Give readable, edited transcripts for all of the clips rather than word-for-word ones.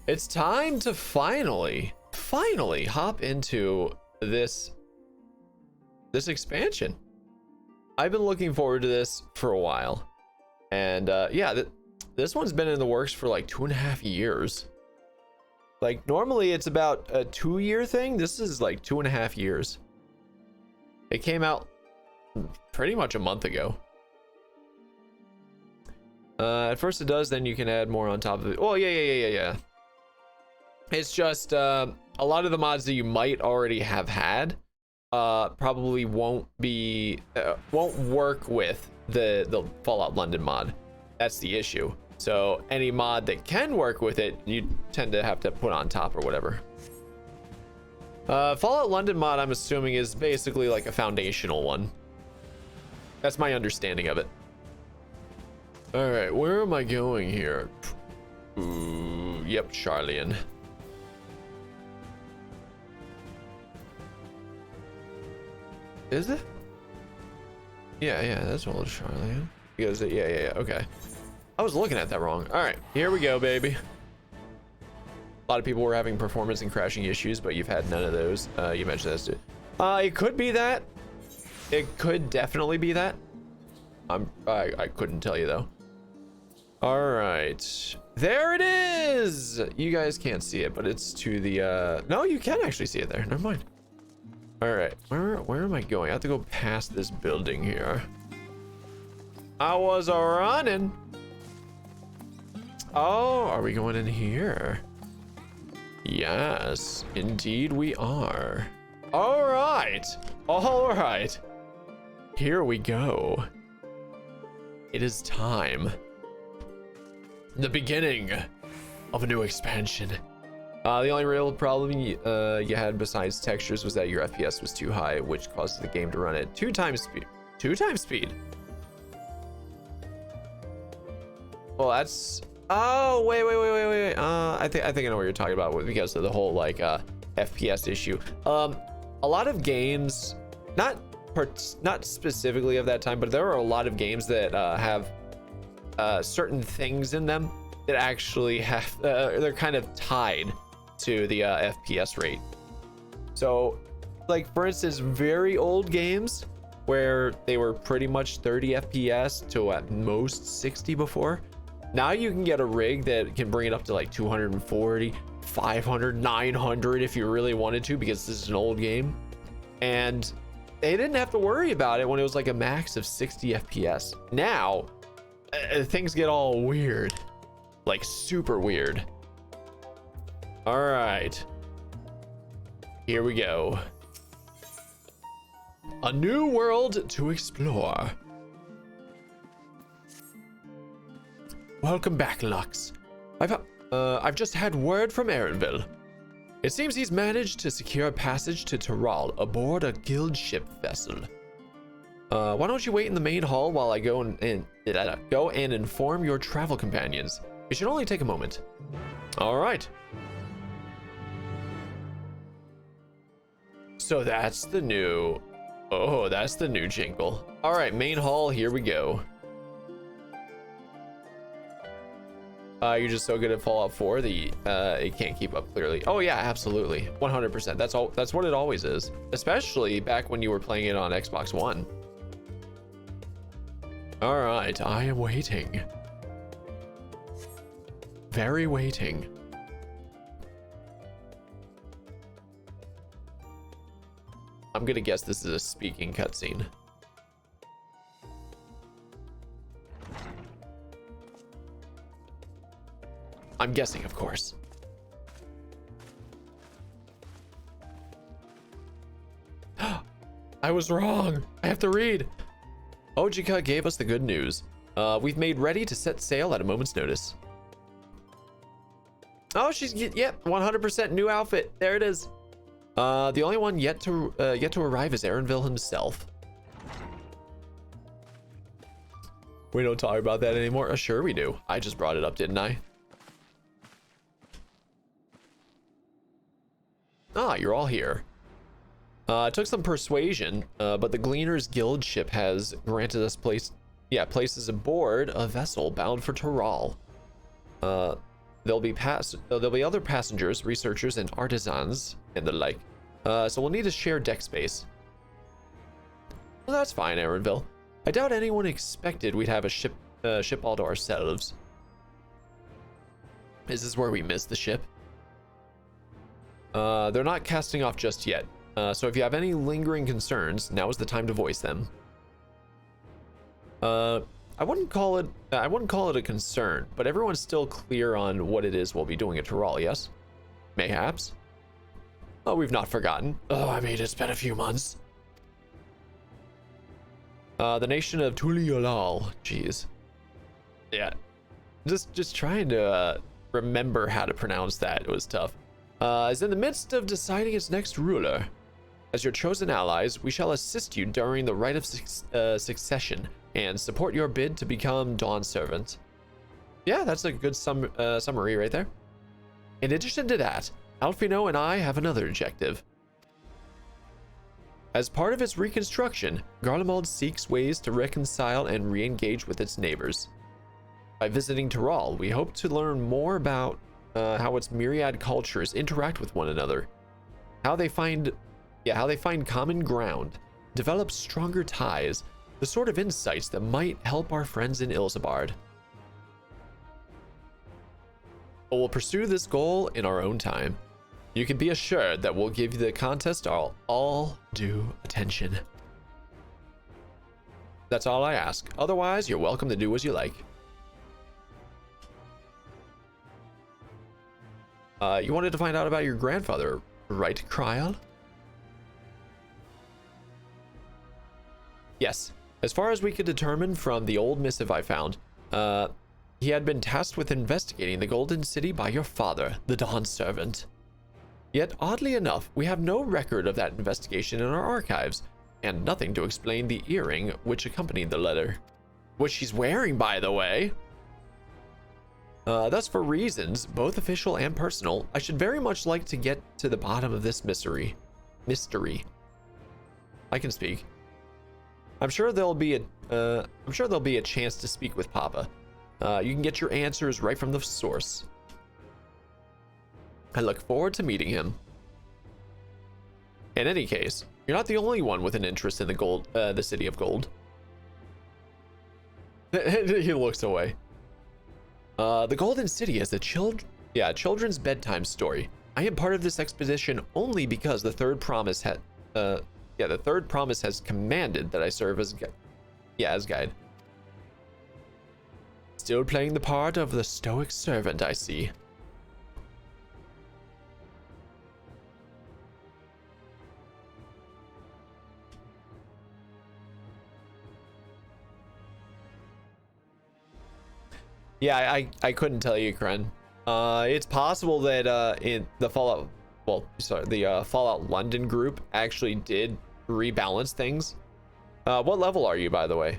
It's time to finally hop into this expansion. I've been looking forward to this for a while, and yeah, this one's been in the works for like 2.5 years. Like normally it's about a 2-year thing. This is like 2.5 years. It came out pretty much a month ago. At first it does, then you can add more on top of it. Well, yeah. It's just a lot of the mods that you might already have had probably won't work with the Fallout London mod. That's the issue. So any mod that can work with it, you tend to have to put on top or whatever. Fallout London mod, I'm assuming, is basically like a foundational one. That's my understanding of it. All right, where am I going here? Ooh, yep, Charlian. Is it? Yeah, that's all Charlian. Because yeah, okay. I was looking at that wrong. All right, here we go, baby. A lot of people were having performance and crashing issues, but you've had none of those. You mentioned this too. It could be that. It could definitely be that. I couldn't tell you though. All right, there it is. You guys can't see it, but it's to the no, you can actually see it there. Never mind. All right, where am I going? I have to go past this building here. I was running. Oh, are we going in here? Yes, indeed we are. All right. Here we go. It is time. The beginning of a new expansion. The only real problem you had besides textures was that your FPS was too high, which caused the game to run at 2 times speed. 2 times speed. Well, that's... Oh, wait. I think I know what you're talking about because of the whole like FPS issue. A lot of games, not specifically of that time, but there are a lot of games that have certain things in them that actually have they're kind of tied to the FPS rate. So, like for instance, very old games where they were pretty much 30 FPS to at most 60 before. Now you can get a rig that can bring it up to like 240, 500, 900 if you really wanted to, because this is an old game. And they didn't have to worry about it when it was like a max of 60 FPS. Now, things get all weird, like super weird. All right, here we go. A new world to explore. Welcome back, Lux. I've just had word from Erenville. It seems he's managed to secure passage to Tyrol aboard a guild ship vessel. Why don't you wait in the main hall while I go and inform your travel companions? It should only take a moment. All right. So that's the new... Oh, that's the new jingle. All right, main hall, here we go. You're just so good at Fallout 4 that it can't keep up clearly. Oh yeah, absolutely. 100%. That's what it always is. Especially back when you were playing it on Xbox One. All right, I am waiting. Very waiting. I'm gonna guess this is a speaking cutscene. I'm guessing, of course. I was wrong. I have to read. Ojika gave us the good news. We've made ready to set sail at a moment's notice. Oh, she's yep, 100% new outfit. There it is. The only one yet to arrive is Erenville himself. We don't talk about that anymore. Sure we do. I just brought it up, didn't I? Ah, you're all here. It took some persuasion, but the Gleaner's Guild ship has granted us places aboard a vessel bound for Tyrol. There'll be other passengers, researchers, and artisans, and the like. So we'll need to share deck space. Well, that's fine, Aaronville. I doubt anyone expected we'd have a ship all to ourselves. Is this where we missed the ship? They're not casting off just yet. So if you have any lingering concerns, now is the time to voice them. I wouldn't call it a concern, but everyone's still clear on what it is we'll be doing at Tural, yes? Mayhaps. Oh, we've not forgotten. Oh, I mean, it's been a few months. The nation of Tuliolal. Jeez. Yeah. Just trying to remember how to pronounce that. It was tough. Is in the midst of deciding its next ruler. As your chosen allies, we shall assist you during the rite of succession and support your bid to become Dawn Servant. Yeah, that's a good summary right there. In addition to that, Alfino and I have another objective. As part of its reconstruction, Garlemald seeks ways to reconcile and re-engage with its neighbors. By visiting Tural, we hope to learn more about how its myriad cultures interact with one another, how they find common ground, develop stronger ties, the sort of insights that might help our friends in Ilsabard. But we'll pursue this goal in our own time. You can be assured that we'll give the contest all due attention. That's all I ask. Otherwise, you're welcome to do as you like. You wanted to find out about your grandfather, right, Kryal? Yes. As far as we could determine from the old missive I found, he had been tasked with investigating the Golden City by your father, the Dawn Servant. Yet, oddly enough, we have no record of that investigation in our archives, and nothing to explain the earring which accompanied the letter. Which she's wearing, by the way. Thus, for reasons, both official and personal, I should very much like to get to the bottom of this mystery. I can speak. I'm sure there'll be a chance to speak with Papa. You can get your answers right from the source. I look forward to meeting him. In any case, you're not the only one with an interest in the City of Gold. He looks away. The Golden City is a children's bedtime story. I am part of this expedition only because the third promise has commanded that I serve as guide. Still playing the part of the stoic servant, I see. Yeah, I couldn't tell you, Kren. It's possible that in the Fallout, Fallout London group actually did rebalance things. What level are you, by the way?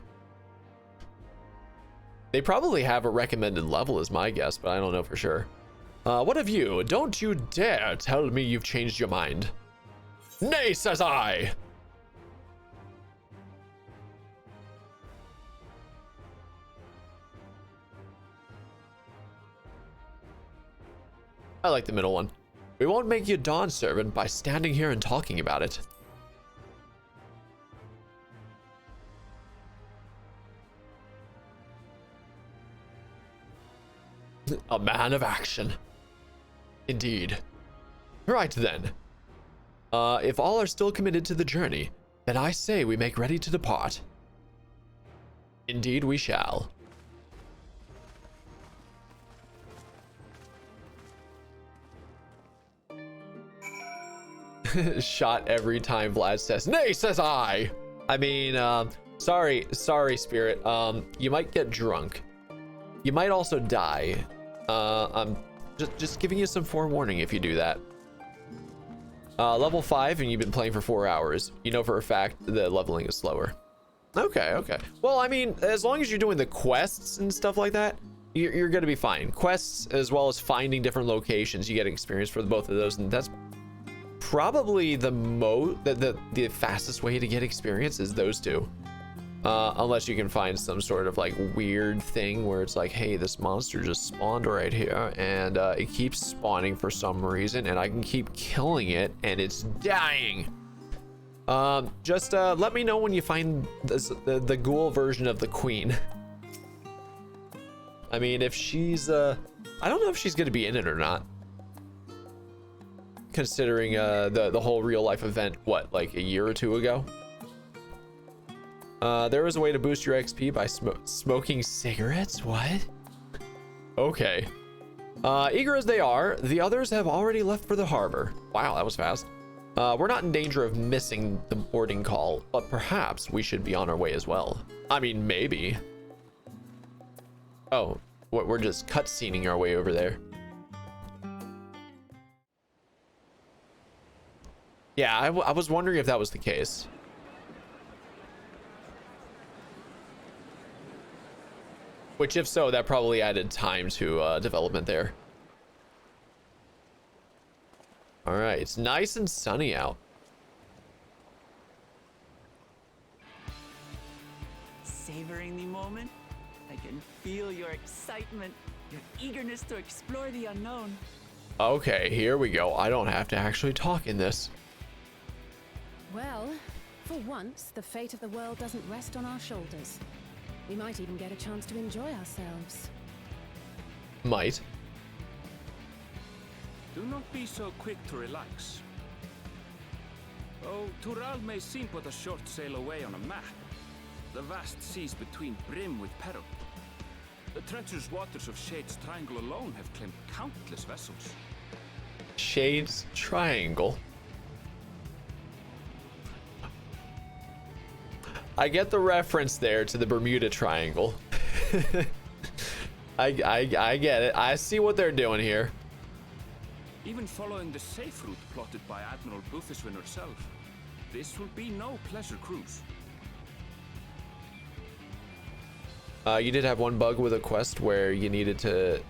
They probably have a recommended level, is my guess, but I don't know for sure. What of you? Don't you dare tell me you've changed your mind. Nay, says I! I like the middle one. We won't make you Dawn Servant by standing here and talking about it. A man of action. Indeed. Right then. If all are still committed to the journey, then I say we make ready to depart. Indeed we shall. Shot every time Vlad says, nay, says I. I mean, sorry, Spirit. You might get drunk. You might also die. I'm just giving you some forewarning if you do that. Level 5 and you've been playing for 4 hours. You know for a fact the leveling is slower. Okay. Well, I mean, as long as you're doing the quests and stuff like that, you're gonna be fine. Quests as well as finding different locations, you get experience for both of those, and that's probably the fastest way to get experience is those two. Unless you can find some sort of like weird thing where it's like, hey, this monster just spawned right here and it keeps spawning for some reason and I can keep killing it and it's dying. Just let me know when you find the ghoul version of the queen. I mean, if she's I don't know if she's gonna be in it or not, considering the whole real life event, what, like a year or two ago. There is a way to boost your XP by smoking cigarettes. What? Okay. Eager as they are, the others have already left for the harbor. Wow, that was fast. We're not in danger of missing the boarding call, but perhaps we should be on our way as well. I mean, maybe. Oh, we're just cutscening our way over there. Yeah, I was wondering if that was the case. Which, if so, that probably added time to development there. All right, it's nice and sunny out. Savoring the moment? I can feel your excitement, your eagerness to explore the unknown. Okay, here we go. I don't have to actually talk in this. Well, for once, the fate of the world doesn't rest on our shoulders. We might even get a chance to enjoy ourselves. Might. Do not be so quick to relax. Oh, Tural may seem but a short sail away on a map. The vast seas between brim with peril. The treacherous waters of Shade's Triangle alone have claimed countless vessels. Shade's Triangle. I get the reference there to the Bermuda Triangle. I get it. I see what they're doing here. Even following the safe route plotted by Admiral Bootheswin herself, this will be no pleasure cruise. You did have one bug with a quest where you needed to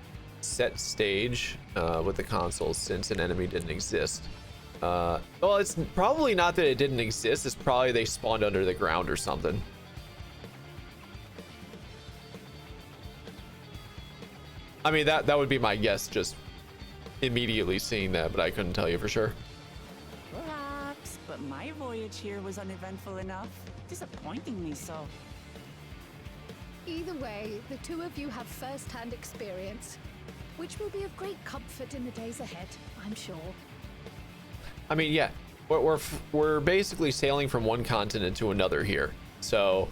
set stage with the consoles since an enemy didn't exist. Well, it's probably not that it didn't exist, it's probably they spawned under the ground or something. I mean, that would be my guess, just immediately seeing that, but I couldn't tell you for sure. Perhaps, but my voyage here was uneventful enough. Disappointingly so. Either way, the two of you have first-hand experience, which will be of great comfort in the days ahead, I'm sure. I mean, yeah, we're basically sailing from one continent to another here. So,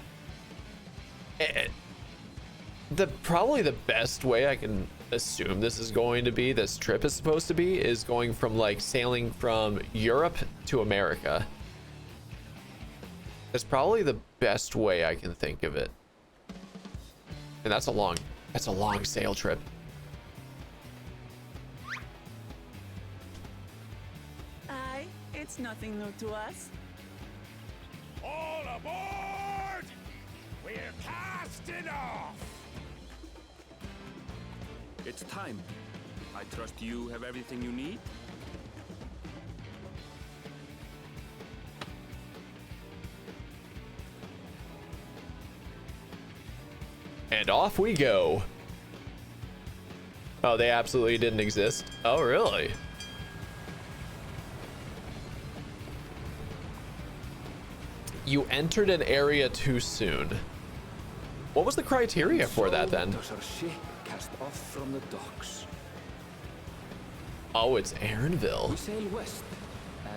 probably the best way I can assume this is going to be, this trip is supposed to be, is going from like sailing from Europe to America. That's probably the best way I can think of it. And that's a long sail trip. Aye, it's nothing new to us. All aboard! We're casting off! It's time. I trust you have everything you need. And off we go. Oh, they absolutely didn't exist. Oh, really? You entered an area too soon. What was the criteria for that then? Does our ship cast off from the docks? Oh, it's Aaronville. We sail west,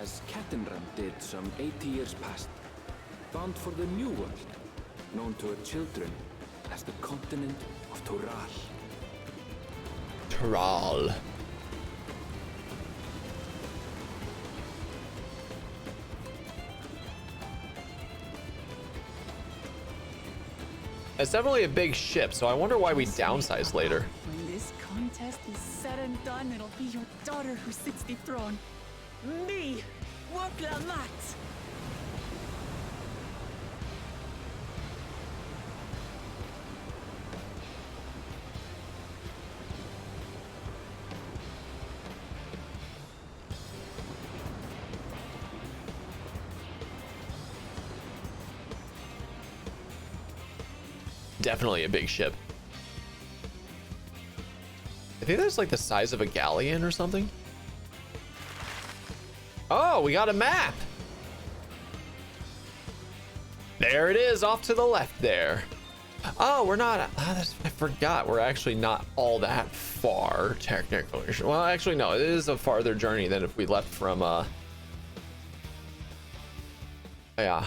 as Captain Ram did some 80 years past, bound for the New World, known to her children as the continent of Tural. Tural. It's definitely a big ship, so I wonder why we downsized later. When this contest is said and done, it'll be your daughter who sits the throne. Me, Waklamat. definitely a big ship. I think that's like the size of a galleon or something. Oh, we got a map. There it is, off to the left there. Oh, we're not, I forgot, we're actually not all that far, technically. Well, actually, no, it is a farther journey than if we left from, yeah.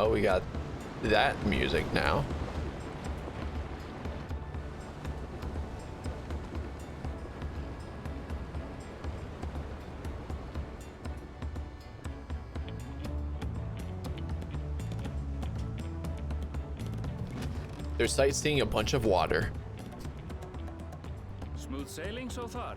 Oh, we got that music now. They're sightseeing a bunch of water. Smooth sailing so far?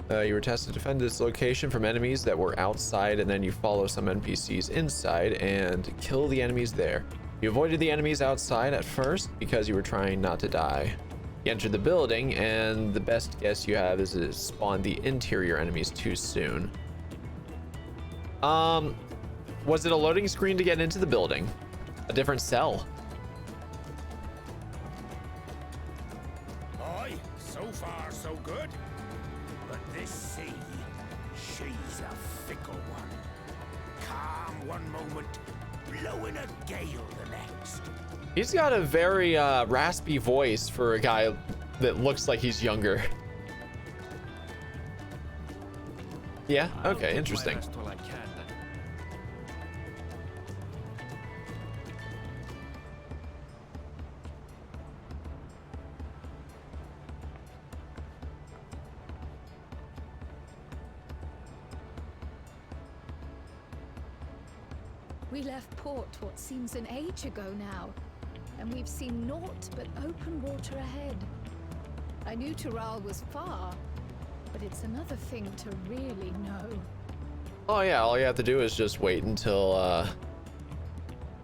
You were tasked to defend this location from enemies that were outside, and then you follow some NPCs inside and kill the enemies there. You avoided the enemies outside at first because you were trying not to die. You entered the building, and the best guess you have is to spawn the interior enemies too soon. Was it a loading screen to get into the building? A different cell? Aye, so far so good. But this sea, she's a fickle one. Calm one moment, blowing a gale the next. He's got a very raspy voice for a guy that looks like he's younger. Yeah, okay, interesting. We left port what seems an age ago now, and we've seen naught but open water ahead. I knew Tural was far, but it's another thing to really know. Oh yeah, all you have to do is just wait until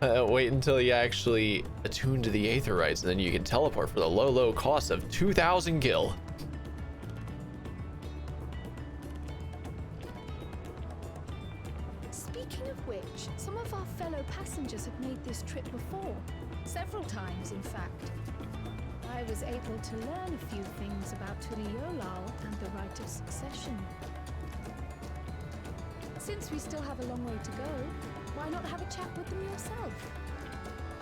you actually attune to the Aetherites, and then you can teleport for the low cost of 2,000 gil. Speaking of which, some of our fellow passengers have made this trip before. Several times, in fact. I was able to learn a few things about Turiolal and the right of succession. Since we still have a long way to go, why not have a chat with them yourself?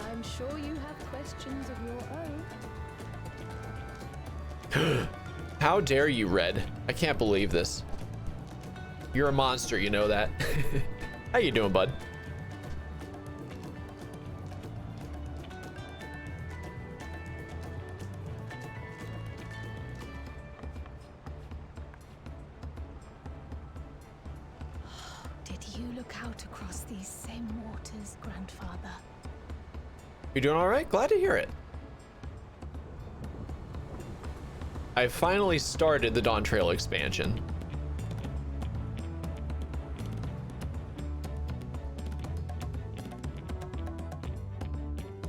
I'm sure you have questions of your own. How dare you, Red? I can't believe this. You're a monster, you know that. How you doing, bud? Did you look out across these same waters, Grandfather? You doing all right? Glad to hear it. I finally started the Dawntrail expansion.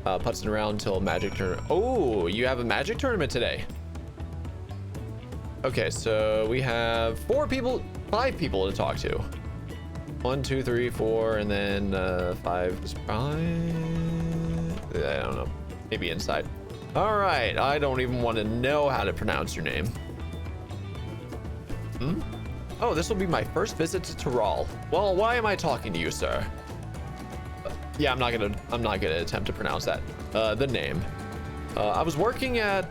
Putzing around till magic tournament. Oh, you have a magic tournament today. Okay, so we have 5 people to talk to. 1, 2, 3, 4, and then 5 is probably, I don't know, maybe inside. All right, I don't even want to know how to pronounce your name. Oh, this will be my first visit to Tural. Well, why am I talking to you, sir? Yeah, I'm not gonna attempt to pronounce that. The name. I was working at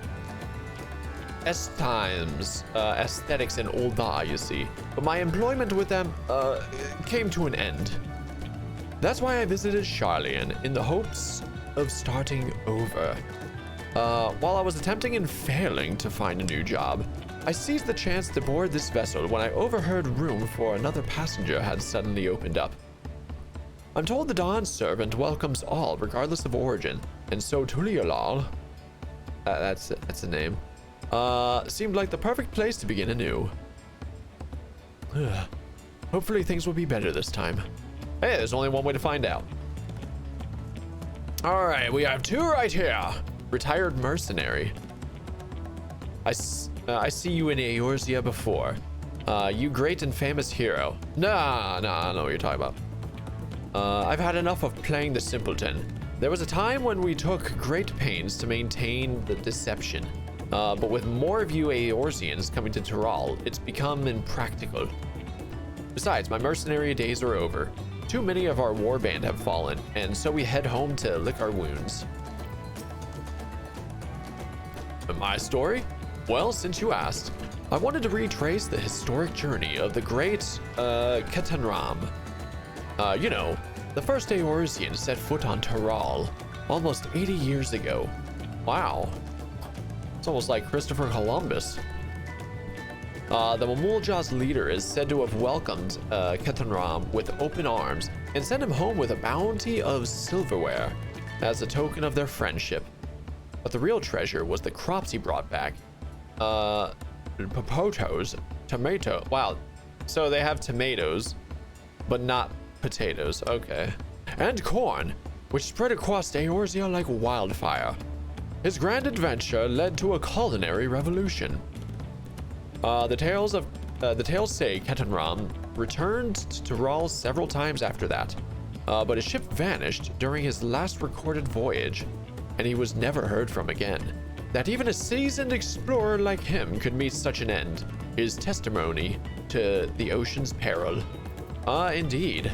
S-Times Aesthetics in Ulda, you see, but my employment with them came to an end. That's why I visited Sharlayan in the hopes of starting over. While I was attempting and failing to find a new job, I seized the chance to board this vessel when I overheard room for another passenger had suddenly opened up. I'm told the Dawn servant welcomes all, regardless of origin, and so Tuliolal, that's the name, seemed like the perfect place to begin anew. Hopefully things will be better this time. Hey, there's only one way to find out. All right, we have 2 right here. Retired mercenary. I see you in Eorzea before. You great and famous hero. Nah, I know what you're talking about. I've had enough of playing the simpleton. There was a time when we took great pains to maintain the deception. But with more of you Eorzeans coming to Tyrrell, it's become impractical. Besides, my mercenary days are over. Too many of our warband have fallen, and so we head home to lick our wounds. My story? Well, since you asked, I wanted to retrace the historic journey of the great, Ketanram. You know, the first Eorzean set foot on Tyrrell almost 80 years ago. Wow. It's almost like Christopher Columbus. The Mamulja's leader is said to have welcomed Ketanram with open arms and sent him home with a bounty of silverware as a token of their friendship. But the real treasure was the crops he brought back. Popotos, tomato. Wow. So they have tomatoes, but not potatoes. Okay. And corn, which spread across Eorzea like wildfire. His grand adventure led to a culinary revolution. The tales say Ketanram returned to Tyrrell several times after that, but his ship vanished during his last recorded voyage, and he was never heard from again. That even a seasoned explorer like him could meet such an end is testimony to the ocean's peril. Indeed.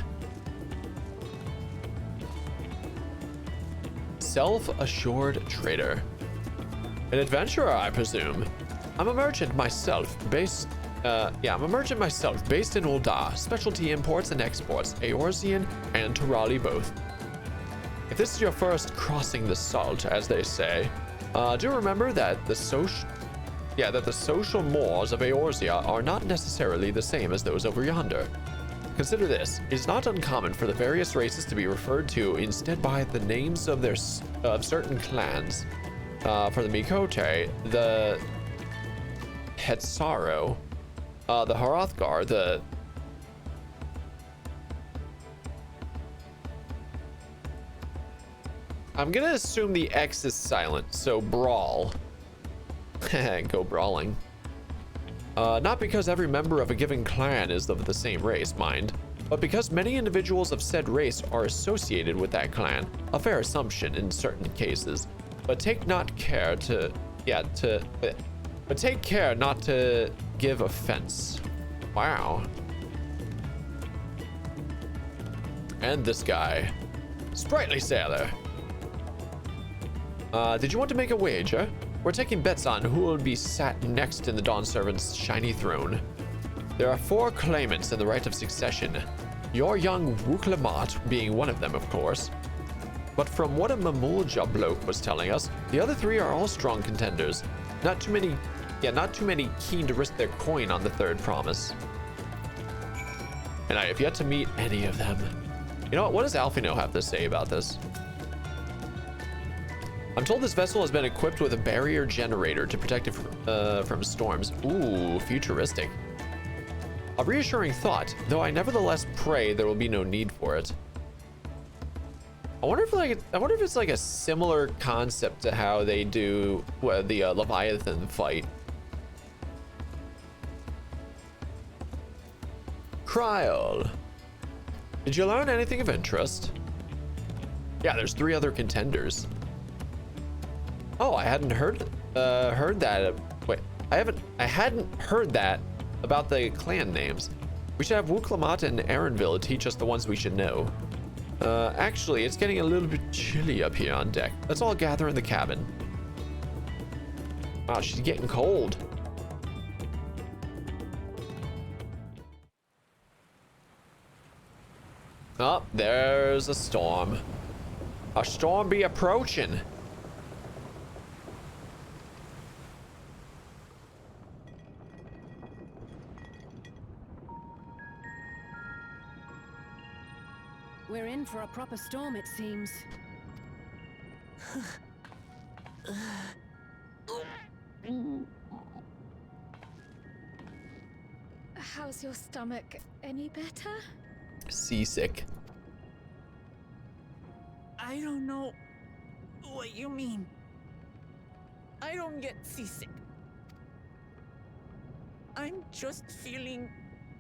Self-assured trader. An adventurer, I presume. I'm a merchant myself, based in Ul'dah. Specialty imports and exports, Eorzean and Tyrrell both. If this is your first crossing the salt, as they say, do remember that the social mores of Eorzea are not necessarily the same as those over yonder. Consider this: it is not uncommon for the various races to be referred to instead by the names of certain clans. For the Mikote, the Hetsaro, the Hrothgar, I'm gonna assume the X is silent, so brawl. Go brawling. Not because every member of a given clan is of the same race, mind, but because many individuals of said race are associated with that clan. A fair assumption in certain cases, but take care not to give offense. Wow. And this guy, sprightly sailor. Did you want to make a wager? We're taking bets on who will be sat next in the Dawn Servant's shiny throne. There are 4 claimants in the right of succession, your young Wuklamat being one of them, of course. But from what a Mamulja bloke was telling us, the other 3 are all strong contenders. Not too many keen to risk their coin on the third promise. And I have yet to meet any of them. You know what does Alfino have to say about this? I'm told this vessel has been equipped with a barrier generator to protect it from storms. Ooh, futuristic. A reassuring thought, though I nevertheless pray there will be no need for it. I wonder if it's like a similar concept to how they do the Leviathan fight. Cryol. Did you learn anything of interest? Yeah, there's 3 other contenders. Oh, I hadn't heard that. Wait, I hadn't heard that about the clan names. We should have Wuklamat and Aaronville teach us the ones we should know. Actually, it's getting a little bit chilly up here on deck. Let's all gather in the cabin. Wow, she's getting cold. Oh, there's a storm. A storm be approaching. We're in for a proper storm, it seems. How's your stomach? Any better? Seasick. I don't know what you mean. I don't get seasick. I'm just feeling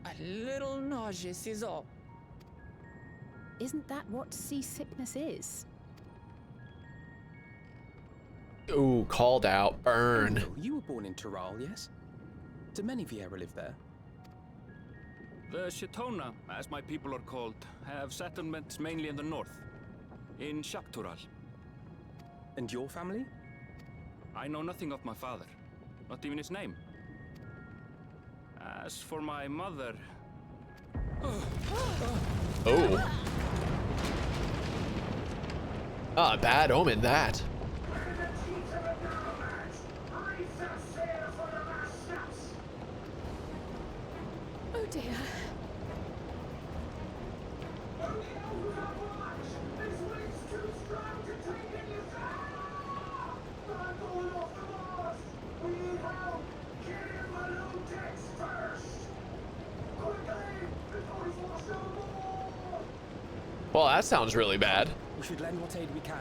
a little nauseous is all. Isn't that what seasickness is? Ooh, called out. Burn. Oh, you were born in Tyrol, yes? Do many Vieira live there? The Shetona, as my people are called, have settlements mainly in the north, in Shaktural. And your family? I know nothing of my father, not even his name. As for my mother... Oh. Ah, bad omen that. Oh dear. Well, that sounds really bad. We should lend what aid we can.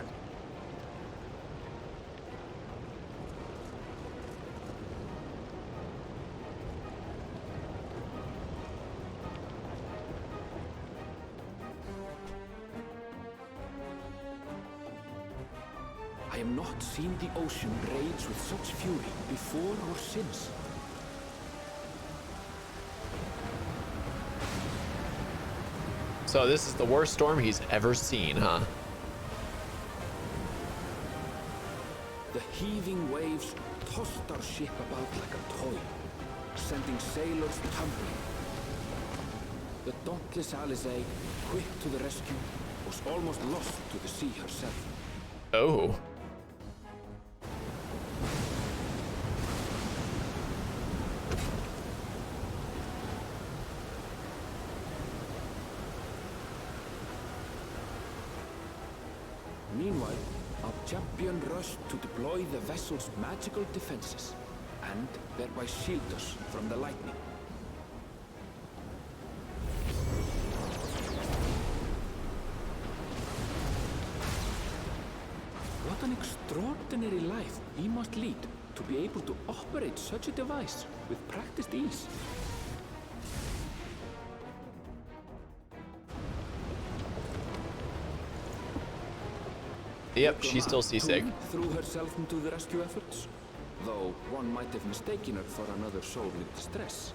I have not seen the ocean rage with such fury before or since. So this is the worst storm he's ever seen, huh? The heaving waves tossed our ship about like a toy, sending sailors tumbling. The dauntless Alizé, quick to the rescue, was almost lost to the sea herself. Oh. Meanwhile, our champion rushed to deploy the vessel's magical defenses, and thereby shield us from the lightning. What an extraordinary life he must lead to be able to operate such a device with practiced ease. Yep, she's still seasick. Too, threw herself into the rescue efforts, though one might have mistaken her for another soul in distress.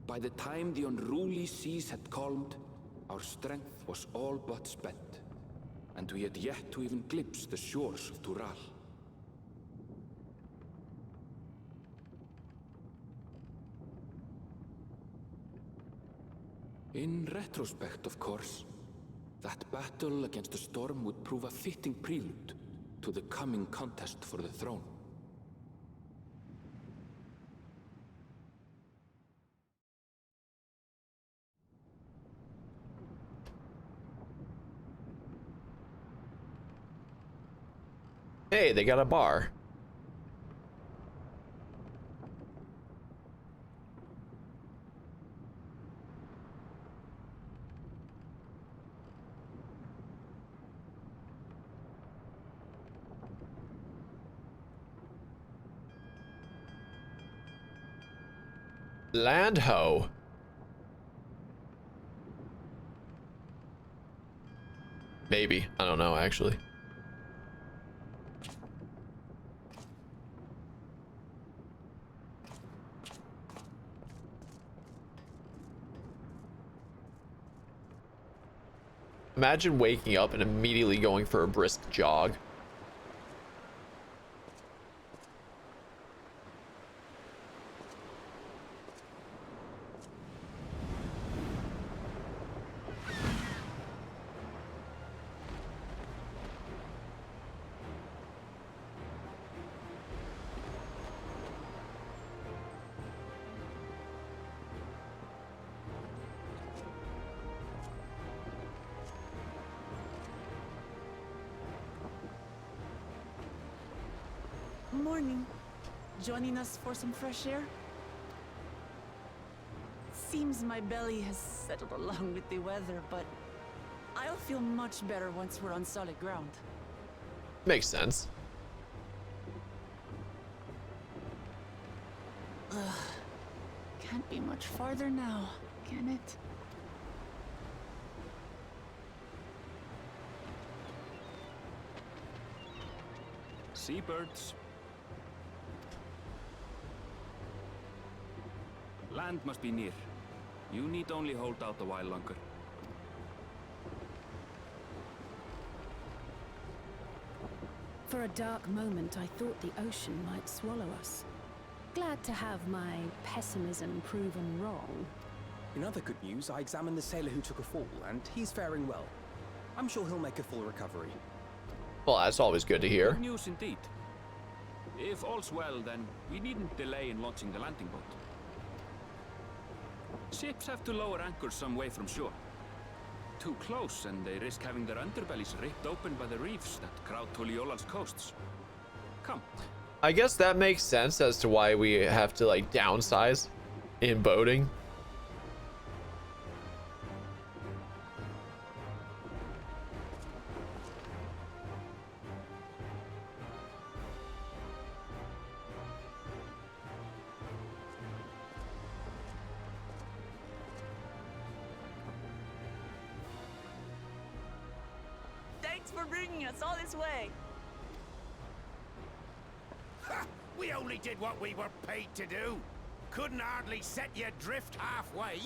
By the time the unruly seas had calmed, our strength was all but spent, and we had yet to even glimpse the shores of Tural. In retrospect, of course, that battle against the storm would prove a fitting prelude to the coming contest for the throne. Hey, they got a bar. Land ho. Maybe. I don't know, actually. Imagine waking up and immediately going for a brisk jog. Morning. Joining us for some fresh air? Seems my belly has settled along with the weather, but I'll feel much better once we're on solid ground. Makes sense. Can't be much farther now, can it? Seabirds. Land must be near. You need only hold out a while longer. For a dark moment, I thought the ocean might swallow us. Glad to have my pessimism proven wrong. In other good news, I examined the sailor who took a fall, and he's faring well. I'm sure he'll make a full recovery. Well, that's always good to hear. Good news indeed. If all's well, then we needn't delay in launching the landing boat. Ships have to lower anchors some way from shore. Too close, and they risk having their underbellies ripped open by the reefs that crowd Tuliola's coasts. Come. I guess that makes sense as to why we have to like downsize in boating. Thanks for bringing us all this way. Ha! We only did what we were paid to do. Couldn't hardly set you adrift halfway.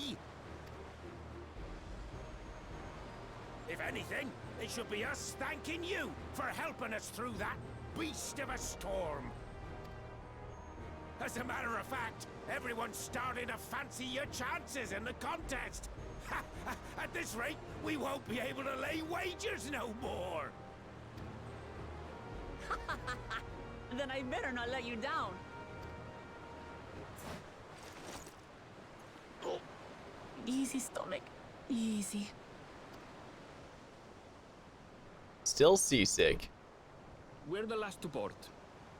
If anything, it should be us thanking you for helping us through that beast of a storm. As a matter of fact, everyone's starting to fancy your chances in the contest. At this rate, we won't be able to lay wagers no more. Then I better not let you down. Oh. Easy, stomach. Easy. Still seasick. We're the last to board.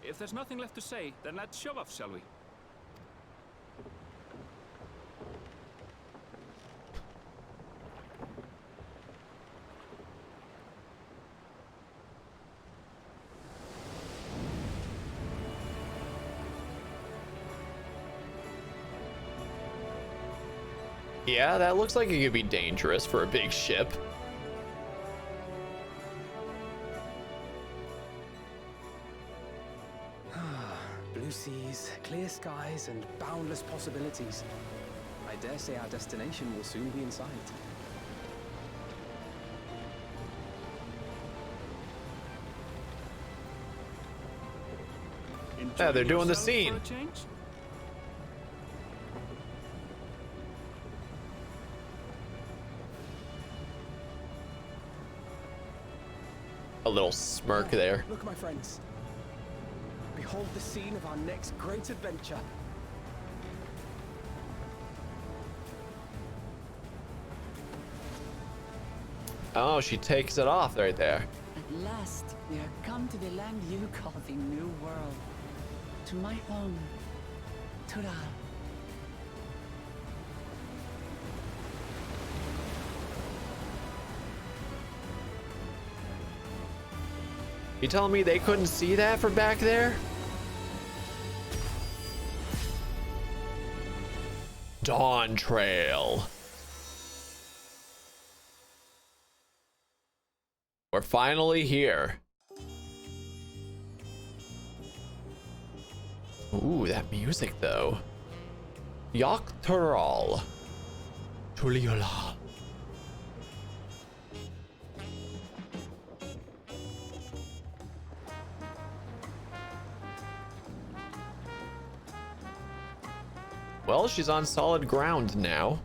If there's nothing left to say, then let's shove off, shall we? Yeah, that looks like it could be dangerous for a big ship. Blue seas, clear skies, and boundless possibilities. I dare say our destination will soon be in sight. Yeah, they're doing the Yourself scene. for a change? A little smirk there. Look, my friends. Behold the scene of our next great adventure. Oh, she takes it off right there. At last, we are come to the land you call the New World. To my home, Tural. You telling me they couldn't see that from back there? Dawntrail. We're finally here. Ooh, that music though. Dawntrail. Tuliola. Well, she's on solid ground now.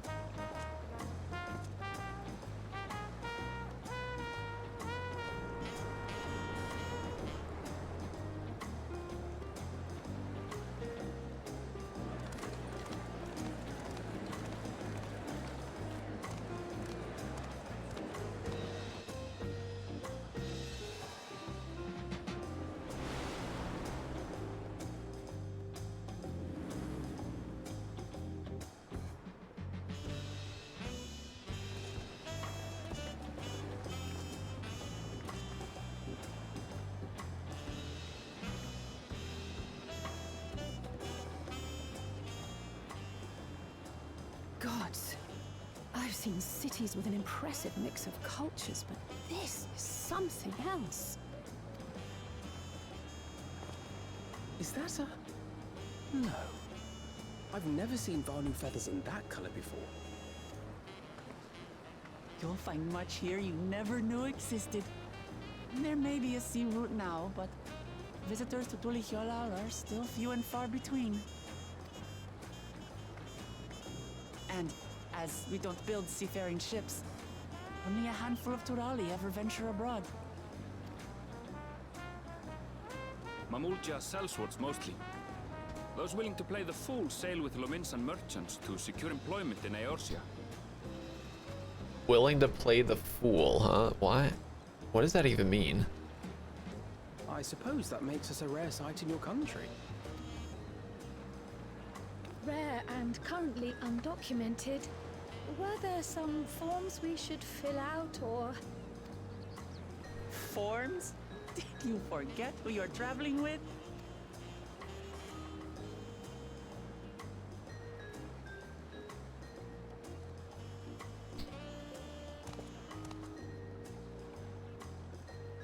gods. I've seen cities with an impressive mix of cultures, but this is something else. Is that a... No. I've never seen Vanu feathers in that color before. You'll find much here you never knew existed. There may be a sea route now, but visitors to Tulihyolal are still few and far between. And as we don't build seafaring ships, only a handful of Turali ever venture abroad. Mamulja sellswords mostly. Those willing to play the fool sail with Lominsan merchants to secure employment in Eorzea. Willing to play the fool, huh? Why? What does that even mean? I suppose that makes us a rare sight in your country. Rare and currently undocumented. Were there some forms we should fill out or... Forms? Did you forget who you're traveling with?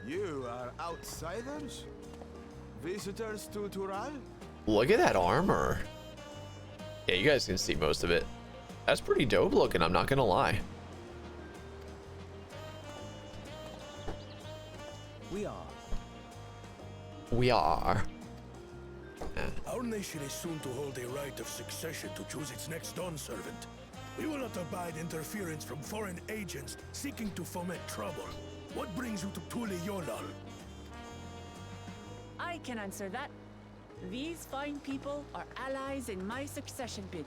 You are outsiders? Visitors to Tural? Look at that armor. Yeah, you guys can see most of it. That's pretty dope looking, I'm not gonna lie. We are. We are. Our nation is soon to hold a right of succession to choose its next Dawn servant. We will not abide interference from foreign agents seeking to foment trouble. What brings you to Tulihyolal? I can answer that. These fine people are allies in my succession bid.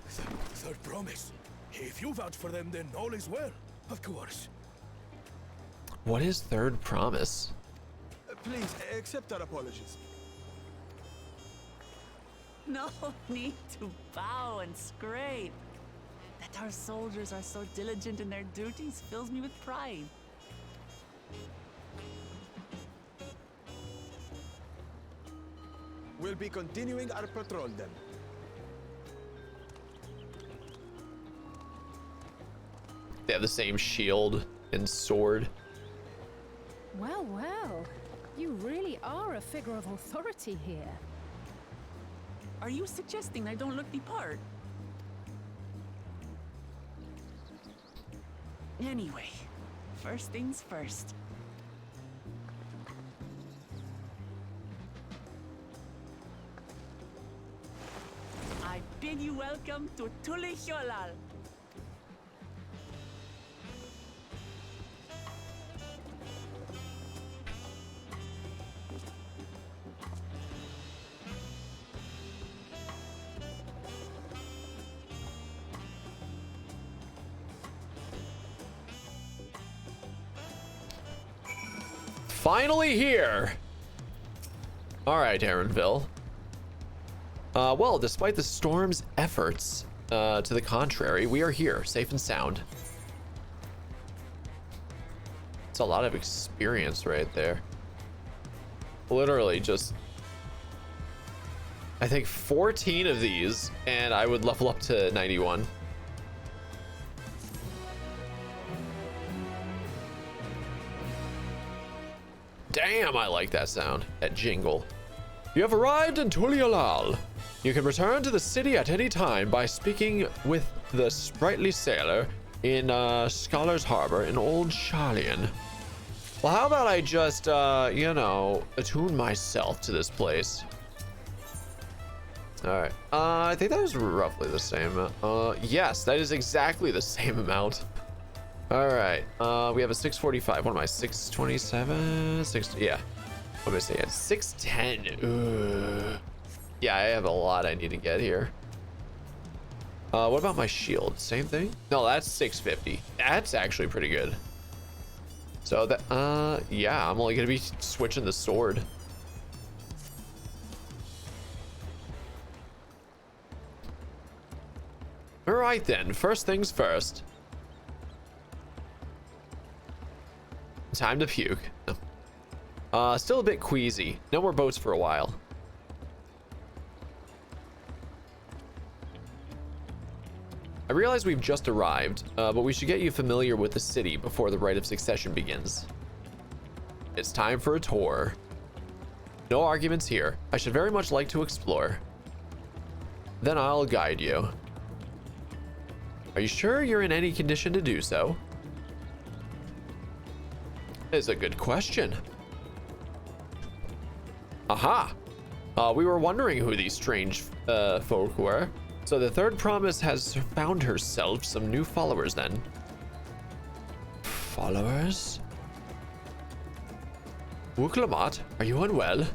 Third promise. If you vouch for them, then all is well. Of course. What is third promise? Please, accept our apologies. No need to bow and scrape. That our soldiers are so diligent in their duties fills me with pride. We'll be continuing our patrol then. They have the same shield and sword. Well, well. You really are a figure of authority here. Are you suggesting I don't look the part? Anyway, first things first. I bid you welcome to Tulihyolal. Finally here. All right, Aaronville. Well, despite the storm's efforts to the contrary, we are here, safe and sound. It's a lot of experience right there. Literally just, I think 14 of these, and I would level up to 91. Damn, I like that sound, that jingle. You have arrived in Tulihyolal. You can return to the city at any time by speaking with the sprightly sailor in Scholar's Harbor in Old Charlian. Well, how about I just, you know, attune myself to this place? All right, I think that was roughly the same. Yes, that is exactly the same amount. All right, we have a 645. What am I, 627? Yeah. What am I saying? 610. Ugh. Yeah, I have a lot I need to get here. What about my shield? Same thing? No, that's 650. That's actually pretty good. So that, yeah, I'm only gonna be switching the sword. All right then, first things first. Time to puke. Still a bit queasy. No more boats for a while. I realize we've just arrived, but we should get you familiar with the city before the rite of succession begins. It's time for a tour. No arguments here. I should very much like to explore. Then I'll guide you. Are you sure you're in any condition to do so? Is a good question. Aha! We were wondering who these strange folk were. So the third promise has found herself some new followers then. Followers? Wuklamat, are you unwell?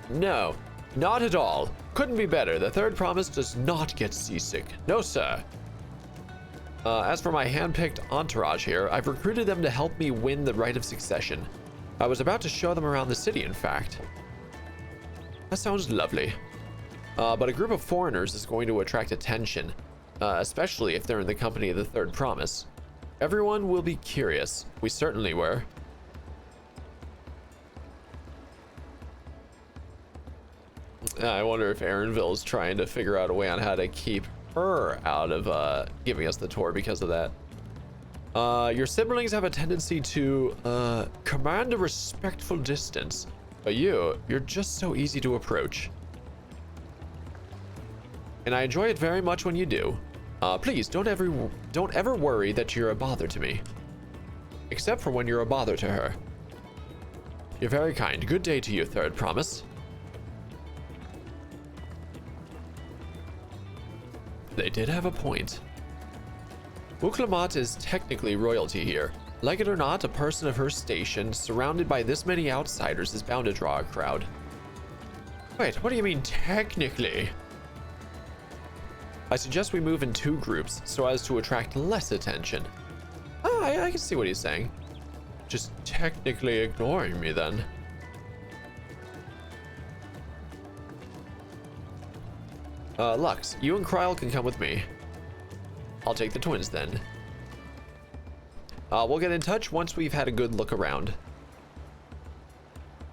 No, not at all. Couldn't be better. The third promise does not get seasick. No, sir. As for my hand-picked entourage here, I've recruited them to help me win the rite of succession. I was about to show them around the city, in fact. That sounds lovely. But a group of foreigners is going to attract attention, especially if they're in the company of the third promise. Everyone will be curious. We certainly were. I wonder if Aaronville is trying to figure out a way on how to keep her out of giving us the tour because of that. Your siblings have a tendency to command a respectful distance, but you're just so easy to approach. And I enjoy it very much when you do. Please don't ever worry that you're a bother to me. Except for when you're a bother to her. You're very kind. Good day to you, third promise. They did have a point. Wuklamat is technically royalty here. Like it or not, a person of her station, surrounded by this many outsiders, is bound to draw a crowd. Wait, what do you mean technically? I suggest we move in 2 groups so as to attract less attention. Oh, I can see what he's saying. Just technically ignoring me then. Lux, you and Kryl can come with me. I'll take the twins then. We'll get in touch once we've had a good look around.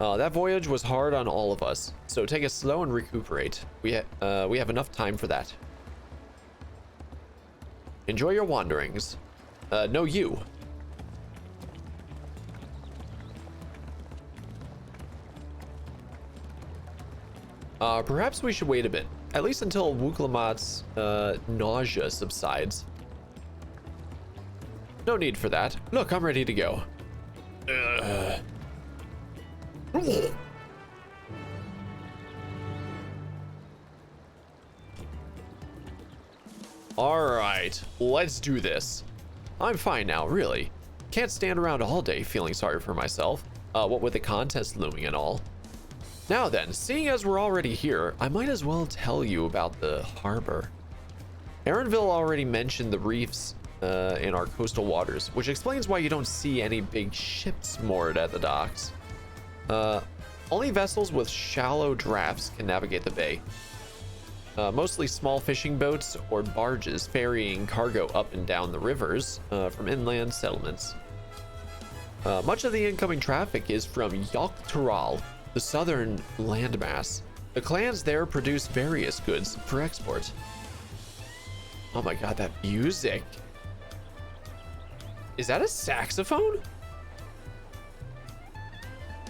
That voyage was hard on all of us, so take it slow and recuperate. We have enough time for that. Enjoy your wanderings. No, you. Perhaps we should wait a bit. At least until Wuklamat's nausea subsides. No need for that. Look, I'm ready to go. Alright, let's do this. I'm fine now, really. Can't stand around all day feeling sorry for myself. What with the contest looming and all. Now then, seeing as we're already here, I might as well tell you about the harbor. Aaronville already mentioned the reefs in our coastal waters, which explains why you don't see any big ships moored at the docks. Only vessels with shallow drafts can navigate the bay. Mostly small fishing boats or barges ferrying cargo up and down the rivers from inland settlements. Much of the incoming traffic is from Dawntrail, the southern landmass. The clans there produce various goods for export. Oh my god, that music. Is that a saxophone?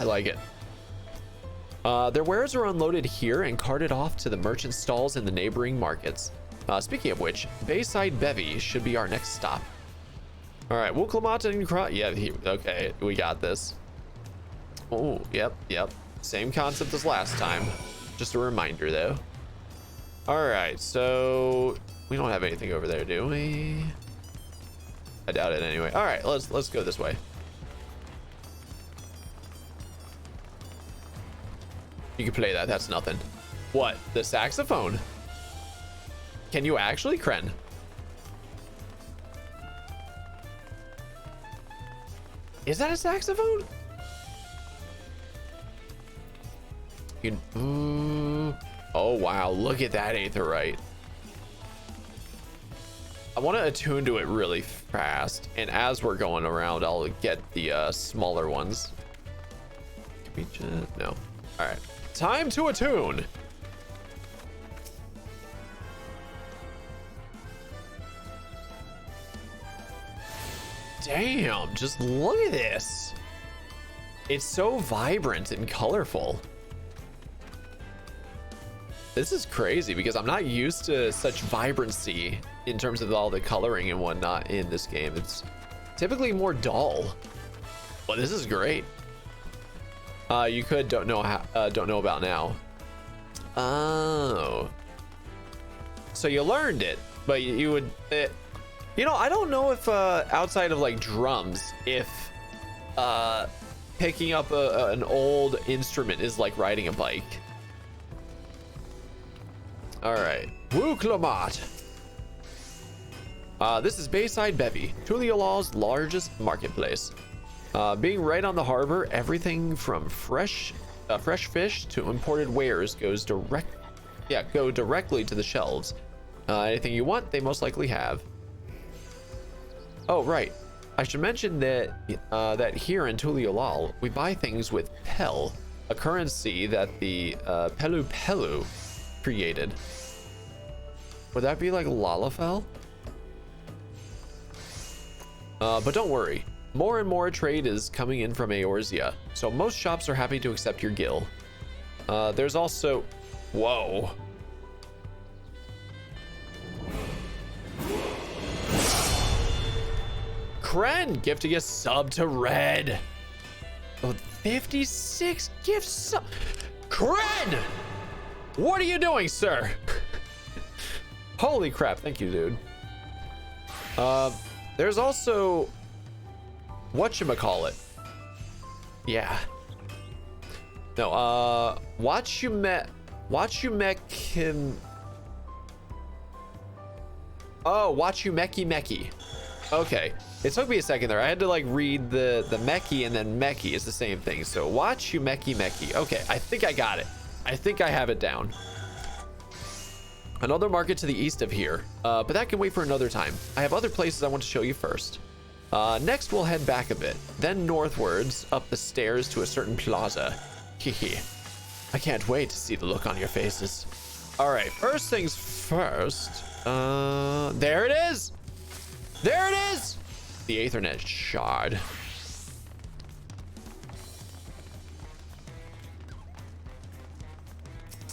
I like it. Their wares are unloaded here and carted off to the merchant stalls in the neighboring markets. Speaking of which, Bayside Bevy should be our next stop. All right, Wuklamat and okay, we got this. Oh, yep. Same concept as last time. Just a reminder, though. All right, so we don't have anything over there, do we? I doubt it anyway. All right, let's go this way. You can play that. That's nothing. What? The saxophone? Can you actually, Kren? Is that a saxophone? Oh wow, look at that aetherite. I want to attune to it really fast, and as we're going around, I'll get the smaller ones. Can we just... No. All right. Time to attune. Damn, just look at this. It's so vibrant and colorful. This is crazy because I'm not used to such vibrancy in terms of all the coloring and whatnot in this game. It's typically more dull. But this is great. You could don't know about now. Oh. So you learned it, but you would... you know, I don't know if outside of like drums, if picking up an old instrument is like riding a bike. All right, Wuklamat. This is Bayside Bevy, Tuliolaw's largest marketplace. Being right on the harbor, everything from fresh fish to imported wares go directly to the shelves. Anything you want, they most likely have. Oh, right. I should mention that that here in Tuliolaw, we buy things with Pel, a currency that the Pelu Pelu created. Would that be like Lalafell? But don't worry. More and more trade is coming in from Eorzea, so most shops are happy to accept your gil. There's also... Whoa. Kren gifting a sub to Red. Oh, 56 gift sub. Kren! What are you doing, sir? Holy crap, thank you, dude. There's also... whatchamacallit. Yeah. No, watch you met him. Oh, watch you Meki. Okay, it took me a second there. I had to like read the Meki and then Meki is the same thing. So watch you Meki. Okay, I think I got it. I think I have it down. Another market to the east of here, but that can wait for another time. I have other places I want to show you first. Next, we'll head back a bit, then northwards up the stairs to a certain plaza. Hehe. I can't wait to see the look on your faces. All right, first things first. There it is. There it is. The Aethernet shard.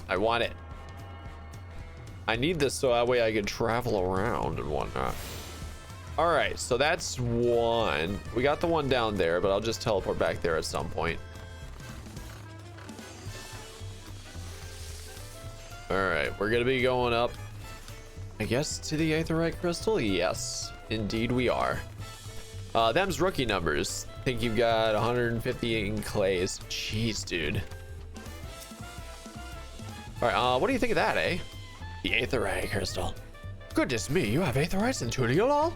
I want it. I need this so that way I can travel around and whatnot. All right, so that's one. We got the one down there, but I'll just teleport back there at some point. All right, we're gonna be going up, I guess, to the Aetherite Crystal. Yes, indeed we are. Them's rookie numbers. I think you've got 150 in clays. Jeez, dude. All right, what do you think of that, eh? The Aetherite Crystal. Goodness me, you have Aetherites in Tuliolaw?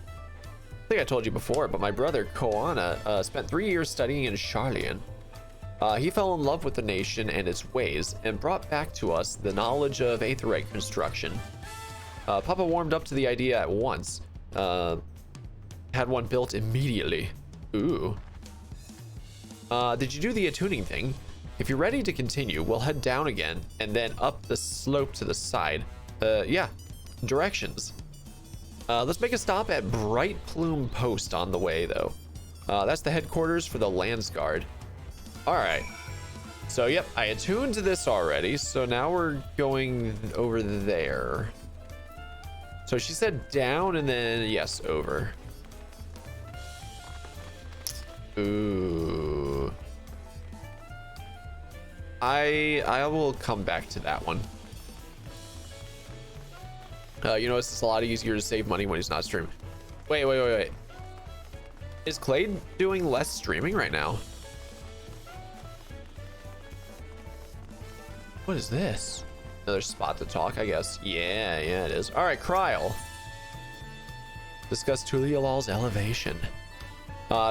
I think I told you before, but my brother Koana spent 3 years studying in Sharlayan. He fell in love with the nation and its ways and brought back to us the knowledge of Aetherite construction. Papa warmed up to the idea at once. Had one built immediately. Ooh. Did you do the attuning thing? If you're ready to continue, we'll head down again and then up the slope to the side. Yeah, directions. Let's make a stop at Bright Plume Post on the way, though. That's the headquarters for the Landsguard. All right. So, yep, I attuned to this already. So now we're going over there. So she said down and then, yes, over. Ooh. I will come back to that one. You know, it's just a lot easier to save money when he's not streaming. Wait. Is Clay doing less streaming right now? What is this? Another spot to talk, I guess. Yeah, it is. All right, Kryl. Discuss Tuliolaw's elevation.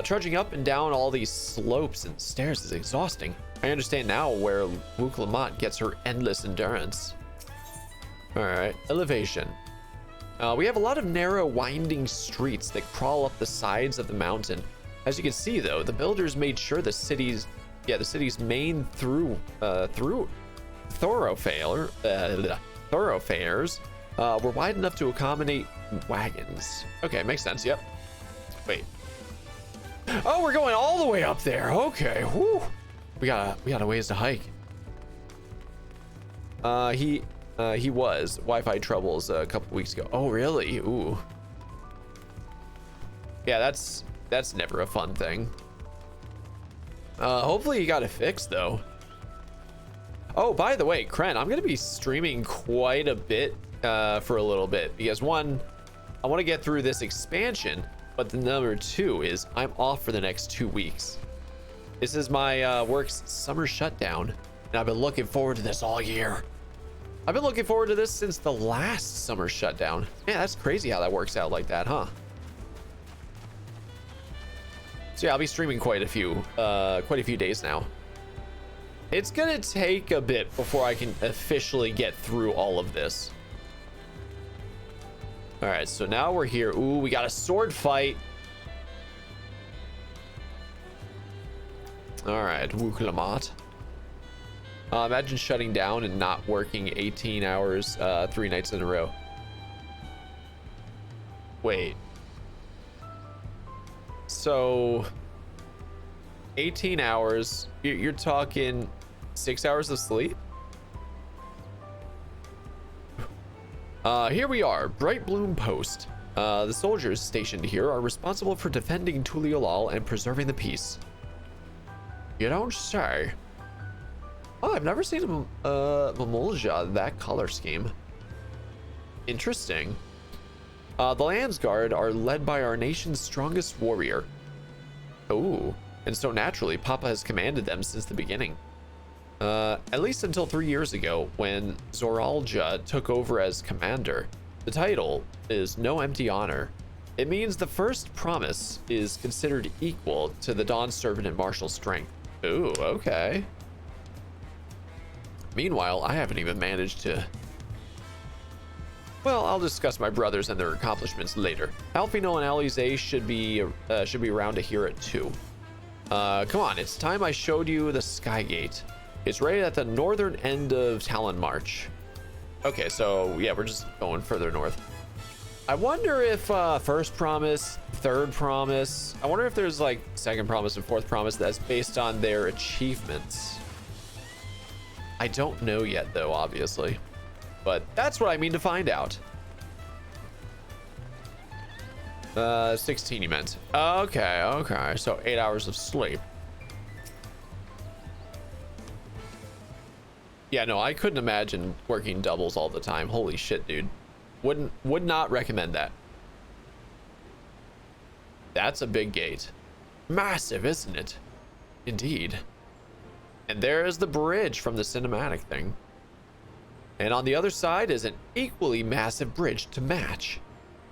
Trudging up and down all these slopes and stairs is exhausting. I understand now where Wuklamat gets her endless endurance. All right, elevation. We have a lot of narrow, winding streets that crawl up the sides of the mountain. As you can see, though, the builders made sure the city's the city's main thoroughfares were wide enough to accommodate wagons. Okay, makes sense. Yep. Wait. Oh, we're going all the way up there. Okay. Whew. We got a ways to hike. He was Wi-Fi troubles a couple weeks ago. Oh, really? Ooh. Yeah, that's never a fun thing. Hopefully you got it fixed though. Oh, by the way, Kren, I'm gonna be streaming quite a bit for a little bit because one, I want to get through this expansion, but the number two is I'm off for the next 2 weeks. This is my work's summer shutdown, and I've been looking forward to this all year. I've been looking forward to this since the last summer shutdown. Yeah, that's crazy how that works out like that, huh? So yeah, I'll be streaming quite a few days now. It's gonna take a bit before I can officially get through all of this. All right, so now we're here. Ooh, we got a sword fight. All right, Wuklamat. Imagine shutting down and not working 18 hours 3 nights in a row. Wait. So 18 hours, you're talking 6 hours of sleep? Here we are, Bright Bloom Post. The soldiers stationed here are responsible for defending Tuliolal and preserving the peace. You don't say. Oh, I've never seen a Mamulja that color scheme. Interesting. The Landsguard are led by our nation's strongest warrior. Oh, and so naturally, Papa has commanded them since the beginning. At least until 3 years ago, when Zoralja took over as commander. The title is no empty honor. It means the first promise is considered equal to the Dawn Servant in martial strength. Ooh, okay. Meanwhile, I haven't even managed to... Well, I'll discuss my brothers and their accomplishments later. Alfino and Alize should be around to hear it too. Come on, it's time I showed you the Skygate. It's right at the northern end of Talon March. Okay, so yeah, we're just going further north. I wonder if first promise, third promise, I wonder if there's like second promise and fourth promise that's based on their achievements. I don't know yet though, obviously, but that's what I mean to find out. 16 you meant. Okay, so 8 hours of sleep. Yeah, no, I couldn't imagine working doubles all the time. Holy shit, dude. Would not recommend that. That's a big gate. Massive, isn't it? Indeed. And there is the bridge from the cinematic thing. And on the other side is an equally massive bridge to match.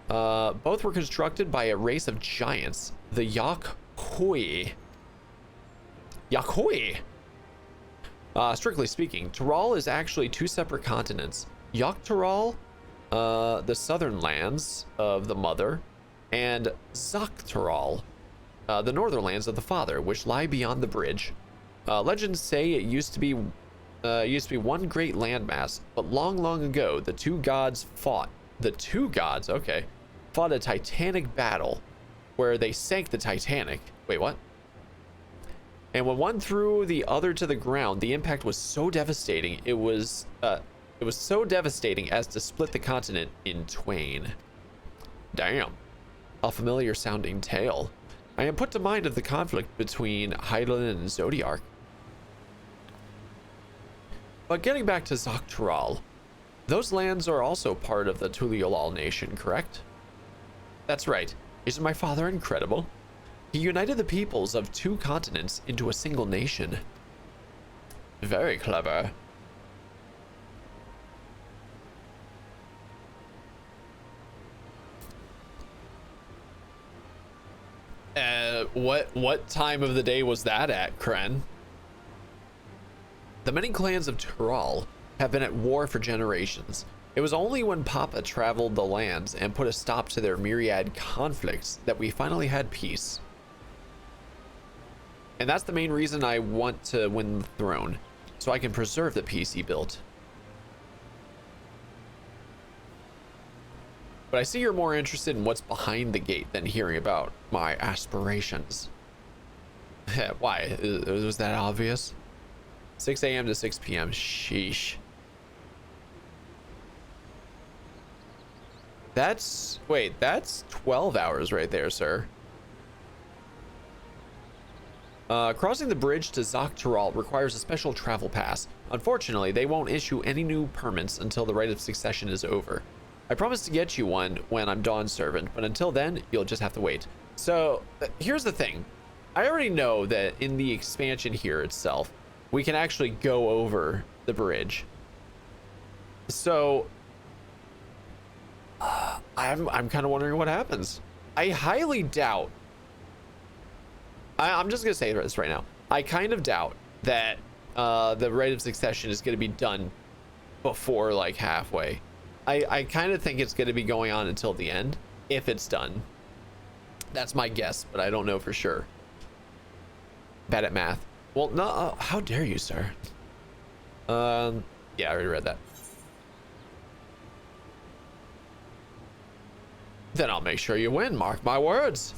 Both were constructed by a race of giants, the Yakhoi. Yakhoi. Strictly speaking, Tural is actually 2 separate continents. Yaktural, the southern lands of the mother, and Zaktural, the northern lands of the father, which lie beyond the bridge. Legends say it used to be one great landmass, but long ago, the two gods fought. The two gods, okay, fought a titanic battle where they sank the Titanic. Wait, what? And when one threw the other to the ground, the impact was so devastating. It was so devastating as to split the continent in twain. Damn, a familiar sounding tale. I am put to mind of the conflict between Hydaelyn and Zodiark. But getting back to Zaktural, those lands are also part of the Tuliolal nation, correct? That's right. Isn't my father incredible? He united the peoples of 2 continents into a single nation. Very clever. What time of the day was that at, Kren? The many clans of Tural have been at war for generations. It was only when Papa traveled the lands and put a stop to their myriad conflicts that we finally had peace. And that's the main reason I want to win the throne, so I can preserve the peace he built. But I see you're more interested in what's behind the gate than hearing about my aspirations. Why? Was that obvious? 6 a.m. to 6 p.m. Sheesh. That's 12 hours right there, sir. Crossing the bridge to Dawntrail requires a special travel pass. Unfortunately, they won't issue any new permits until the rite of succession is over. I promise to get you one when I'm Dawn Servant, but until then, you'll just have to wait. So, here's the thing. I already know that in the expansion here itself, we can actually go over the bridge. So, I'm kind of wondering what happens. I highly doubt. I'm just gonna say this right now. I kind of doubt that the rite of succession is gonna be done before like halfway. I kind of think it's gonna be going on until the end, if it's done. That's my guess, but I don't know for sure. Bad at math. Well, no, how dare you, sir? Yeah, I already read that. Then I'll make sure you win, mark my words.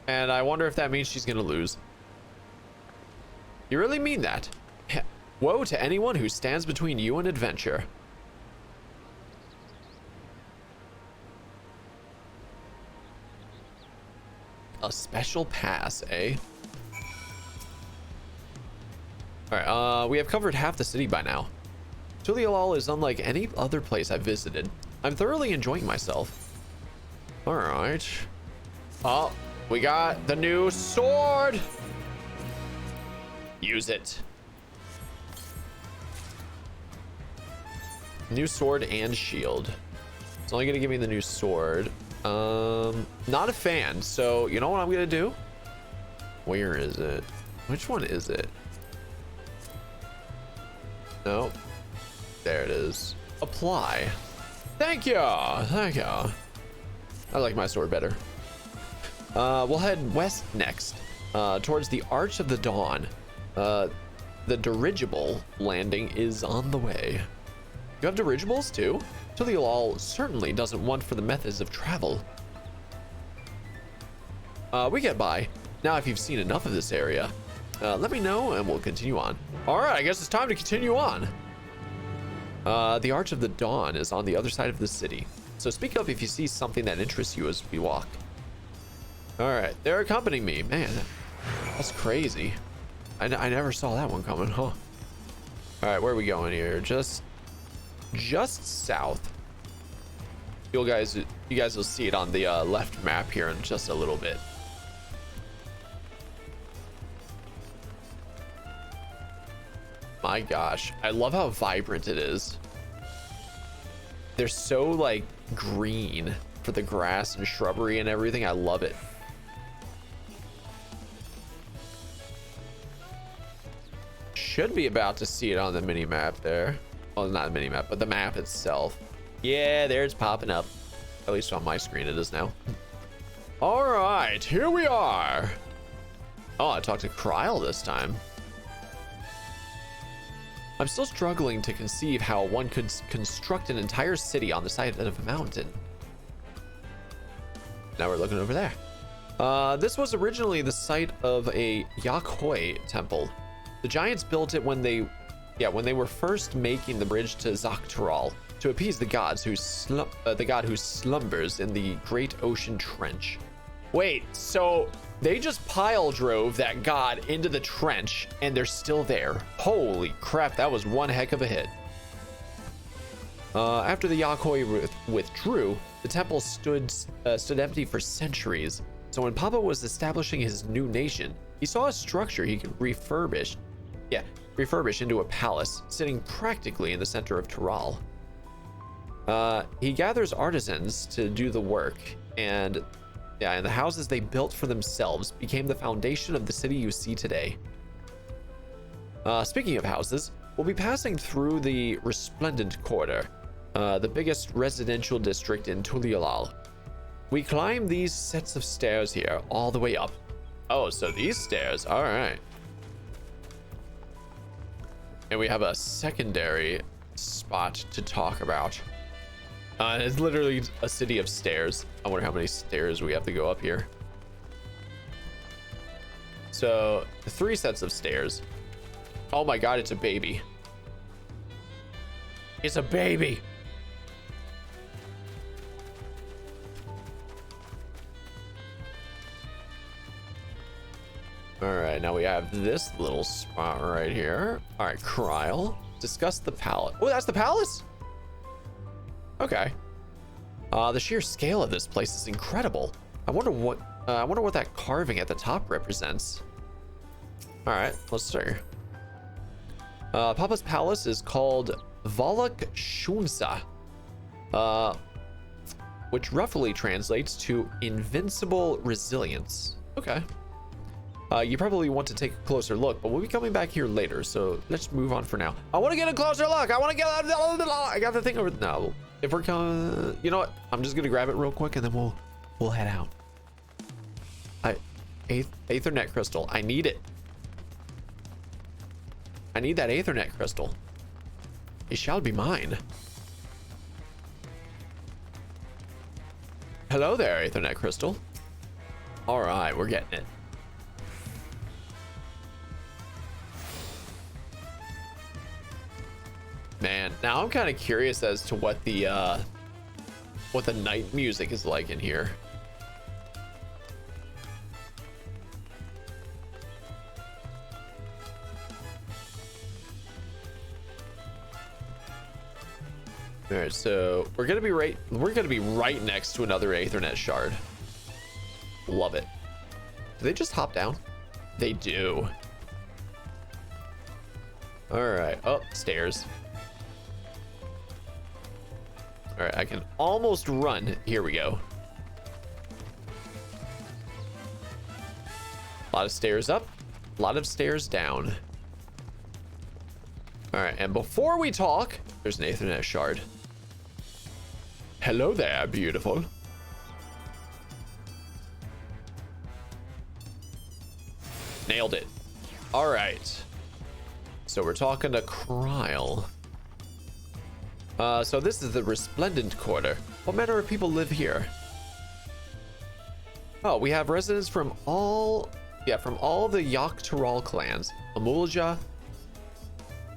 And I wonder if that means she's gonna lose. You really mean that? Woe to anyone who stands between you and adventure. A special pass, eh? Alright, we have covered half the city by now. Tuliolal is unlike any other place I've visited. I'm thoroughly enjoying myself. Alright. Oh, we got the new sword! Use it. New sword and shield. It's only gonna give me the new sword. Not a fan, so you know what I'm gonna do? Where is it? Which one is it? No. There it is. Apply. Thank you. Thank you. I like my sword better. We'll head west next, towards the Arch of the Dawn. The dirigible landing is on the way. You have dirigibles too? Tuliolal certainly doesn't want for the methods of travel. We get by. Now, if you've seen enough of this area, let me know and we'll continue on. All right, I guess it's time to continue on. The Arch of the Dawn is on the other side of the city. So speak up if you see something that interests you as we walk. All right, they're accompanying me. Man, that's crazy. I never saw that one coming, huh? All right, where are we going here? Just south. You guys will see it on the left map here in just a little bit. My gosh, I love how vibrant it is. They're so like green for the grass and shrubbery and everything. I love it. Should be about to see it on the mini map there. Well, not the mini map, but the map itself. Yeah, there it's popping up. At least on my screen it is now. All right, here we are. Oh, I talked to Kryl this time. I'm still struggling to conceive how one could construct an entire city on the side of a mountain. Now we're looking over there. This was originally the site of a Yakhoi temple. The giants built it when they were first making the bridge to Dawntrail to appease the gods the god who slumbers in the great ocean trench. Wait, so they just pile drove that god into the trench and they're still there. Holy crap, that was one heck of a hit. After the Yakhoi withdrew, the temple stood empty for centuries. So when Papa was establishing his new nation, he saw a structure he could refurbish into a palace, sitting practically in the center of Tural. He gathers artisans to do the work, and the houses they built for themselves became the foundation of the city you see today. Speaking of houses, we'll be passing through the Resplendent Quarter, the biggest residential district in Tuliolal. We climb these sets of stairs here all the way up. Oh, so these stairs. All right. And we have a secondary spot to talk about. It's literally a city of stairs. I wonder how many stairs we have to go up here. So 3 sets of stairs. Oh my god, it's a baby. It's a baby. All right, now we have this little spot right here. All right, Kryl. Discuss the palace. Oh, that's the palace? Okay. The sheer scale of this place is incredible. I wonder what that carving at the top represents. All right, let's see. Papa's palace is called Valak Shunsa, which roughly translates to invincible resilience. Okay. You probably want to take a closer look, but we'll be coming back here later, so let's move on for now. I want to get a closer look. I got the thing over now. If we're coming, you know what? I'm just gonna grab it real quick and then we'll head out. Aethernet crystal. I need it. I need that Aethernet crystal. It shall be mine. Hello there, Aethernet crystal. All right, we're getting it. Man, now I'm kind of curious as to what the night music is like in here. All right, so we're gonna be right next to another Aethernet shard. Love it. Do they just hop down? They do. All right. Oh, stairs. All right, I can almost run. Here we go. A lot of stairs up, a lot of stairs down. All right, and before we talk, there's an Aethernet shard. Hello there, beautiful. Nailed it. All right. So we're talking to Kryl. So this is the Resplendent Quarter. What manner of people live here? Oh, we have residents from all the Yogg-Tyrol clans. Amulja,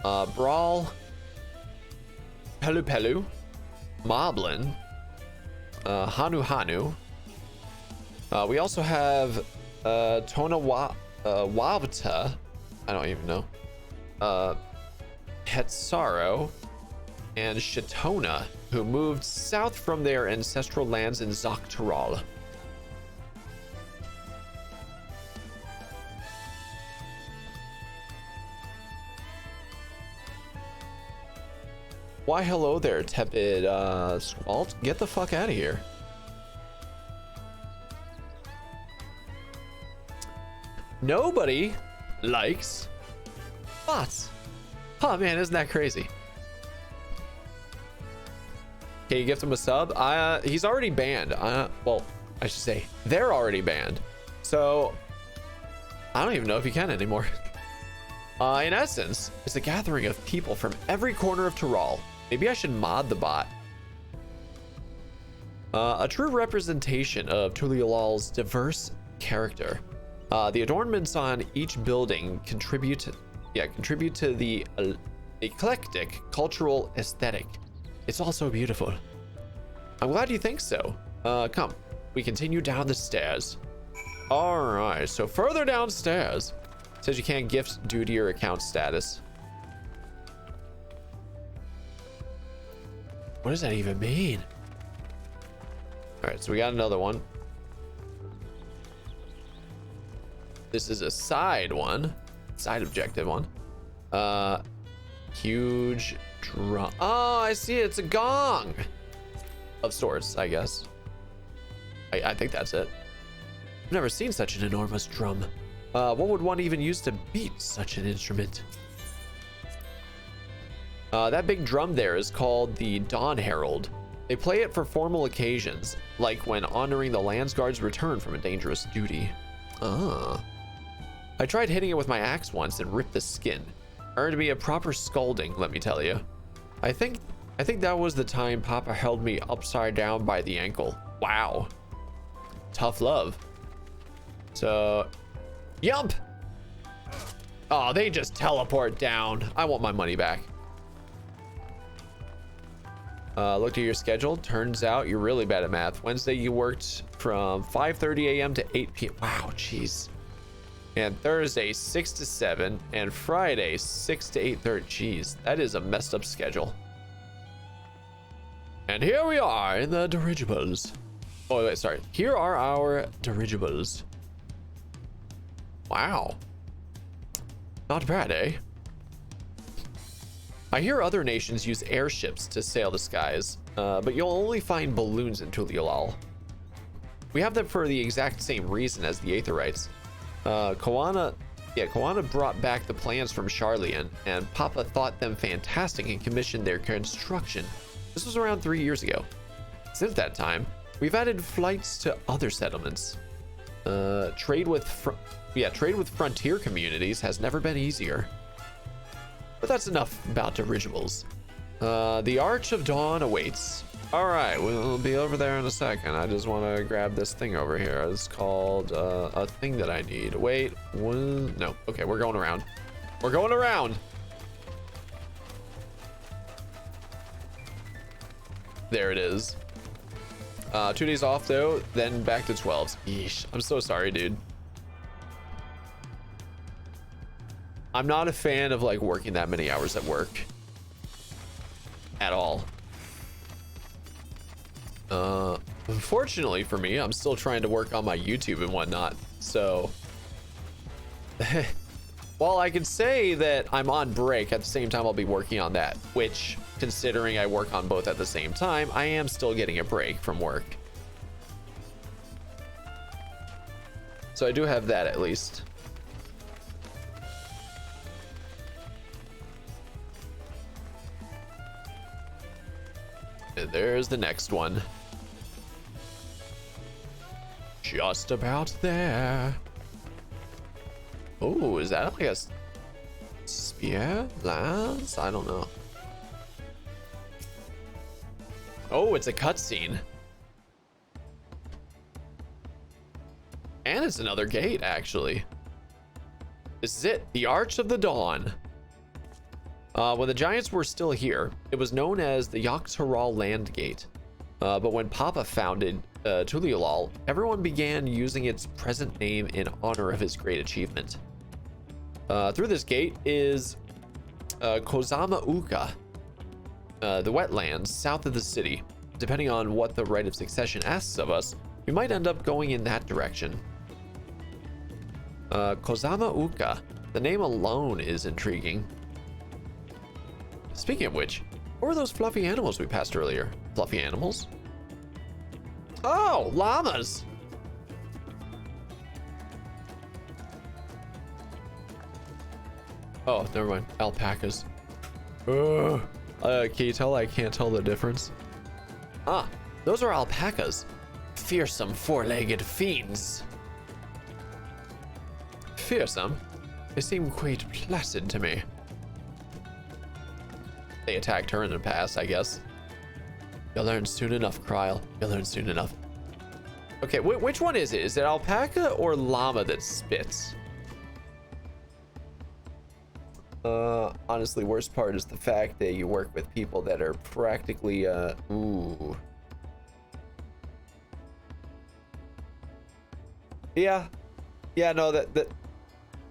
Brawl, Pelu, Moblin, Hanu. We also have Wavta, I don't even know, Hetsaro, and Shatona, who moved south from their ancestral lands in Yogg-Tyrol. Why hello there, tepid Squalt. Get the fuck out of here. Nobody likes bots. Oh man, isn't that crazy? Can you gift him a sub? He's already banned. Well, I should say they're already banned. So I don't even know if you can anymore. In essence, it's a gathering of people from every corner of Tyrol. Maybe I should mod the bot. A true representation of Tulialal's diverse character. The adornments on each building contribute to the eclectic cultural aesthetic. It's also beautiful. I'm glad you think so. Come, we continue down the stairs. All right, so further downstairs. It says you can't gift due to your account status. What does that even mean? All right, so we got another one. This is a side objective one. Huge drum. Oh, I see it. It's a gong of sorts, I guess. I think that's it. I've never seen such an enormous drum. What would one even use to beat such an instrument? That big drum there is called the Dawn Herald. They play it for formal occasions, like when honoring the Landsguard's return from a dangerous duty. Ah. I tried hitting it with my axe once and ripped the skin. Earned me a proper scolding, let me tell you. I think that was the time Papa held me upside down by the ankle. Wow. Tough love. So, yump! Oh, they just teleport down. I want my money back. Looked at your schedule. Turns out you're really bad at math. Wednesday, you worked from 5:30 a.m. to 8 p.m. Wow, jeez. And Thursday, 6 to 7. And Friday, 6 to 8:30. Jeez, that is a messed up schedule. And here we are in the dirigibles. Oh, wait, sorry. Here are our dirigibles. Wow. Not bad, eh? I hear other nations use airships to sail the skies, but you'll only find balloons in Tuliolal. We have them for the exact same reason as the Aetherites. Koana brought back the plans from Sharlayan, and Papa thought them fantastic and commissioned their construction. This was around 3 years ago. Since that time, we've added flights to other settlements. Trade with frontier communities has never been easier. But that's enough about dirigibles. The Arch of Dawn awaits. All right, we'll be over there in a second. I just want to grab this thing over here. It's called a thing that I need. Wait, no. Okay, we're going around. We're going around. There it is. 2 days off though, then back to 12s. Yeesh, I'm so sorry, dude. I'm not a fan of like working that many hours at work at all. Unfortunately for me, I'm still trying to work on my YouTube and whatnot. So while I can say that I'm on break, at the same time I'll be working on that, which considering I work on both at the same time, I am still getting a break from work. So I do have that at least. And there's the next one. Just about there. Oh, is that like a spear? Lance? I don't know. Oh, it's a cutscene. And it's another gate, actually. This is it, the Arch of the Dawn. When the Giants were still here, it was known as the Yogg-Saral Land Gate. But when Papa founded Tuliolal, everyone began using its present name in honor of his great achievement. Through this gate is Kozama Uka, the wetlands south of the city. Depending on what the right of succession asks of us, we might end up going in that direction. Kozama Uka, the name alone is intriguing. Speaking of which, what were those fluffy animals we passed earlier? Fluffy animals? Oh, llamas! Oh, never mind. Alpacas. Can you tell I can't tell the difference? Ah, those are alpacas. Fearsome four-legged fiends. Fearsome? They seem quite placid to me. They attacked her in the past, I guess. You'll learn soon enough, Kryl. You'll learn soon enough. Okay, which one is it? Is it alpaca or llama that spits? Honestly, worst part is the fact that you work with people that are practically, ooh. Yeah. Yeah, no, that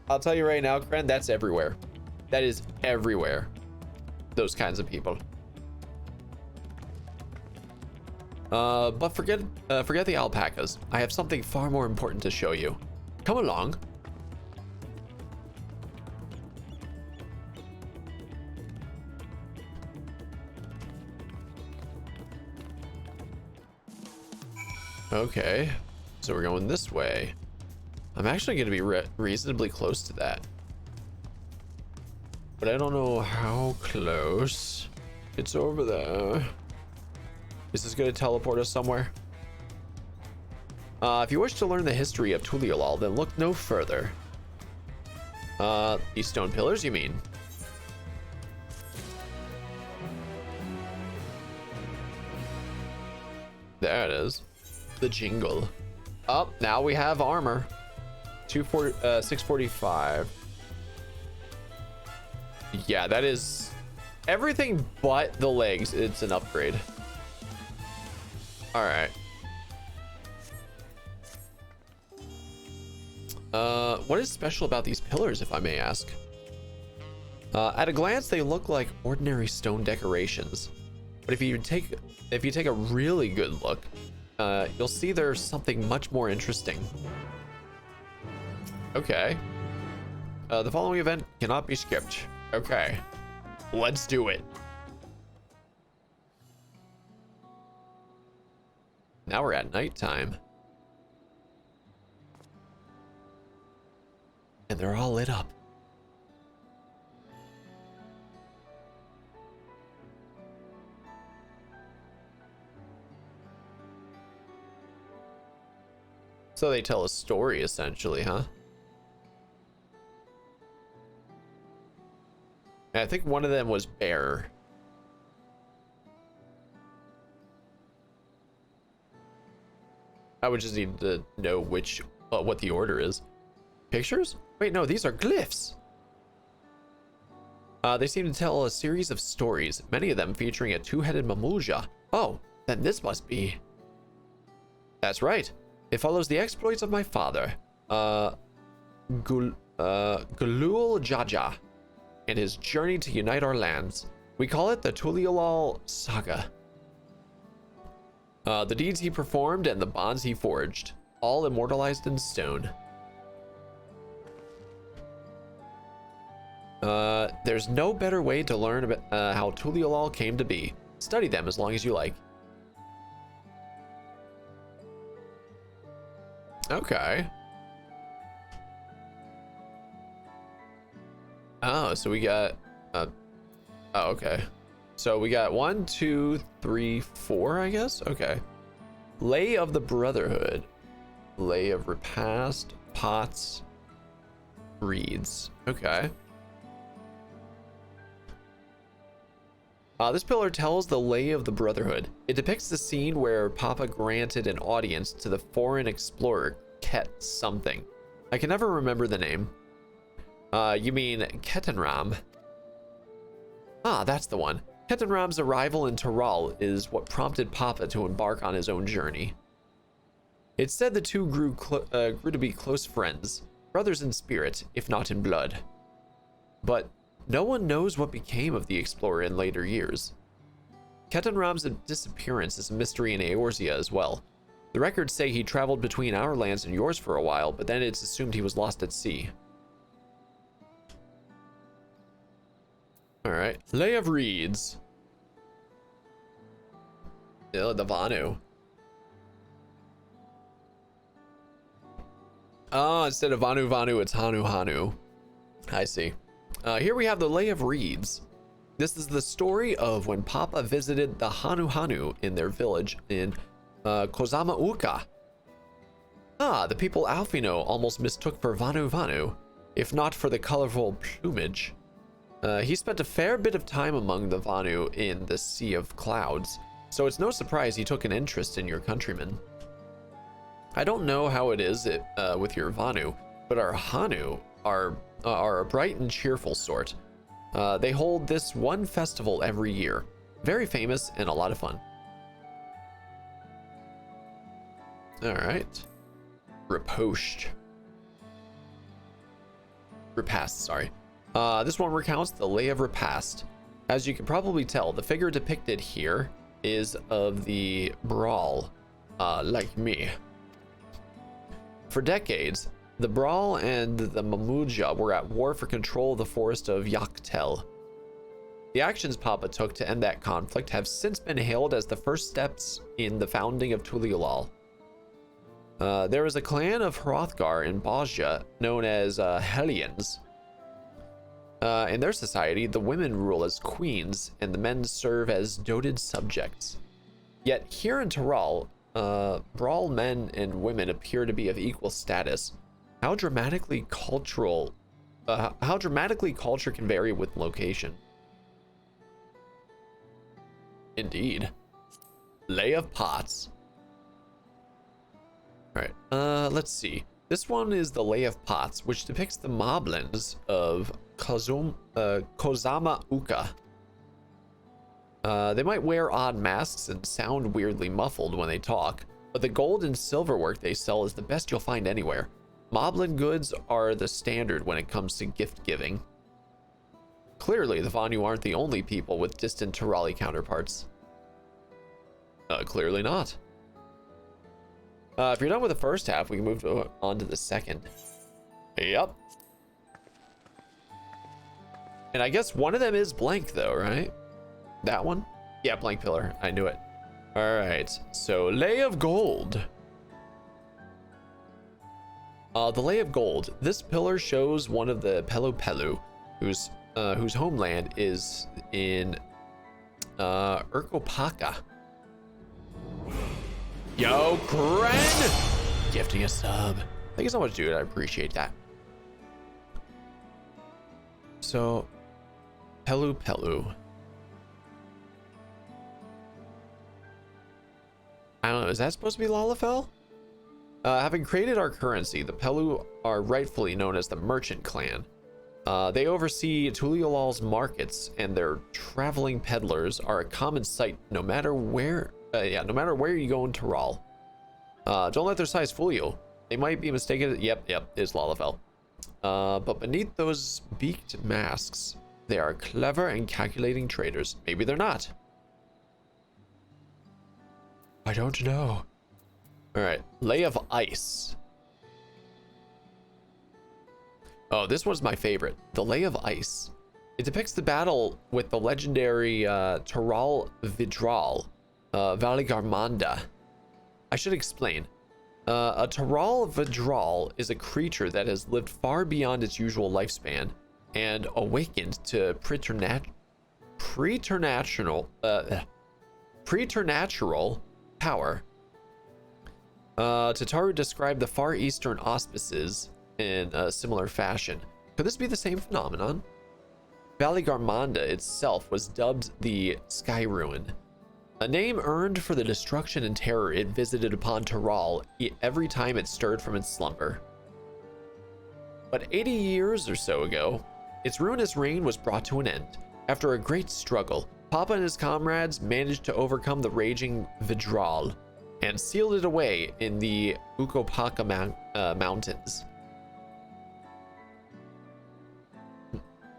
I'll tell you right now, Kren, that's everywhere. That is everywhere. Those kinds of people. But forget the alpacas. I have something far more important to show you. Come along. Okay, so we're going this way. I'm actually going to be reasonably close to that. But I don't know how close. It's over there. Is this going to teleport us somewhere? If you wish to learn the history of Tuliolal, then look no further. These stone pillars, you mean? There it is. The jingle. Oh, now we have armor. 645. Yeah, that is everything but the legs. It's an upgrade. All right. What is special about these pillars, if I may ask? At a glance, they look like ordinary stone decorations. But if you take a really good look, you'll see there's something much more interesting. Okay. The following event cannot be skipped. Okay. Let's do it. Now we're at nighttime. And they're all lit up. So they tell a story, essentially, huh? I think one of them was Bear. I would just need to know what the order is. Pictures? Wait, no, these are glyphs. They seem to tell a series of stories, many of them featuring a two-headed Mamuja. Oh, then this must be... That's right. It follows the exploits of my father, Gulul Jaja, and his journey to unite our lands. We call it the Tuliolal Saga. The deeds he performed and the bonds he forged, all immortalized in stone. There's no better way to learn about how Tuliolal came to be. Study them as long as you like. Okay. Oh, so we got oh, okay. So we got 1, 2, 3, 4, I guess. Okay. Lay of the Brotherhood. Lay of Repast, Pots, Reeds. Okay. This pillar tells the Lay of the Brotherhood. It depicts the scene where Papa granted an audience to the foreign explorer Ket something. I can never remember the name. You mean Ketenram? Ah, that's the one. Ketenram's arrival in Taral is what prompted Papa to embark on his own journey. It's said the two grew to be close friends, brothers in spirit, if not in blood. But no one knows what became of the explorer in later years. Ketenram's disappearance is a mystery in Eorzea as well. The records say he traveled between our lands and yours for a while, but then it's assumed he was lost at sea. Alright, Lay of Reeds. The Vanu. Oh, instead of Vanu Vanu, it's Hanu Hanu. I see. Here we have the Lay of Reeds. This is the story of when Papa visited the Hanu Hanu in their village in Kozama Uka. Ah, the people Alfino almost mistook for Vanu Vanu, if not for the colorful plumage. He spent a fair bit of time among the Vanu in the Sea of Clouds, so it's no surprise he took an interest in your countrymen. I don't know how it is with your Vanu, but our Hanu are a bright and cheerful sort. They hold this one festival every year. Very famous and a lot of fun. Alright. Repast, sorry. This one recounts the Lay of Repast. As you can probably tell, the figure depicted here is of the Brawl, like me. For decades, the Brawl and the Mamuja were at war for control of the forest of Yaktel. The actions Papa took to end that conflict have since been hailed as the first steps in the founding of Tuliolal. There is a clan of Hrothgar in Bosja known as Hellions. In their society, the women rule as queens and the men serve as doted subjects. Yet here in Tyrol, brawl men and women appear to be of equal status. How dramatically culture can vary with location. Indeed. Lay of Pots. Alright, let's see. This one is the Lay of Pots, which depicts the moblins of Kozama Uka. They might wear odd masks and sound weirdly muffled when they talk, but the gold and silver work they sell is the best you'll find anywhere. Moblin goods are the standard when it comes to gift giving. Clearly, the Vanu aren't the only people with distant Tyrali counterparts. Clearly not. If you're done with the first half, we can move on to the second. Yep. And I guess one of them is blank though, right? That one? Yeah, blank pillar. I knew it. All right. So Lay of Gold. The Lay of Gold. This pillar shows one of the Pelu Pelu, whose homeland is in Urkopaka. Yo, Kren! Gifting a sub. Thank you so much, dude. I appreciate that. So, Pelu Pelu. I don't know. Is that supposed to be Lalafell? Having created our currency, the Pelu are rightfully known as the Merchant Clan. They oversee Tuliyolal's markets, and their traveling peddlers are a common sight no matter where. No matter where you go in Tyrol. Don't let their size fool you. They might be mistaken. Yep, is Lalafell. But beneath those beaked masks, they are clever and calculating traders. Maybe they're not. I don't know. All right, Lay of Ice. Oh, this one's my favorite. The Lay of Ice. It depicts the battle with the legendary Tyrol Vidral. Valigarmanda. I should explain. A Tyrol Vidral is a creature that has lived far beyond its usual lifespan and awakened to preternatural power. Tataru described the Far Eastern auspices in a similar fashion. Could this be the same phenomenon? Valigarmanda itself was dubbed the Sky Ruin, a name earned for the destruction and terror it visited upon Tyrol every time it stirred from its slumber. But 80 years or so ago, its ruinous reign was brought to an end. After a great struggle, Papa and his comrades managed to overcome the raging Vidral and sealed it away in the Ukopaka mountains.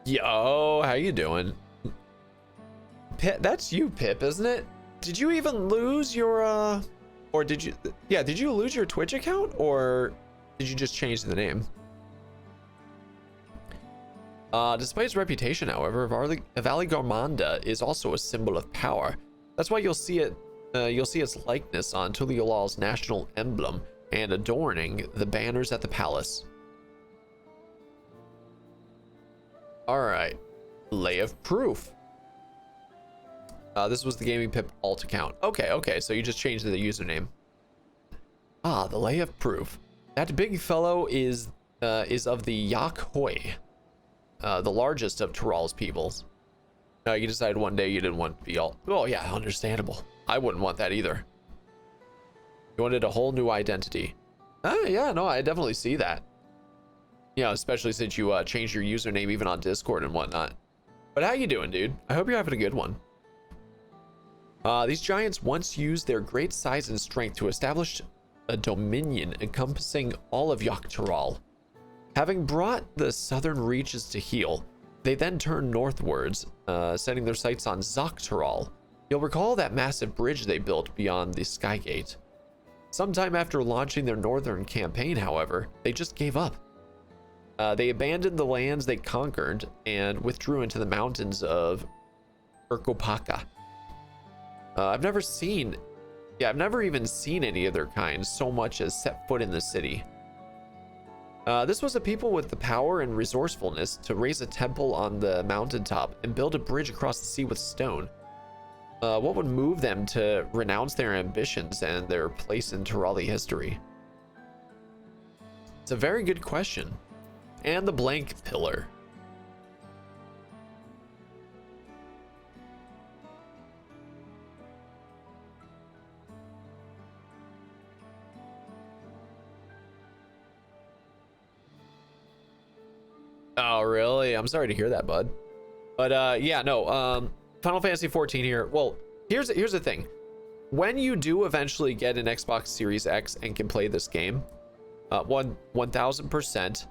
Yo, how you doing? Pip, that's you, Pip, isn't it? Did you even lose your, or did you, yeah, did you lose your Twitch account, or did you just change the name? Despite its reputation, however, Valigarmanda is also a symbol of power. That's why you'll see its likeness on Tuliyolal's national emblem and adorning the banners at the palace. Alright, Lay of Proof. This was the Gaming Pip alt account. Okay, so you just changed the username. Ah, the Lay of Proof. That big fellow is of the Yak Hoi, the largest of Tyrol's peoples. You decided one day you didn't want to be all... Oh yeah, understandable. I wouldn't want that either. You wanted a whole new identity. Yeah, no, I definitely see that. Yeah, especially since you changed your username even on Discord and whatnot. But how you doing, dude? I hope you're having a good one. These giants once used their great size and strength to establish a dominion encompassing all of Yak Tyrol. Having brought the southern reaches to heel, they then turned northwards, setting their sights on Zok Tyrol. You'll recall that massive bridge they built beyond the Skygate. Sometime after launching their northern campaign, however, they just gave up. They abandoned the lands they conquered and withdrew into the mountains of Urkopaka. I've never even seen any of their kind so much as set foot in the city. This was a people with the power and resourcefulness to raise a temple on the mountaintop and build a bridge across the sea with stone. What would move them to renounce their ambitions and their place in Terali history? It's a very good question. And the blank pillar. Oh, really? I'm sorry to hear that, bud. But yeah, no, Final Fantasy 14 here. Well, here's the thing. When you do eventually get an Xbox Series X and can play this game, 1000%,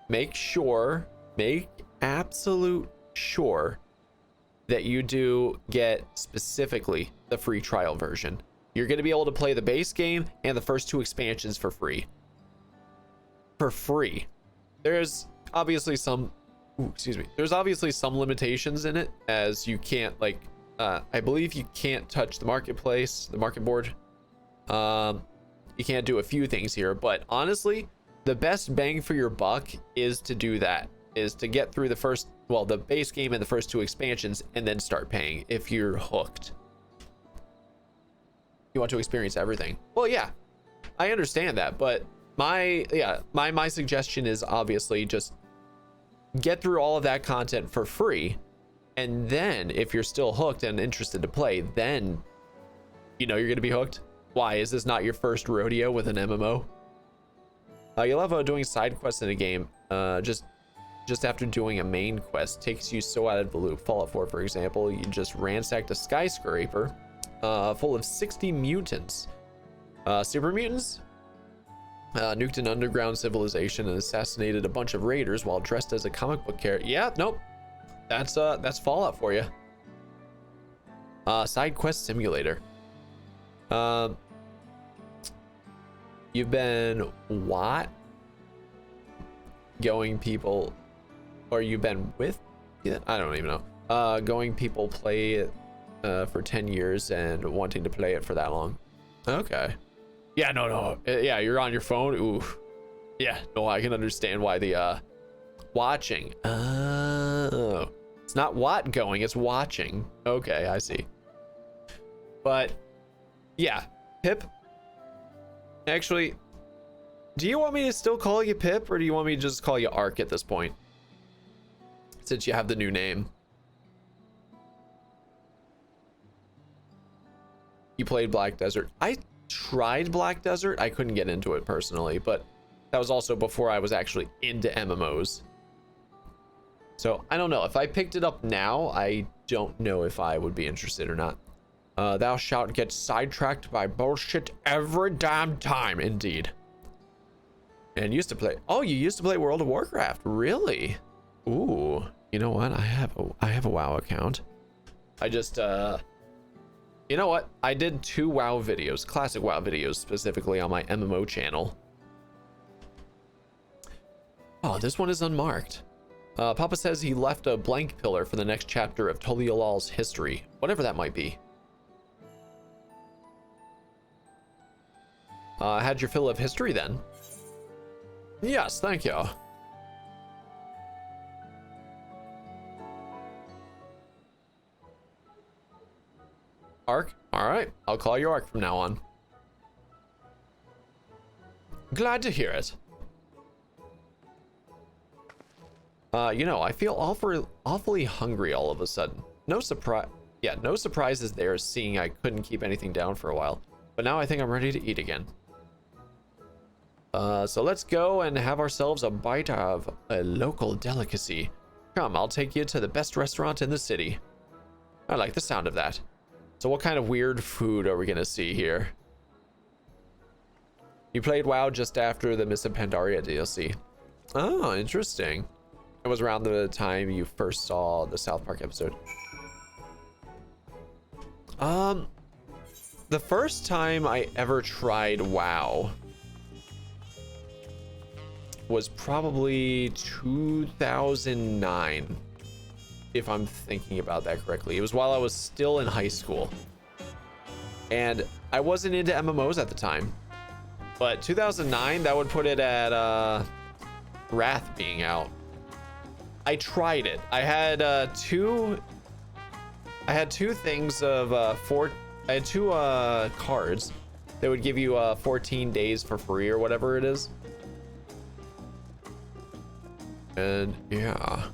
make absolute sure that you do get specifically the free trial version. You're going to be able to play the base game and the first 2 expansions for free. For free. There's obviously some there's obviously some limitations in it, as you can't, like, I believe you can't touch the marketplace, the market board. You can't do a few things here, but honestly, the best bang for your buck is to do that, is to get through the base game and the first 2 expansions and then start paying if you're hooked. You want to experience everything. Well, yeah, I understand that, but my suggestion is obviously just get through all of that content for free, and then if you're still hooked and interested to play, then you know you're going to be hooked. Why is this not your first rodeo with an MMO? You love doing side quests in a game just after doing a main quest takes you so out of the loop. Fallout 4, for example, you just ransacked a skyscraper full of 60 mutants, super mutants, nuked an underground civilization and assassinated a bunch of raiders while dressed as a comic book character. Yeah, nope, that's Fallout for you. Side quest simulator. You've been what? Going people, or you've been with? Yeah, I don't even know. Going people play it for 10 years and wanting to play it for that long. Okay. Yeah, no. Yeah, you're on your phone. Ooh. Yeah, no, I can understand why the watching. Oh. It's not what going, it's watching. Okay, I see. But yeah, Pip. Actually, do you want me to still call you Pip, or do you want me to just call you Ark at this point? Since you have the new name. You played Black Desert. I tried Black Desert. I couldn't get into it personally, but that was also before I was actually into MMOs. So I don't know. If I picked it up now, I don't know if I would be interested or not. Thou shalt get sidetracked by bullshit every damn time, indeed. And used to play. Oh, you used to play World of Warcraft, really? Ooh, you know what? I have a WoW account. I just you know what? I did 2 WoW videos, classic WoW videos, specifically on my MMO channel. Oh, this one is unmarked. Papa says he left a blank pillar for the next chapter of Tolialal's history, whatever that might be. Had your fill of history then? Yes, thank you. Ark? Alright, I'll call you Ark from now on. Glad to hear it. You know, I feel awfully hungry all of a sudden. No surprises there, seeing I couldn't keep anything down for a while. But now I think I'm ready to eat again. So let's go and have ourselves a bite of a local delicacy. Come, I'll take you to the best restaurant in the city. I like the sound of that. So what kind of weird food are we gonna see here? You played WoW just after the Miss Pandaria DLC. Oh, interesting. It was around the time you first saw the South Park episode. The first time I ever tried WoW was probably 2009, if I'm thinking about that correctly. It was while I was still in high school, and I wasn't into MMOs at the time, but 2009, that would put it at Wrath being out. I tried it. I had 2 I had two things of I had two cards that would give you 14 days for free or whatever it is. And yeah,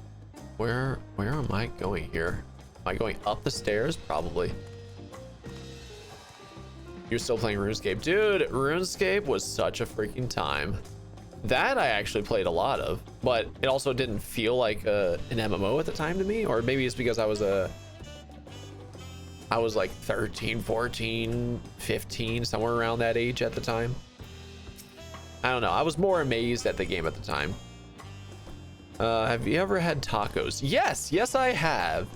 where am I going here? Am I going up the stairs? Probably. You're still playing RuneScape. Dude, RuneScape was such a freaking time. That I actually played a lot of, but it also didn't feel like an MMO at the time to me, or maybe it's because I was like 13, 14, 15, somewhere around that age at the time. I don't know. I was more amazed at the game at the time. Have you ever had tacos? Yes, I have.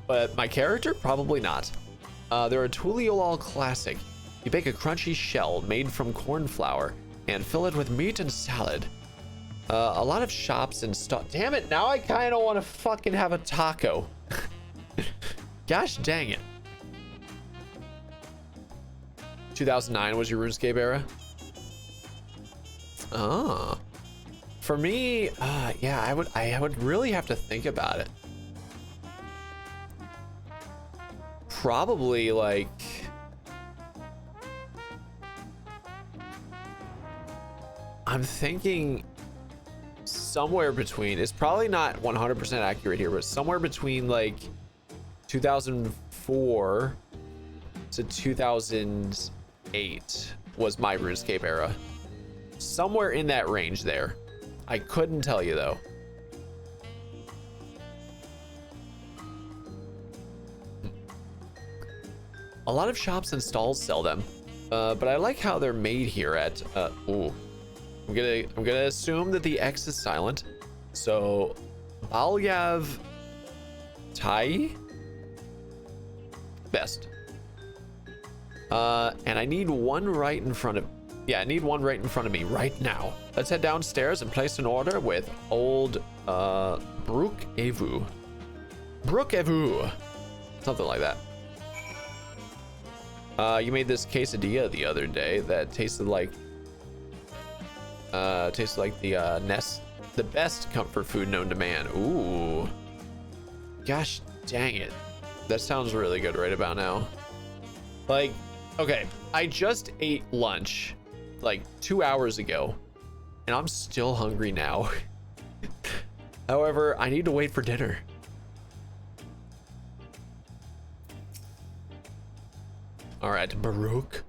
But my character, probably not. They're a Tuliolol classic. You bake a crunchy shell made from corn flour and fill it with meat and salad. A lot of shops and stuff. Damn it, now I kind of want to fucking have a taco. Gosh dang it. 2009 was your RuneScape era? Ah. For me, yeah, I would really have to think about it. Probably like I'm thinking somewhere between, it's probably not 100% accurate here, but somewhere between like 2004 to 2008 was my RuneScape era. Somewhere in that range there. I couldn't tell you though. A lot of shops and stalls sell them, but I like how they're made here at, ooh. I'm gonna assume that the X is silent. So, Balyav Tai? Best. And I need one right in front of, yeah, I need one right in front of me right now. Let's head downstairs and place an order with old, Brook Evu. Brook Evu. Something like that. You made this quesadilla the other day that tasted like the best comfort food known to man. Ooh. Gosh dang it. That sounds really good right about now. Like, okay, I just ate lunch like 2 hours ago and I'm still hungry now. However, I need to wait for dinner. All right, Baruch.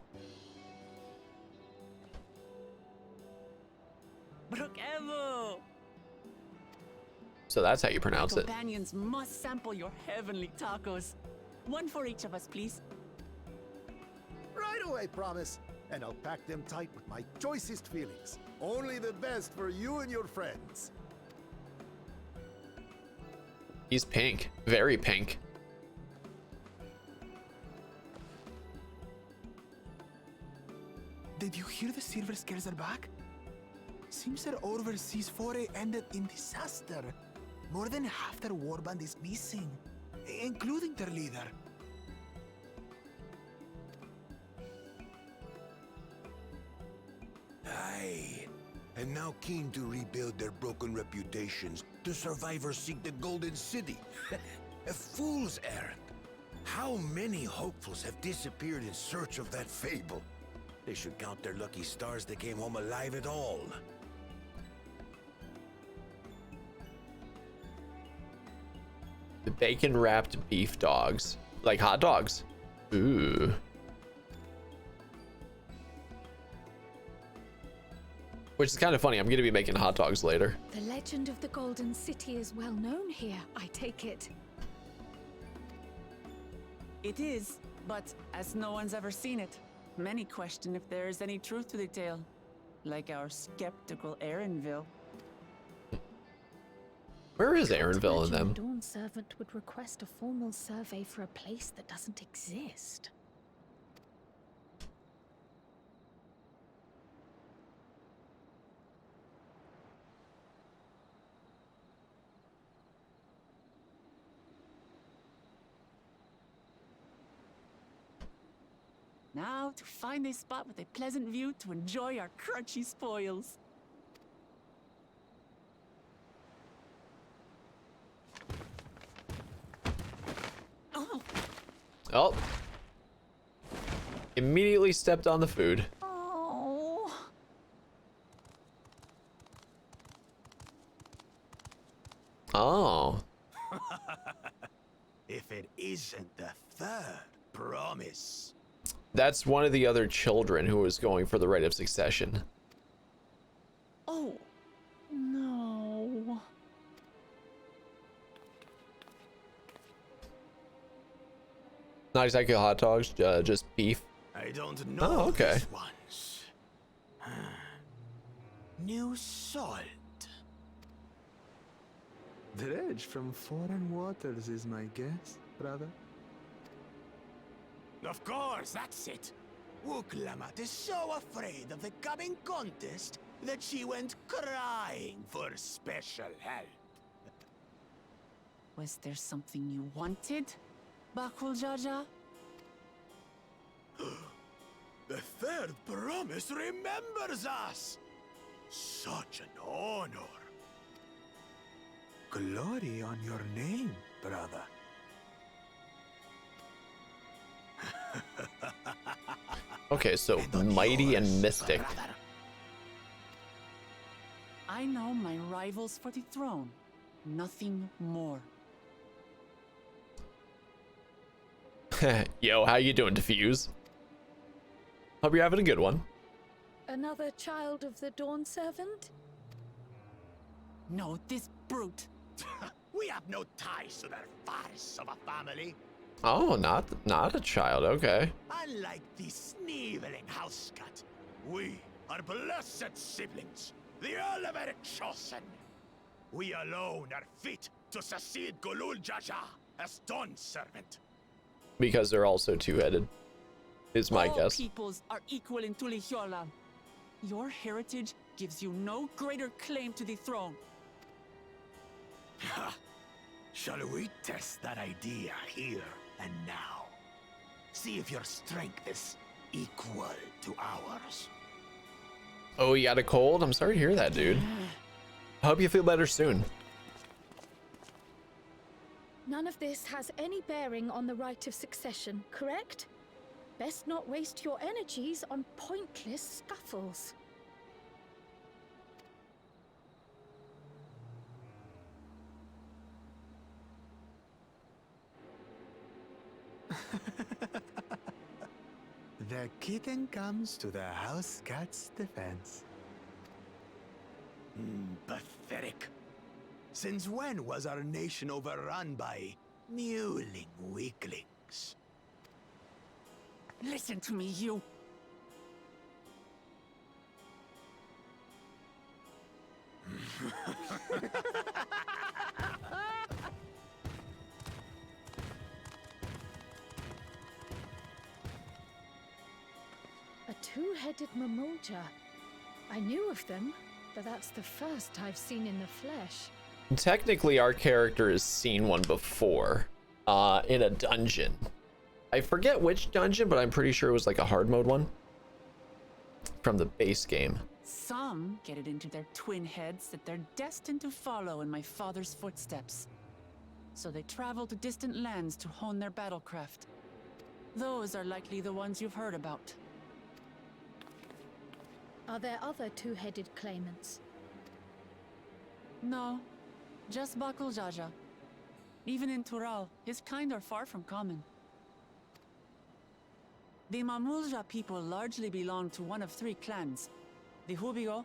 So that's how you pronounce it. Companions must sample your heavenly tacos. One for each of us, please. Right away, promise. And I'll pack them tight with my choicest feelings. Only the best for you and your friends. He's pink, very pink. Did you hear the Silver Scares are back? Seems their overseas foray ended in disaster. More than half their warband is missing, including their leader. Aye. And now keen to rebuild their broken reputations, the survivors seek the Golden City. A fool's errand. How many hopefuls have disappeared in search of that fable? They should count their lucky stars they came home alive at all. The bacon wrapped beef dogs. Like hot dogs. Ooh. Which is kind of funny. I'm going to be making hot dogs later. The legend of the Golden City is well known here, I take it. It is, but as no one's ever seen it, many question if there is any truth to the tale. Like our skeptical Erinville. Where is Erinville in them? The Dawn Servant would request a formal survey for a place that doesn't exist. Now to find a spot with a pleasant view to enjoy our crunchy spoils. Oh. Immediately stepped on the food. Oh. Oh. If it isn't the third promise. That's one of the other children who was going for the right of succession. Oh. No. Not exactly hot dogs, just beef. I don't know. Oh, okay. These ones. New salt. Dredge from foreign waters is my guess, brother. Of course, that's it. Wuklamat is so afraid of the coming contest that she went crying for special help. Was there something you wanted, Bakul Jaja? The third promise remembers us. Such an honor. Glory on your name, brother. Okay, so mighty and mystic. I know my rivals for the throne. Nothing more. Yo, how you doing, Diffuse? Hope you're having a good one. Another child of the Dawn Servant? No, this brute. We have no ties to that farce of a family. Oh, not a child. Okay. Unlike the sneevling house cat, we are blessed siblings, the elevated chosen. We alone are fit to succeed Golul Jaja as Dawn Servant. Because they're also two-headed, is my All guess. peoples are equal in Tulihiola. Your heritage gives you no greater claim to the throne. Shall we test that idea here and now? See if your strength is equal to ours. Oh, you got a cold? I'm sorry to hear that, dude. I hope you feel better soon. None of this has any bearing on the right of succession, correct? Best not waste your energies on pointless scuffles. The kitten comes to the house cat's defense. Pathetic. Since when was our nation overrun by mewling weaklings? Listen to me, you. A two-headed Mamulja. I knew of them, but that's the first I've seen in the flesh. Technically, our character has seen one before, in a dungeon. I forget which dungeon, but I'm pretty sure it was like a hard mode one from the base game. Some get it into their twin heads that they're destined to follow in my father's footsteps. So they travel to distant lands to hone their battlecraft. Those are likely the ones you've heard about. Are there other two-headed claimants? No, just Bakul Jaja. Even in Tural, his kind are far from common. The Mamulja people largely belong to one of three clans. The Hubigo,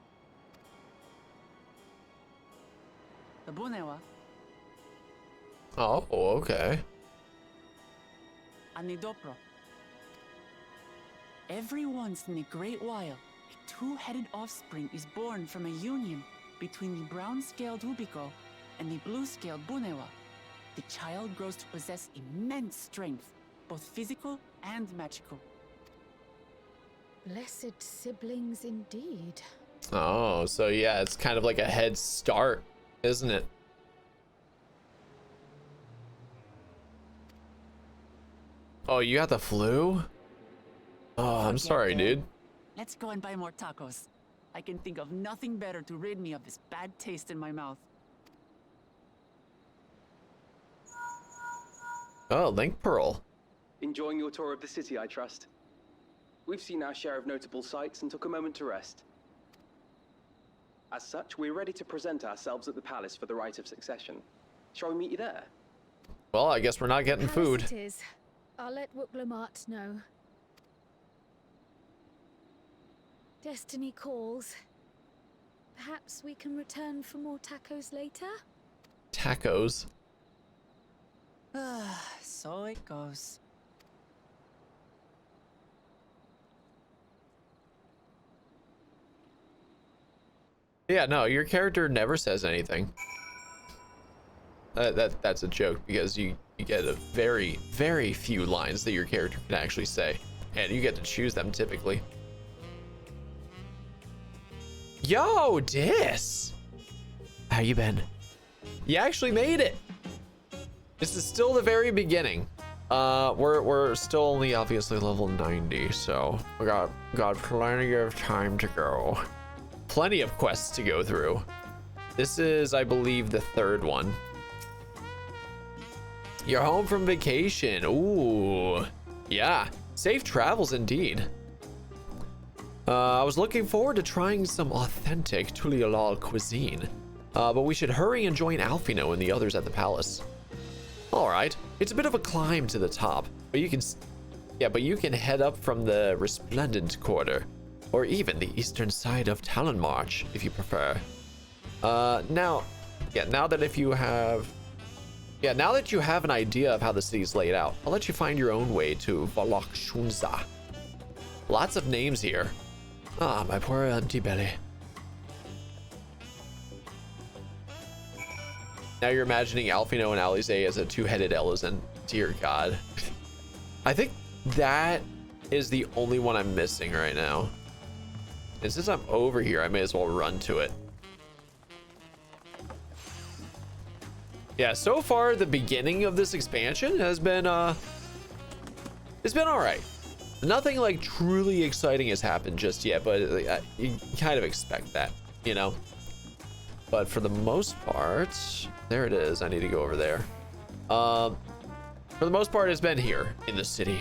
the Bunewa, Oh, okay. and the Dopro. Every once in a great while, a two-headed offspring is born from a union between the brown-scaled Hubigo and the blue-scaled Bunewa. The child grows to possess immense strength, both physical and magical. Blessed siblings indeed. Oh, so yeah, it's kind of like a head start, isn't it? Oh, you got the flu? Oh, I'm Forget sorry, that. dude. Let's go and buy more tacos. I can think of nothing better to rid me of this bad taste in my mouth. Oh, Link Pearl. Enjoying your tour of the city, I trust. We've seen our share of notable sights and took a moment to rest. As such, we're ready to present ourselves at the palace for the rite of succession. Shall we meet you there? Well, I guess we're not getting food. Palace it is. I'll let Wooklamart know. Destiny calls. Perhaps we can return for more tacos later? Tacos. So it goes. Yeah, no, your character never says anything. That's a joke because you get a very, very few lines that your character can actually say, and you get to choose them typically. Yo, Dis! How you been? You actually made it! This is still the very beginning. We're still only obviously level 90, so we got plenty of time to go. Plenty of quests to go through. This is, I believe, the third one. You're home from vacation. Ooh, yeah. Safe travels indeed. I was looking forward to trying some authentic Tuliolal cuisine. But we should hurry and join Alfino and the others at the palace. All right, it's a bit of a climb to the top, but you can head up from the Resplendent Quarter, or even the eastern side of Talon March, if you prefer. Now that you have an idea of how the city's laid out, I'll let you find your own way to Valak Shunza. Lots of names here. Ah, my poor empty belly. Now you're imagining Alfino and Alize as a two-headed elephant. Dear God. I think that is the only one I'm missing right now. And since I'm over here, I may as well run to it. Yeah, so far the beginning of this expansion has been it's been all right. Nothing like truly exciting has happened just yet, but you kind of expect that, you know. But for the most part, there it is. I need to go over there. For the most part, it's been here in the city.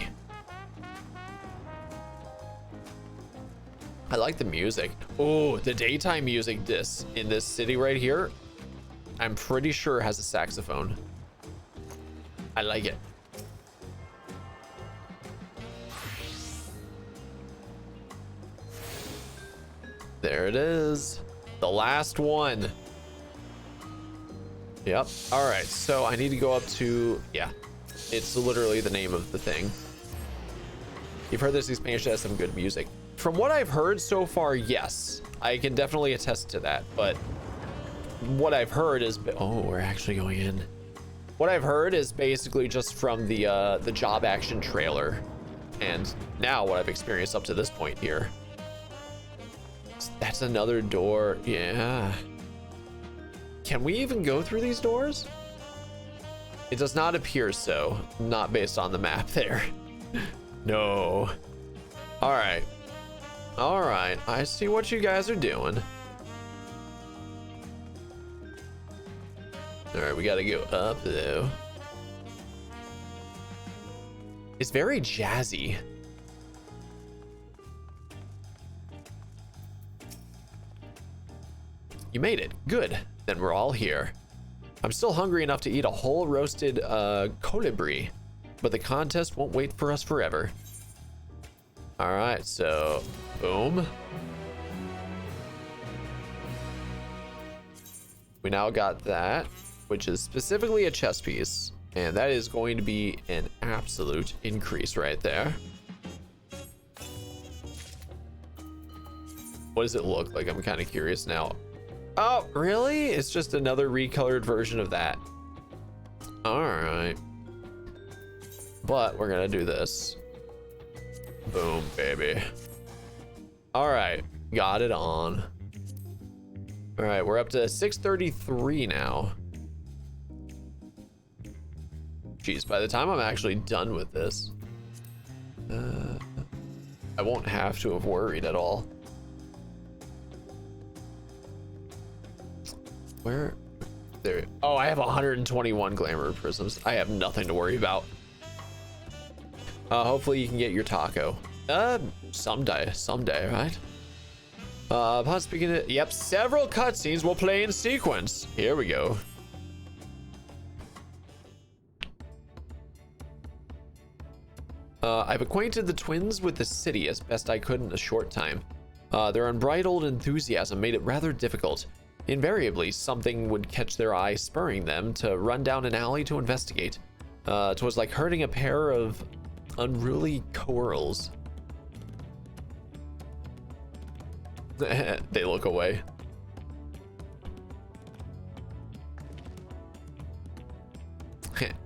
I like the music. Oh, the daytime music disc in this city right here, I'm pretty sure has a saxophone. I like it. There it is. The last one. Yep. All right. So I need to go up to, yeah, it's literally the name of the thing. You've heard this expansion has some good music. From what I've heard so far, yes, I can definitely attest to that. But what I've heard is, oh, we're actually going in. What I've heard is basically just from the job action trailer, and now what I've experienced up to this point here. That's another door. Yeah. Can we even go through these doors? It does not appear so. Not based on the map there. No. All right. All right. I see what you guys are doing. All right. We got to go up though. It's very jazzy. You made it. Good. Then we're all here. I'm still hungry enough to eat a whole roasted colibri, but the contest won't wait for us forever. All right, so boom. We now got that, which is specifically a chess piece, and that is going to be an absolute increase right there. What does it look like? I'm kind of curious now. Oh, really? It's just another recolored version of that. All right. But we're gonna do this. Boom, baby. All right, got it on. All right, we're up to 633 now. Jeez, by the time I'm actually done with this, I won't have to have worried at all. There. Oh, I have 121 glamour prisms. I have nothing to worry about. Hopefully you can get your taco. Someday, right? Upon speaking of, yep, several cutscenes will play in sequence. Here we go. I've acquainted the twins with the city as best I could in a short time. Their unbridled enthusiasm made it rather difficult. Invariably, something would catch their eye, spurring them to run down an alley to investigate. 'Twas like herding a pair of unruly coerls. They look away.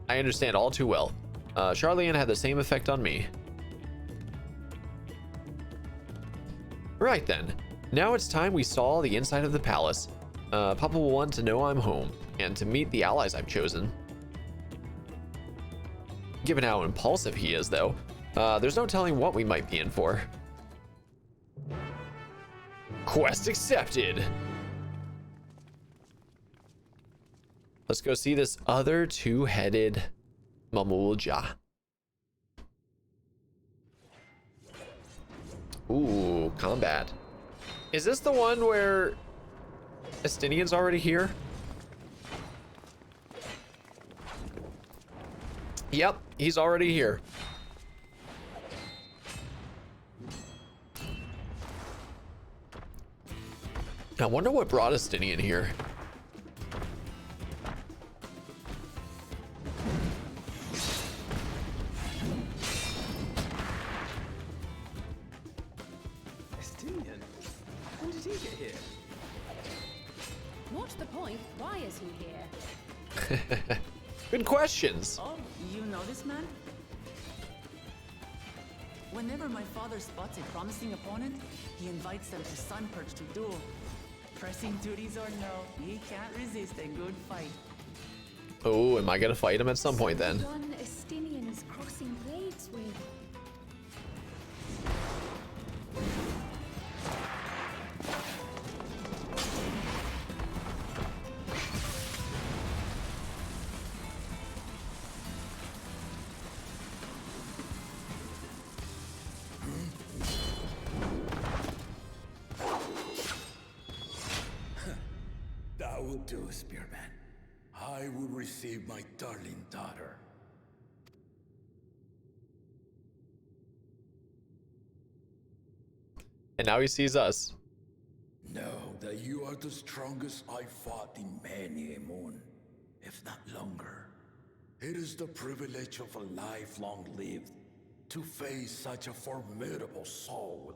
I understand all too well. Charlian had the same effect on me. Right then. Now it's time we saw the inside of the palace. Papa will want to know I'm home, and to meet the allies I've chosen. Given how impulsive he is, though, there's no telling what we might be in for. Quest accepted! Let's go see this other two-headed Mamulja. Ooh, combat. Is this the one where Estinian's already here? Yep, he's already here. I wonder what brought Estinian here. Estinian? When did he get here? What's the point? Why is he here? Good questions. Oh, you know this man? Whenever my father spots a promising opponent, he invites them to Sunperch to duel. Pressing duties or no, he can't resist a good fight. Oh, am I gonna fight him at some point then? One Estinian is crossing blades with. That will do, Spearman. I will receive my darling daughter. And now he sees us. Know that you are the strongest I fought in many a moon, if not longer. It is the privilege of a life long lived to face such a formidable soul.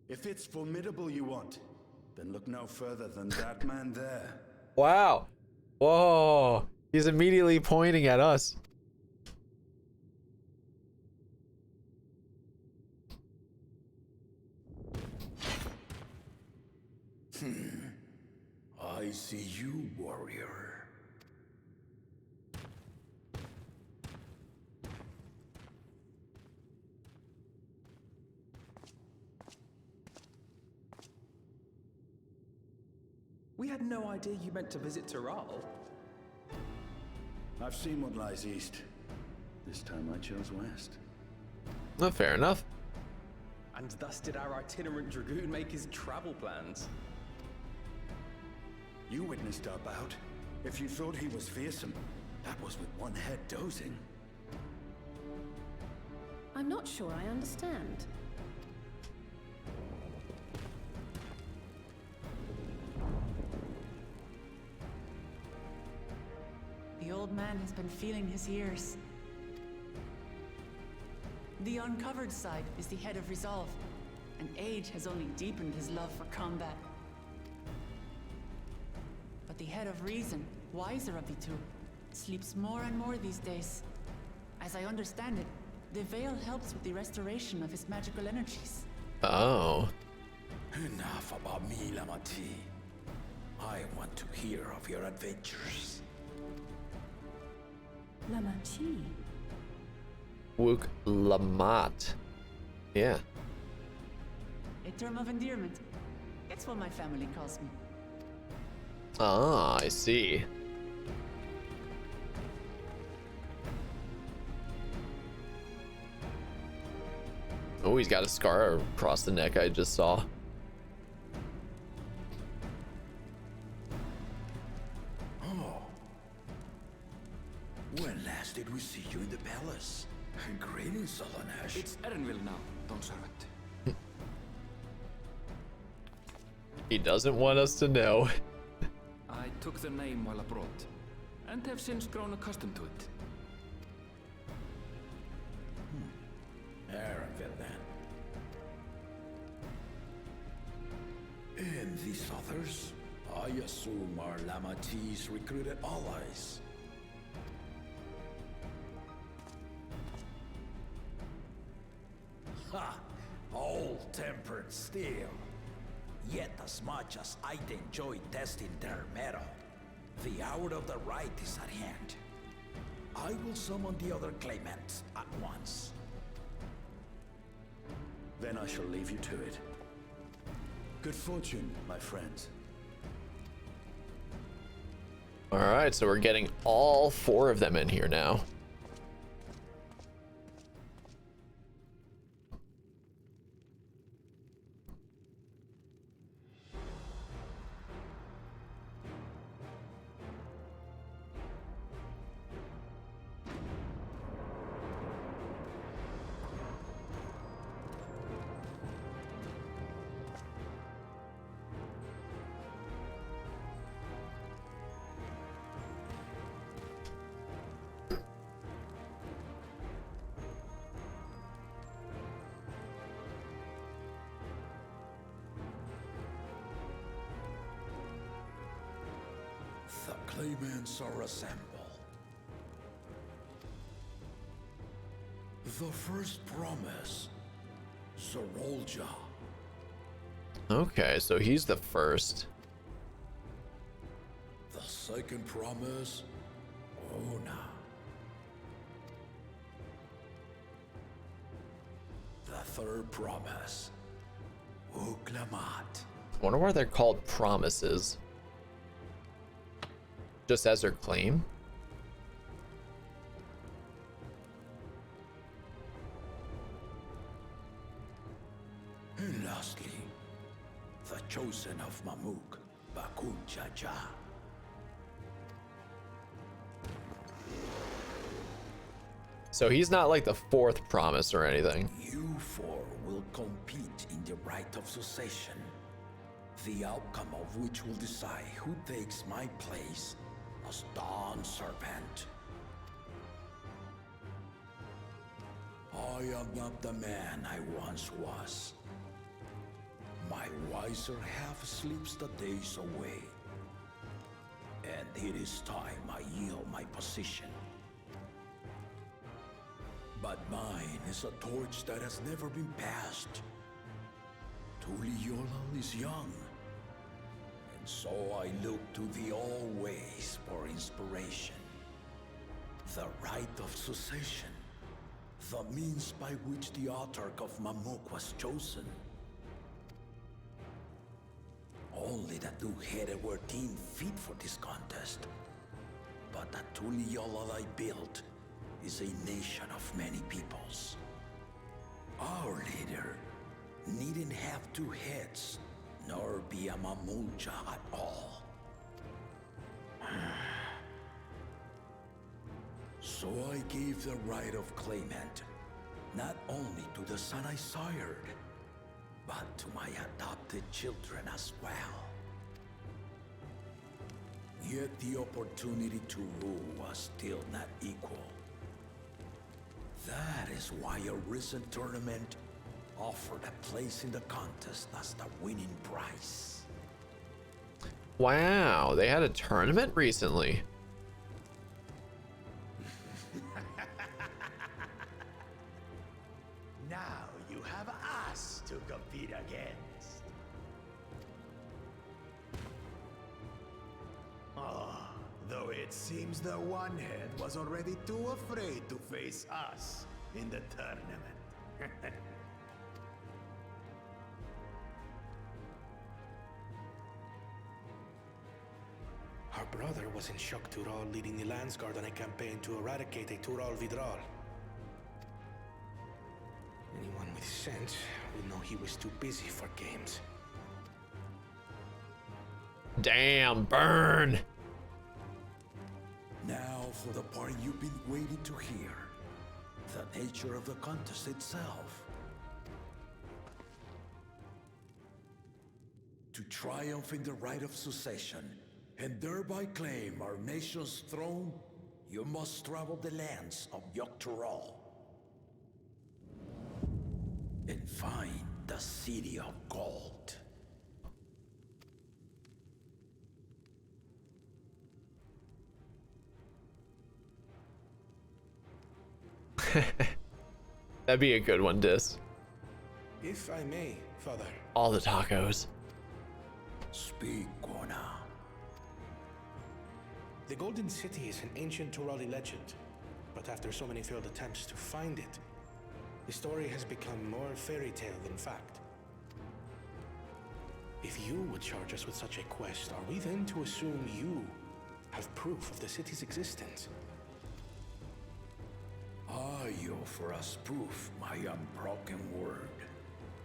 If it's formidable you want, then look no further than that man there. Wow. Whoa. He's immediately pointing at us. I see you, warrior. We had no idea you meant to visit Tyrrell. I've seen what lies east. This time I chose west. Well, fair enough. And thus did our itinerant dragoon make his travel plans. You witnessed our bout. If you thought he was fearsome, that was with one head dozing. I'm not sure I understand. The old man has been feeling his years. The uncovered side is the head of resolve, and age has only deepened his love for combat. But the head of reason, wiser of the two, sleeps more and more these days. As I understand it, the veil helps with the restoration of his magical energies. Oh. Enough about me, Lamati. I want to hear of your adventures. Lamachi. Wook Lamat. Yeah. A term of endearment. It's what my family calls me. Ah, I see. Oh, he's got a scar across the neck I just saw. Oh. When last did we see you in the palace? Greetings, Solonash. It's Erenville now, Dawnservant. He doesn't want us to know. I took the name while abroad, and have since grown accustomed to it. Erenville, then. And these others? I assume are Lamati's recruited allies. Ha! Old-tempered steel. Yet as much as I'd enjoy testing their metal, the hour of the right is at hand. I will summon the other claimants at once. Then I shall leave you to it. Good fortune, my friends. All right, so we're getting all 4 of them in here now. The claimants are assembled. The first promise, Zorolja. Okay, so he's the first. The second promise, Ona. The third promise, Uklamat. Wonder why they're called promises. Just as their claim? And lastly, the chosen of Mamuk, Bakun Jaja. So he's not like the 4th promise or anything. You 4 will compete in the right of succession, the outcome of which will decide who takes my place as Dawn Serpent. I am not the man I once was. My wiser half sleeps the days away, and it is time I yield my position. But mine is a torch that has never been passed. Tuliyola is young, and so I look to thee always for inspiration. The rite of succession, the means by which the autarch of Mamuk was chosen. Only the 2-headed were deemed fit for this contest. But the Tuliyola I built is a nation of many peoples. Our leader needn't have 2 heads, nor be a Mamulja at all. So I gave the right of claimant, not only to the son I sired, but to my adopted children as well. Yet the opportunity to rule was still not equal. That is why a recent tournament offered a place in the contest as the winning prize. Wow, they had a tournament recently. Now you have us to compete against. Ah, though it seems the one head was already too afraid to face us in the tournament. Our brother was in Shock Tural leading the Landsguard on a campaign to eradicate a Tural Vidral. Anyone with sense would know he was too busy for games. Damn, burn! Now for the part you've been waiting to hear. The nature of the contest itself. To triumph in the right of succession, and thereby claim our nation's throne, you must travel the lands of Yogg-Tural and find the City of Gold. That'd be a good one, Dis. If I may, Father. All the tacos. Speak, Gona. The Golden City is an ancient Turali legend, but after so many failed attempts to find it, the story has become more fairy tale than fact. If you would charge us with such a quest, are we then to assume you have proof of the city's existence? I offer us proof, my unbroken word,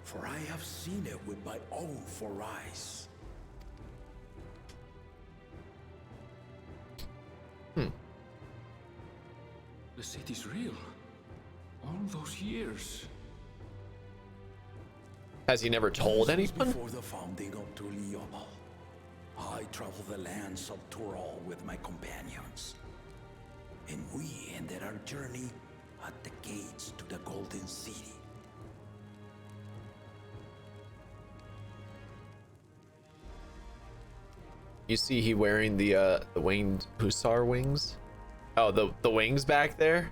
for I have seen it with my own 4 eyes. The city's real. All those years. Has he never told anyone? Before the founding of Tuliyomal, I traveled the lands of Tural with my companions. And we ended our journey at the gates to the Golden City. You see he wearing the winged hussar wings? Oh, the wings back there?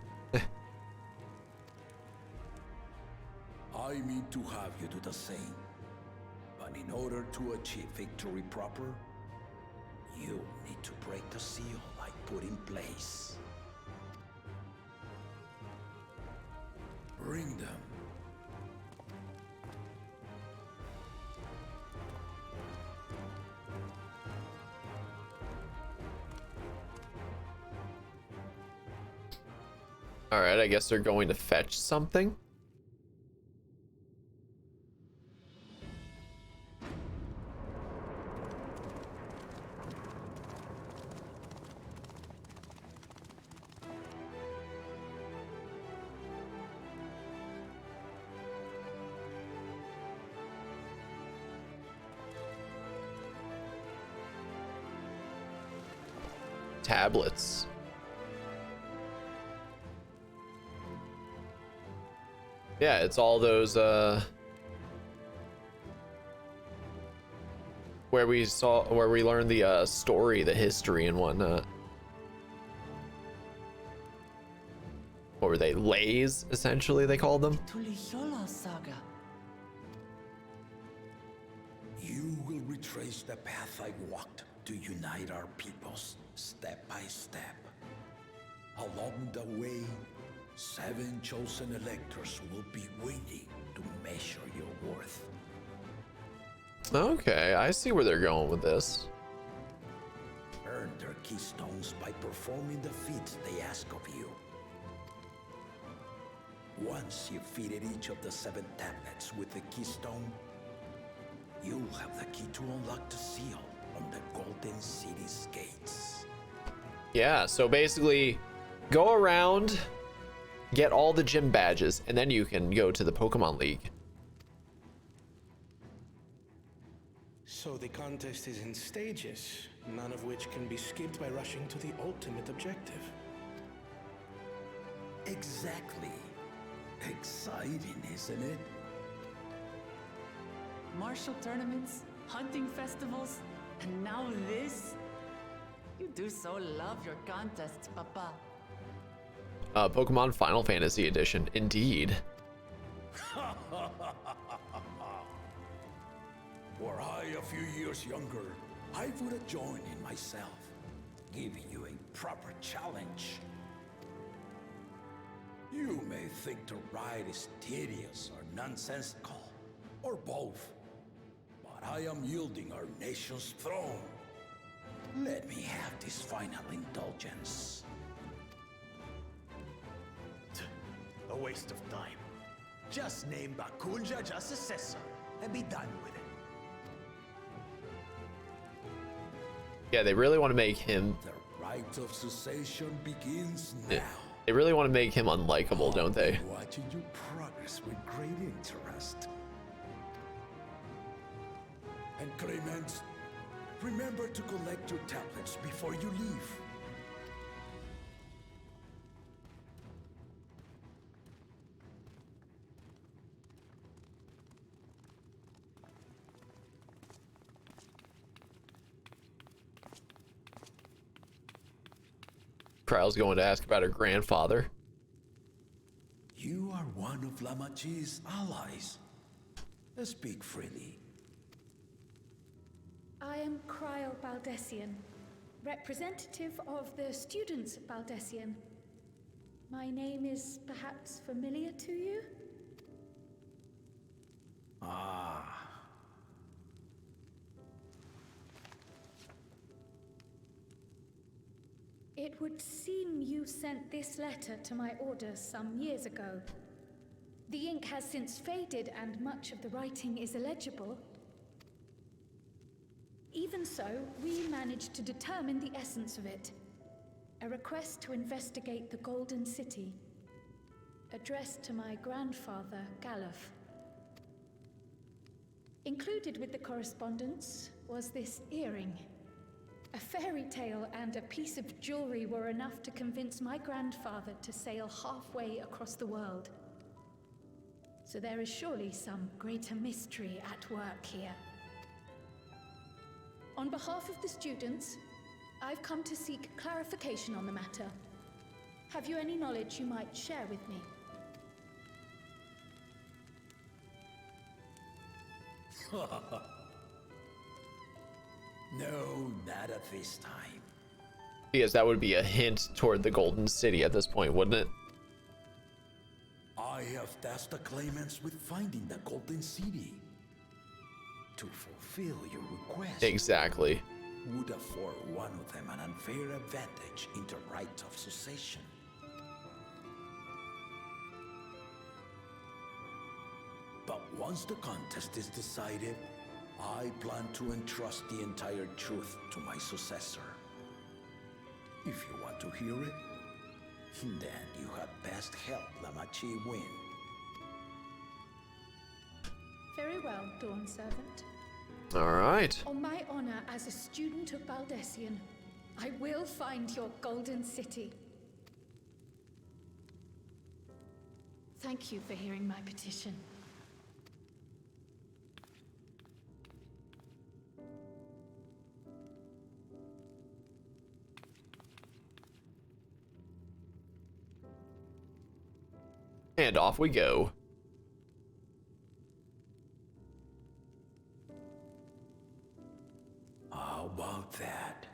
I mean to have you do the same. But in order to achieve victory proper, you need to break the seal I put in place. Bring them. All right, I guess they're going to fetch something. Tablets. Yeah, it's all those where we learned the story, the history and whatnot. What were they? Lays, essentially they called them. Tuliyola saga. You will retrace the path I walked to unite our peoples step by step. Along the way, 7 chosen electors will be waiting to measure your worth. Okay, I see where they're going with this. Earn their keystones by performing the feats they ask of you. Once you've fitted each of the 7 tablets with the keystone, you'll have the key to unlock the seal on the Golden City's gates. Yeah, so basically go around, get all the gym badges, and then you can go to the Pokemon League. So the contest is in stages, none of which can be skipped by rushing to the ultimate objective. Exactly. Exciting, isn't it? Martial tournaments, hunting festivals, and now this? You do so love your contests, Papa. Pokemon Final Fantasy Edition, indeed. Were I a few years younger, I would have joined in myself, giving you a proper challenge. You may think the ride is tedious or nonsensical, or both, but I am yielding our nation's throne. Let me have this final indulgence. A waste of time. Just name Bakunja just successor and be done with it. Yeah, they really want to make him. The rite of succession begins now. They really want to make him unlikable, don't they? I'm watching you progress with great interest. And Clement, remember to collect your tablets before you leave. Kryle's going to ask about her grandfather. You are one of Lamachi's allies. Speak freely. I am Kryle Baldessian, representative of the students of Baldessian. My name is perhaps familiar to you? Ah. It would seem you sent this letter to my orders some years ago. The ink has since faded and much of the writing is illegible. Even so, we managed to determine the essence of it. A request to investigate the Golden City, addressed to my grandfather, Galuf. Included with the correspondence was this earring. A fairy tale and a piece of jewelry were enough to convince my grandfather to sail halfway across the world. So there is surely some greater mystery at work here. On behalf of the students, I've come to seek clarification on the matter. Have you any knowledge you might share with me? No, not at this time. Because that would be a hint toward the Golden City at this point, wouldn't it? I have tasked the claimants with finding the Golden City. To fulfill your request, Exactly. would afford one of them an unfair advantage in the right of succession. But once the contest is decided, I plan to entrust the entire truth to my successor. If you want to hear it, then you had best help Lamachi win. Very well, Dawn Servant. All right. On my honor as a student of Baldessian, I will find your Golden City. Thank you for hearing my petition. And off we go. How about that?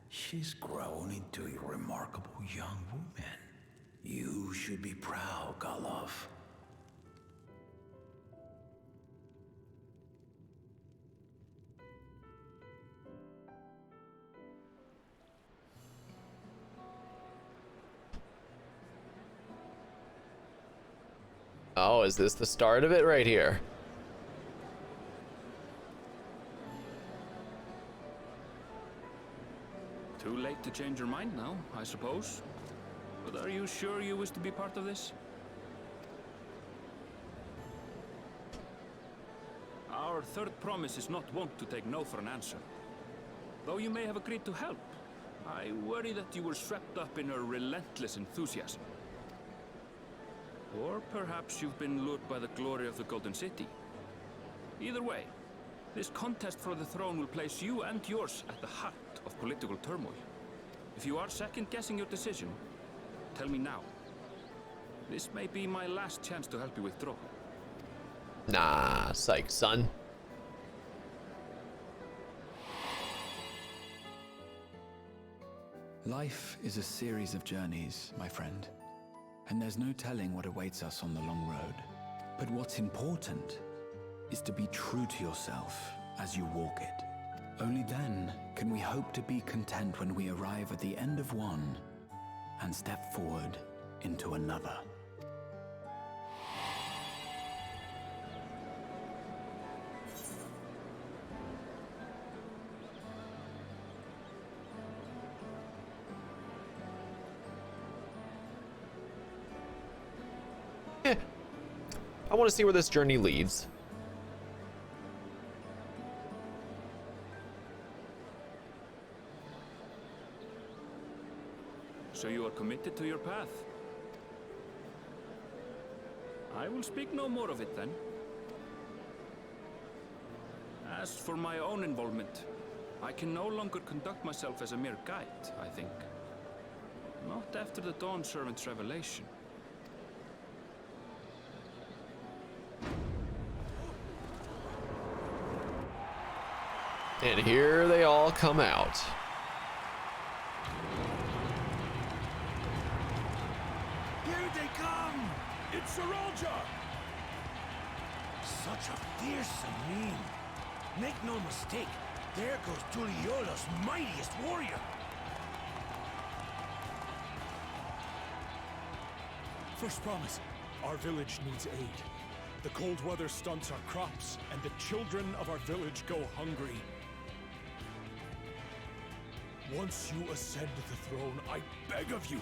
She's grown into a remarkable young woman. You should be proud, Galuf. Oh, is this the start of it right here? Too late to change your mind now, I suppose. But are you sure you wish to be part of this? Our third promise is not wont to take no for an answer. Though you may have agreed to help, I worry that you were swept up in her relentless enthusiasm. Or perhaps you've been lured by the glory of the Golden City. Either way, this contest for the throne will place you and yours at the heart of political turmoil. If you are second-guessing your decision, tell me now. This may be my last chance to help you withdraw. Nah, psych, son. Life is a series of journeys, my friend. And there's no telling what awaits us on the long road. But what's important is to be true to yourself as you walk it. Only then can we hope to be content when we arrive at the end of one and step forward into another? I want to see where this journey leads. So you are committed to your path? I will speak no more of it then. As for my own involvement, I can no longer conduct myself as a mere guide, I think. Not after the Dawn Servant's revelation. And here they all come out. Here they come! It's Saralja! Such a fearsome mien. Make no mistake, there goes Tuliola's mightiest warrior. First promise, our village needs aid. The cold weather stunts our crops, and the children of our village go hungry. Once you ascend the throne, I beg of you,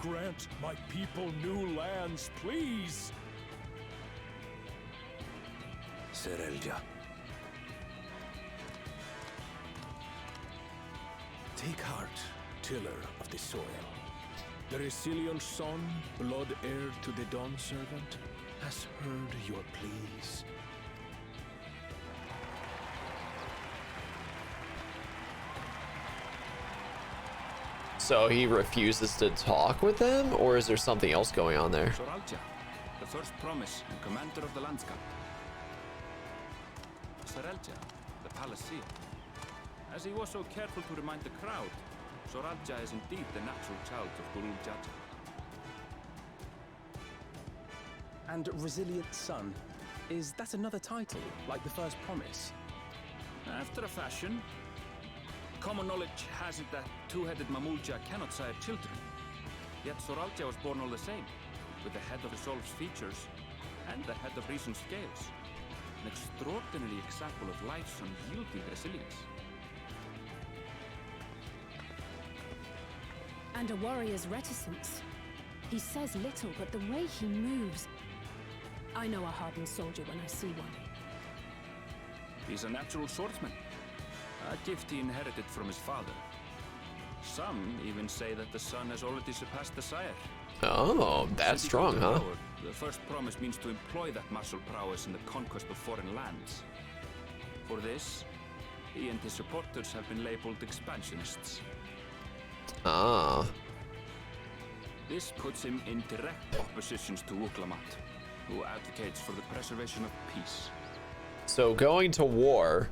grant my people new lands, please! Saralja. Take heart, tiller of the soil. The resilient son, blood heir to the Dawn Servant, has heard your pleas. So he refuses to talk with them, or is there something else going on there? Saralja, the first promise and commander of the landscape. Saralja, the Palaceer. As he was so careful to remind the crowd, Saralja is indeed the natural child of Gulul Jaja. And Resilient Son, is that another title, like the first promise? After a fashion. Common knowledge has it that two-headed Mamulja cannot sire children. Yet Saralja was born all the same, with the head of Resolve's features and the head of Reason's scales. An extraordinary example of life's unyielding resilience. And a warrior's reticence. He says little, but the way he moves... I know a hardened soldier when I see one. He's a natural swordsman. A gift he inherited from his father. Some even say that the son has already surpassed the sire. Oh, that's strong, huh? The first promise means to employ that martial prowess in the conquest of foreign lands. For this, he and his supporters have been labeled expansionists. Ah. This puts him in direct opposition to Uklamat, who advocates for the preservation of peace. So going to war,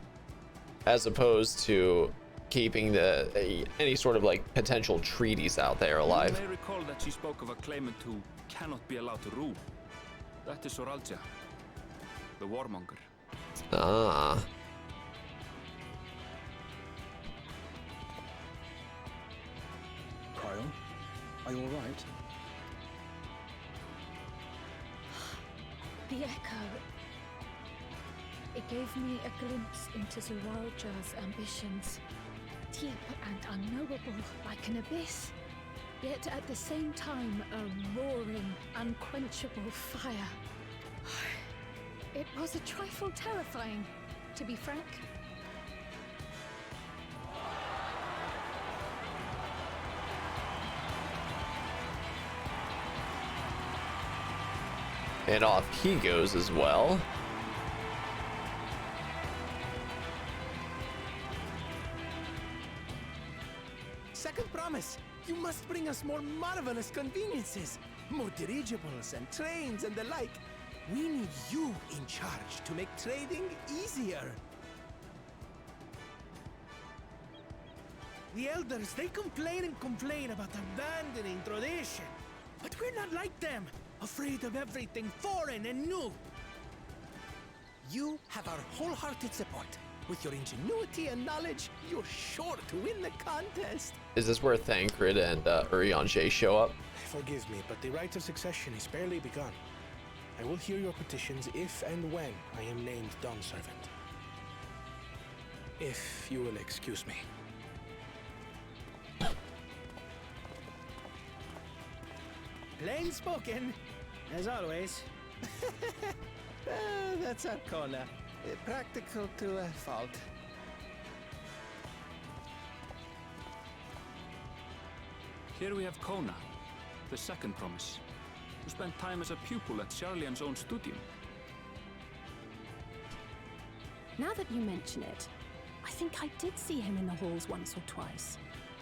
as opposed to keeping any sort of like potential treaties out there alive. You may recall that she spoke of a claimant who cannot be allowed to rule. That is Saralja, the warmonger. Ah. Kyle, are you alright? The echo. It gave me a glimpse into Saralja's ambitions. Deep and unknowable, like an abyss. Yet at the same time, a roaring, unquenchable fire. It was a trifle terrifying, to be frank. And off he goes as well. Second promise, you must bring us more marvelous conveniences. More dirigibles and trains and the like. We need you in charge to make trading easier. The elders, they complain and complain about abandoning tradition. But we're not like them, afraid of everything foreign and new. You have our wholehearted support. With your ingenuity and knowledge, you're sure to win the contest. Is this where Thancred and Urianger show up? Forgive me, but the rite of succession is barely begun. I will hear your petitions if and when I am named Dawn Servant. If you will excuse me. Plain spoken, as always. That's Arcona. Practical to a fault. Here we have Kona, the second promise, who spent time as a pupil at Charlian's own studio. Now that you mention it, I think I did see him in the halls once or twice.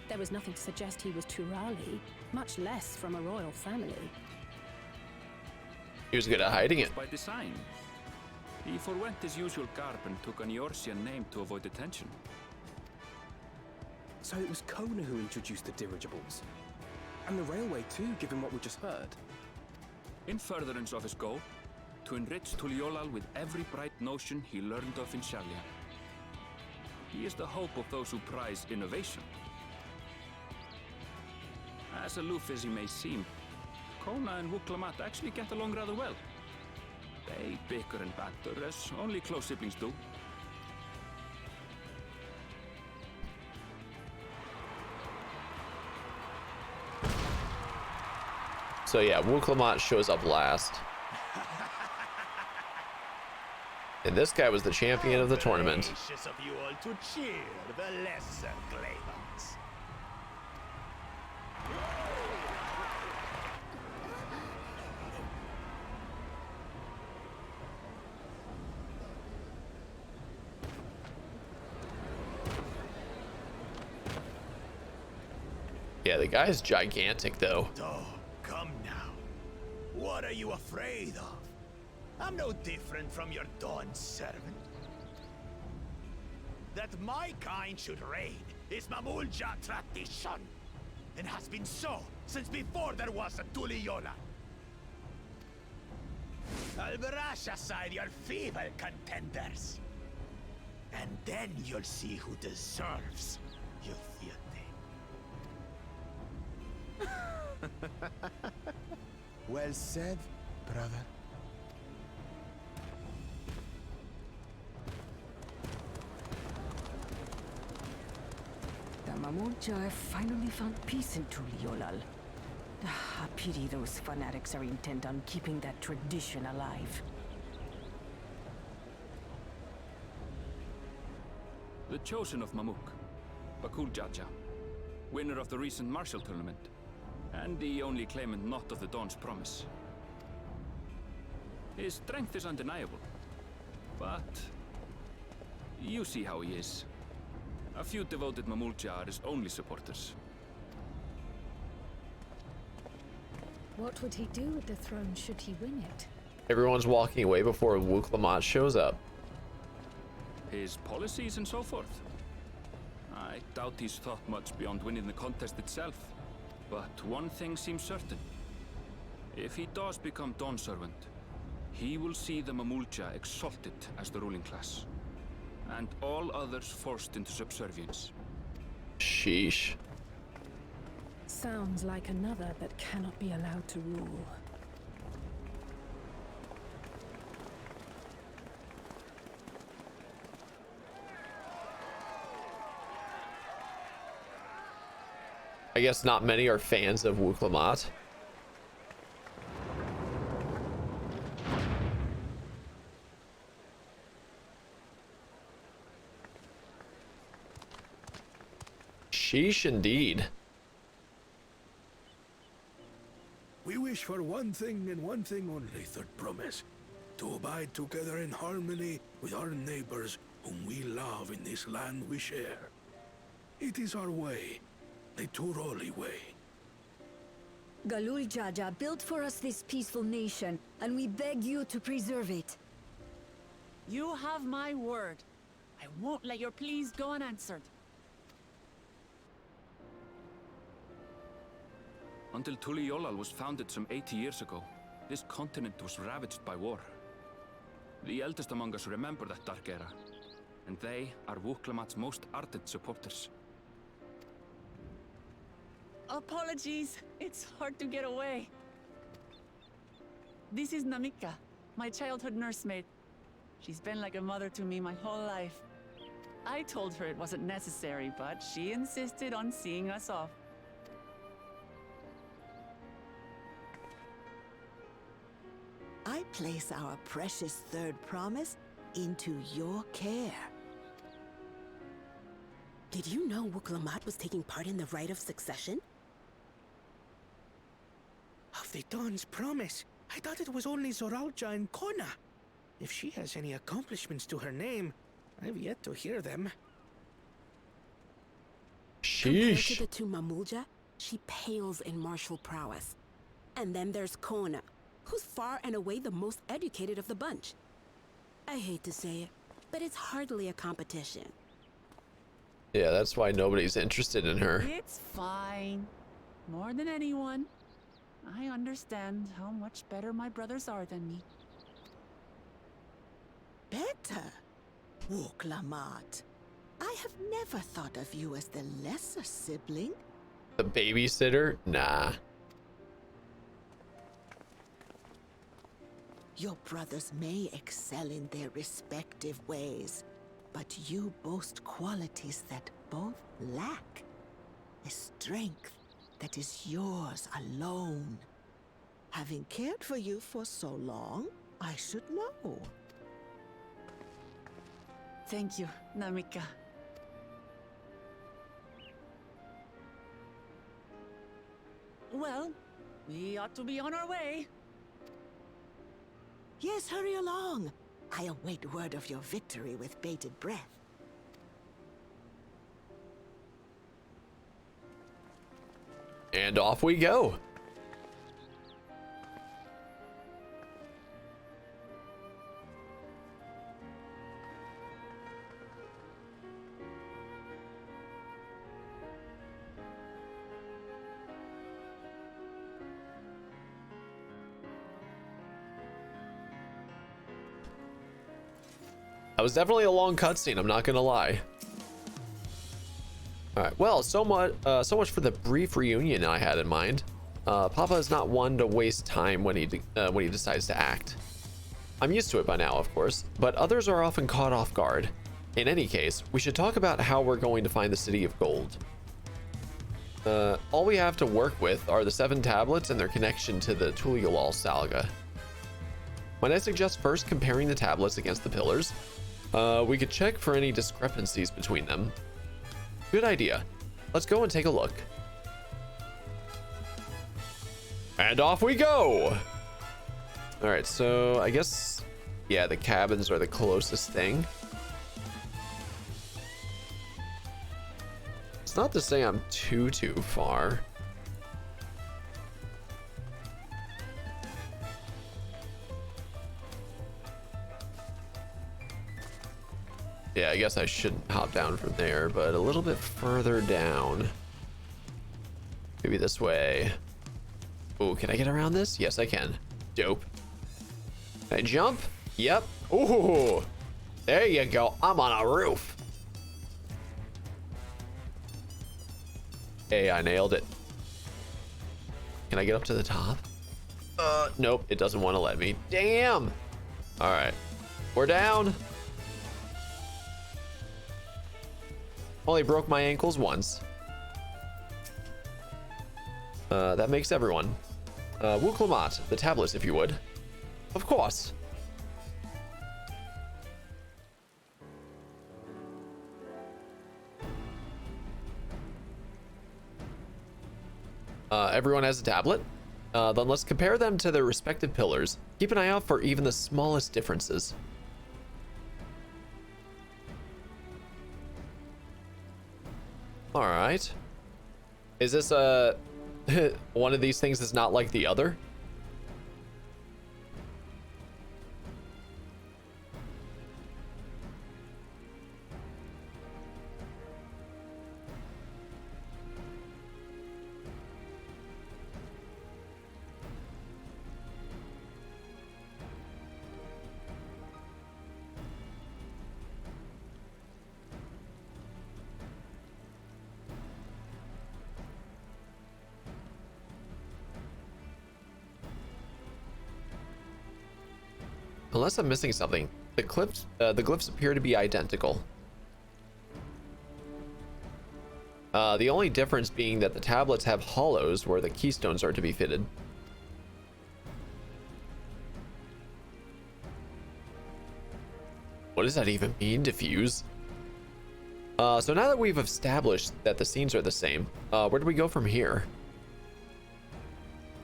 There was nothing to suggest he was Turali, much less from a royal family. He was good at hiding it. By design. He forwent his usual garb and took an Eorzean name to avoid attention. So it was Kona who introduced the dirigibles. And the railway too, given what we just heard. In furtherance of his goal, to enrich Tuliolal with every bright notion he learned of in Charlian. He is the hope of those who prize innovation. As aloof as he may seem, Kona and Wuklamat actually get along rather well. They bicker and banter as only close siblings do. So yeah, Wuklamat shows up last. And this guy was the champion of the tournament. Gracious of you all to cheer the lesser Glavans. Yeah, the guy's gigantic though. Oh, come now. What are you afraid of? I'm no different from your Dawn servant. That my kind should reign is Mamulja tradition, and has been so since before there was a Tuliola. I'll brush aside your feeble contenders, and then you'll see who deserves your fealty. Well said, brother. The Mamulja have finally found peace in Tuliolal. I pity those fanatics are intent on keeping that tradition alive. The chosen of Mamuk, Bakul Jaja, winner of the recent martial tournament, and the only claimant not of the Dawn's promise. His strength is undeniable, but you see how he is. A few devoted Mamulja are his only supporters. What would he do with the throne should he win it? Everyone's walking away before Wuklamat shows up. His policies and so forth. I doubt he's thought much beyond winning the contest itself. But one thing seems certain. If he does become Dawn Servant, he will see the Mamulja exalted as the ruling class, and all others forced into subservience. Sheesh. Sounds like another that cannot be allowed to rule. I guess not many are fans of Wuklamat. Sheesh indeed. We wish for one thing and one thing only, third promise. To abide together in harmony with our neighbors whom we love in this land we share. It is our way, the Turoli way. Galul Jaja built for us this peaceful nation, and we beg you to preserve it. You have my word. I won't let your pleas go unanswered. Until Tuliolal was founded some 80 years ago, this continent was ravaged by war. The eldest among us remember that dark era. and they are Wuklamat's most ardent supporters. Apologies. It's hard to get away. This is Namika, my childhood nursemaid. She's been like a mother to me my whole life. I told her it wasn't necessary, but she insisted on seeing us off. I place our precious third promise into your care. Did you know Wuklamat was taking part in the rite of succession? Of the Dawn's promise? I thought it was only Zoralja and Kona. If she has any accomplishments to her name, I've yet to hear them. Compared to the two Mamulja, she pales in martial prowess. And then there's Kona, who's far and away the most educated of the bunch. I hate to say it, but it's hardly a competition. Yeah, that's why nobody's interested in her. It's fine. More than anyone, I understand how much better my brothers are than me. Better? Wuklamat. I have never thought of you as the lesser sibling. The babysitter? Nah. Your brothers may excel in their respective ways, but you boast qualities that both lack. A strength that is yours alone. Having cared for you for so long, I should know. Thank you, Namika. Well, we ought to be on our way. Yes, hurry along. I await word of your victory with bated breath. And off we go. That was definitely a long cutscene, I'm not gonna lie. Alright, well, so much for the brief reunion I had in mind. Papa is not one to waste time when he decides to act. I'm used to it by now, of course, but others are often caught off guard. In any case, we should talk about how we're going to find the City of Gold. All we have to work with are the 7 tablets and their connection to the Tuliolal Saga. Might I suggest first comparing the tablets against the pillars? We could check for any discrepancies between them. Good idea. Let's go and take a look. And off we go! Alright, so I guess, yeah, the cabins are the closest thing. It's not to say I'm too far. Yeah, I guess I shouldn't hop down from there, but a little bit further down. Maybe this way. Oh, can I get around this? Yes, I can. Dope. Can I jump? Yep. Ooh, there you go. I'm on a roof. Hey, I nailed it. Can I get up to the top? Nope, it doesn't want to let me. Damn. All right, we're down. Only broke my ankles once. That makes everyone. Wuklamat, the tablets, if you would. Of course. Everyone has a tablet. Then let's compare them to their respective pillars. Keep an eye out for even the smallest differences. All right. Is this one of these things that's not like the other? Unless I'm missing something, the glyphs appear to be identical. The only difference being that the tablets have hollows where the keystones are to be fitted. What does that even mean, diffuse? So now that we've established that the scenes are the same, where do we go from here?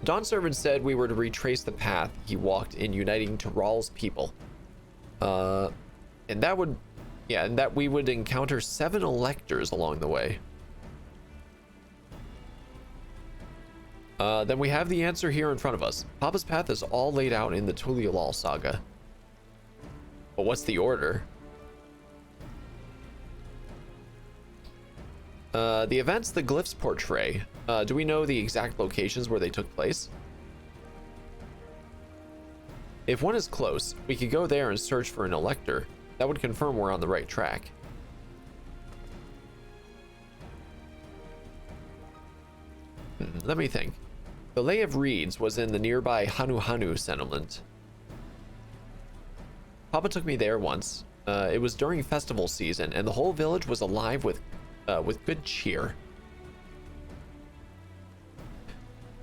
Dawn Servant said we were to retrace the path he walked in uniting Tyrall's people. And that would, yeah, and that we would encounter 7 electors along the way. Then we have the answer here in front of us. Papa's path is all laid out in the Tuliolal saga. But what's the order? The events the glyphs portray. Do we know the exact locations where they took place? If one is close, we could go there and search for an elector. That would confirm we're on the right track. Let me think. The Lay of Reeds was in the nearby Hanu Hanu settlement. Papa took me there once. It was during festival season, and the whole village was alive with good cheer.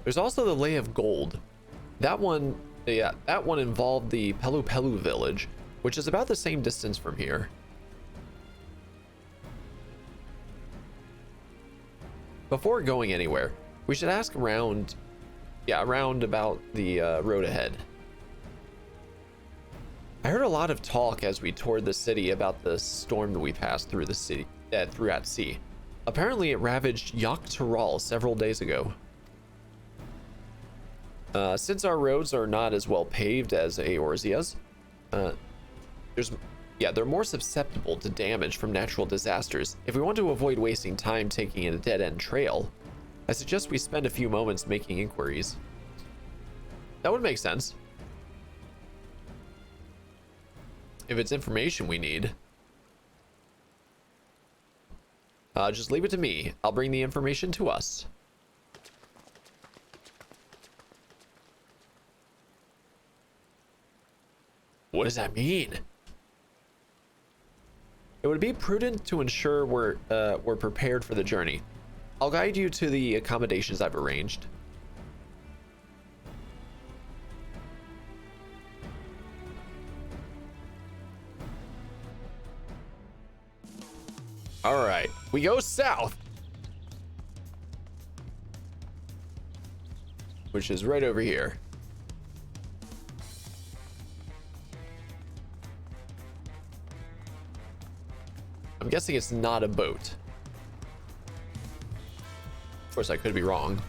There's also the Lay of Gold. That one involved the Pelu Pelu village, which is about the same distance from here. Before going anywhere, we should ask around about the road ahead. I heard a lot of talk as we toured the city about the storm that we passed through the city, through at sea. Apparently it ravaged Yak Tyrall several days ago. Since our roads are not as well paved as Eorzea's, they're more susceptible to damage from natural disasters. If we want to avoid wasting time taking a dead-end trail, I suggest we spend a few moments making inquiries. That would make sense. If it's information we need. Just leave it to me. I'll bring the information to us. What does that mean? It would be prudent to ensure we're prepared for the journey. I'll guide you to the accommodations I've arranged. All right, we go south, which is right over here. I'm guessing it's not a boat. Of course, I could be wrong.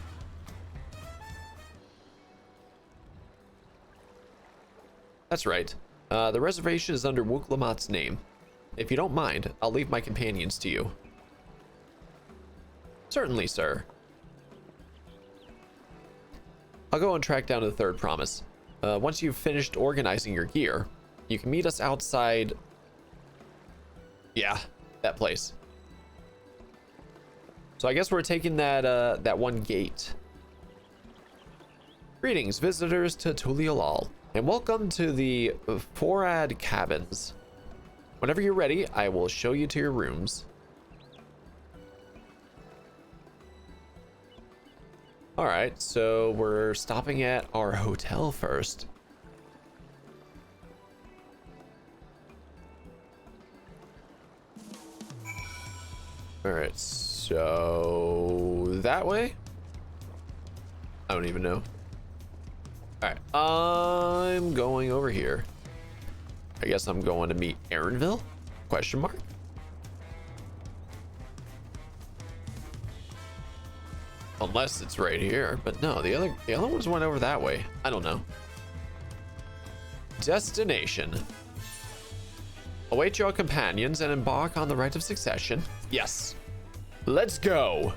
That's right. The reservation is under Wuklamat's name. If you don't mind, I'll leave my companions to you. Certainly, sir. I'll go and track down the third promise. Once you've finished organizing your gear, you can meet us outside. Yeah, that place. So I guess we're taking that one gate. Greetings, visitors to Tuliolal, and welcome to the Forad Cabins. Whenever you're ready, I will show you to your rooms. All right, so we're stopping at our hotel first. All right, so that way? I don't even know. All right, I'm going over here. I guess I'm going to meet Aaronville? Question mark? Unless it's right here, but no, the other ones went over that way. I don't know. Destination. Await your companions and embark on the rite of succession. Yes. Let's go.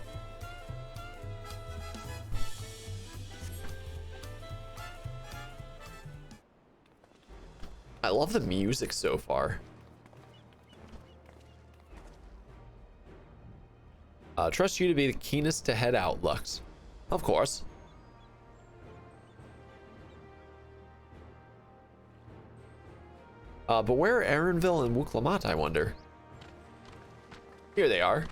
I love the music so far. Trust you to be the keenest to head out, Lux. Of course. But where are Aaronville and Wuklamat, I wonder? Here they are.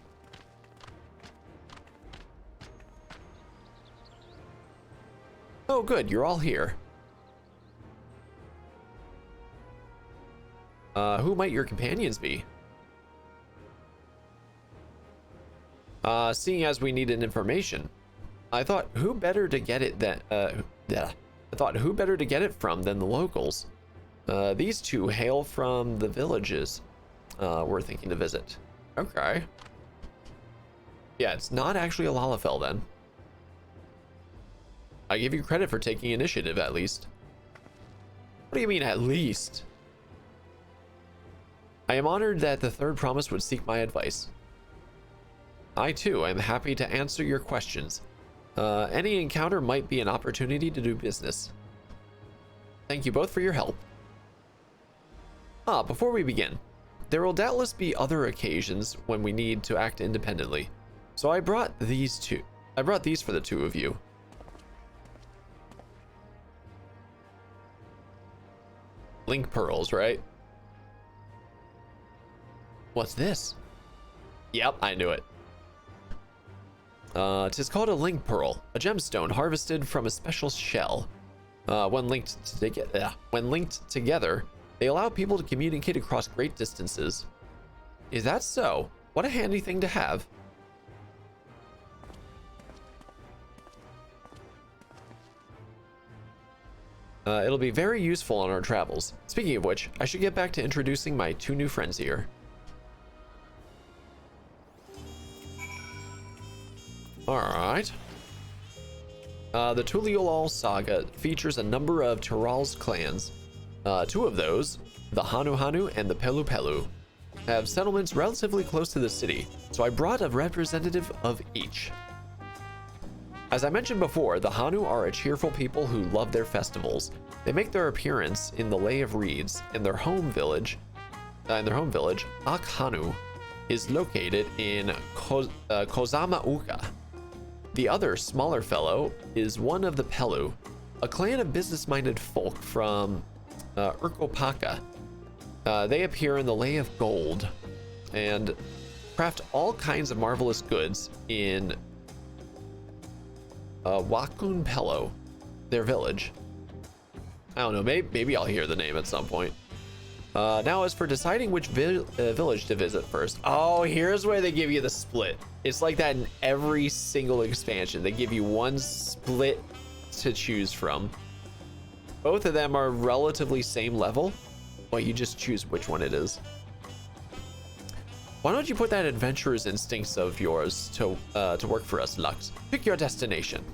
Oh, good, you're all here. Who might your companions be? Seeing as we needed information, I thought who better to get it than who better to get it from than the locals. These two hail from the villages we're thinking to visit. Okay. Yeah, it's not actually a Lalafell then. I give you credit for taking initiative at least. What do you mean at least? I am honored that the third promise would seek my advice. I too am happy to answer your questions. Any encounter might be an opportunity to do business. Thank you both for your help. Before we begin, there will doubtless be other occasions when we need to act independently. So I brought these for the two of you. Link pearls, right? What's this? Yep, I knew it. Tis called a link pearl, a gemstone harvested from a special shell. When linked together, they allow people to communicate across great distances. Is that so? What a handy thing to have. It'll be very useful on our travels. Speaking of which, I should get back to introducing my two new friends here. Alright. The Tuliolal saga features a number of Tiral's clans. Two of those, the Hanu Hanu and the Pelu Pelu, have settlements relatively close to the city, so I brought a representative of each. As I mentioned before, the Hanu are a cheerful people who love their festivals. They make their appearance in the Lay of Reeds, and their home village, Ak Hanu, is located in Kozama Uka. The other, smaller fellow, is one of the Pelu, a clan of business-minded folk from Urkopaka. They appear in the Lay of Gold and craft all kinds of marvelous goods in Wakun Pelo, their village. I don't know, maybe I'll hear the name at some point. Now, as for deciding which village to visit first. Oh, here's where they give you the split. It's like that in every single expansion. They give you one split to choose from. Both of them are relatively same level, but you just choose which one it is. Why don't you put that adventurer's instincts of yours to work for us, Lux? Pick your destination.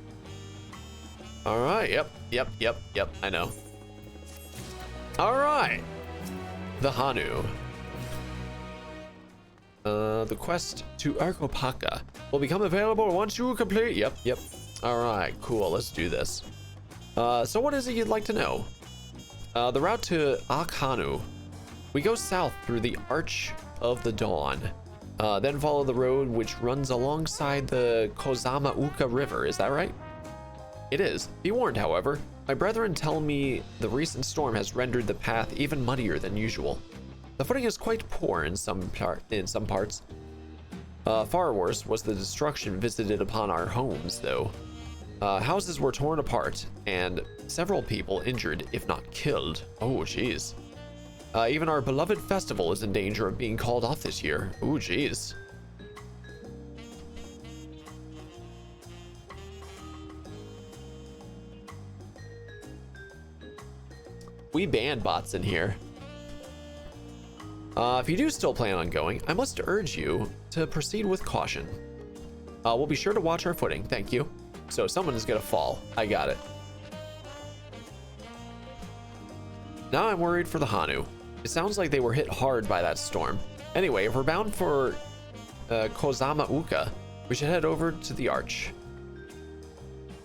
All right, yep, I know. All right. The Hanu. The quest to Urkopaka will become available once you complete. Yep. All right, cool. Let's do this. So what is it you'd like to know? The route to Ak Hanu. We go south through the Arch of the Dawn, then follow the road which runs alongside the Kozama Uka River. Is that right? It is. Be warned, however. My brethren tell me the recent storm has rendered the path even muddier than usual. The footing is quite poor in some parts. Far worse was the destruction visited upon our homes, though. Houses were torn apart, and several people injured, if not killed. Oh, jeez. Even our beloved festival is in danger of being called off this year. Oh, jeez. We banned bots in here. If you do still plan on going, I must urge you to proceed with caution. We'll be sure to watch our footing, thank you. So someone is gonna fall. I got it. Now I'm worried for the Hanu. It sounds like they were hit hard by that storm. Anyway, if we're bound for Kozama Uka, we should head over to the Arch.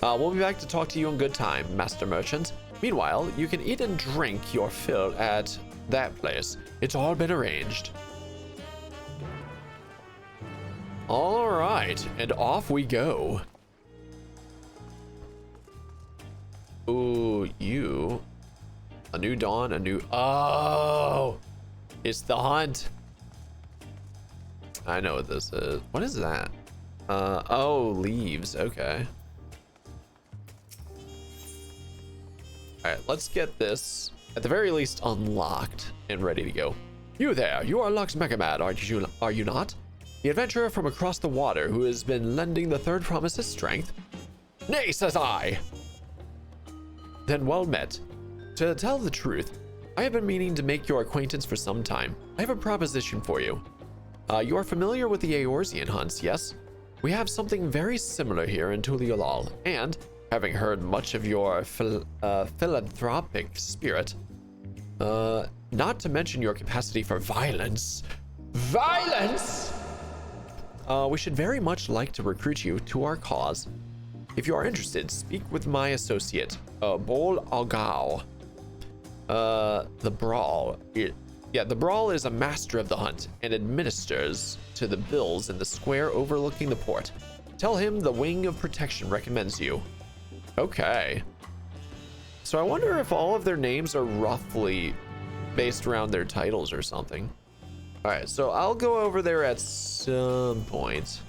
We'll be back to talk to you in good time, Master Merchant. Meanwhile, you can eat and drink your fill at that place. It's all been arranged. All right, and off we go. Ooh, you A new dawn, a new... Oh! It's the hunt. I know what this is. What is that? Oh, leaves. Okay. Alright, let's get this, at the very least, unlocked and ready to go. You there, you are Lux MegaMad, are you not? The adventurer from across the water who has been lending the third promise his strength? Nay, says I! Then well met. To tell the truth, I have been meaning to make your acquaintance for some time. I have a proposition for you. You are familiar with the Eorzean hunts, yes? We have something very similar here in Tuliolal, and, having heard much of your philanthropic spirit, not to mention your capacity for violence. Violence! We should very much like to recruit you to our cause. If you are interested, speak with my associate, Bol Algao. The Brawl. The Brawl is a master of the hunt and administers to the bills in the square overlooking the port. Tell him the Wing of Protection recommends you. Okay. So I wonder if all of their names are roughly based around their titles or something. Alright, so I'll go over there at some point.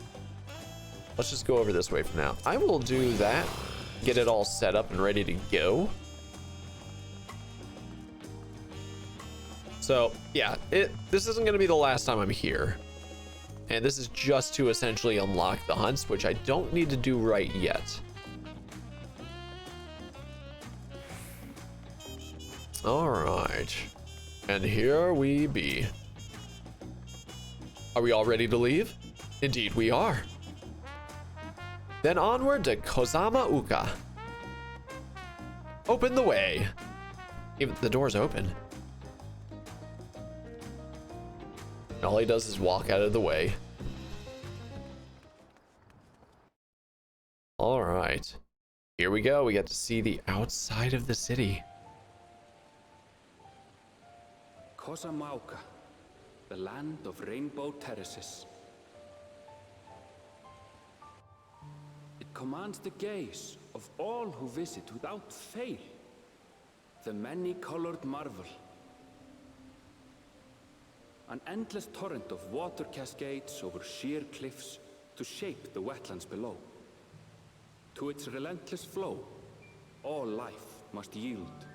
Let's just go over this way for now. I will do that. Get it all set up and ready to go. So, yeah, this isn't going to be the last time I'm here. And this is just to essentially unlock the hunts, which I don't need to do right yet. Alright. And here we be. Are we all ready to leave? Indeed we are. Then onward to Kozama Uka. Open the way. Even the door's open. And all he does is walk out of the way. All right. Here we go. We get to see the outside of the city. Kozamauka, the land of rainbow terraces. It commands the gaze of all who visit without fail. The many-colored marvel. An endless torrent of water cascades over sheer cliffs to shape the wetlands below. To its relentless flow, all life must yield.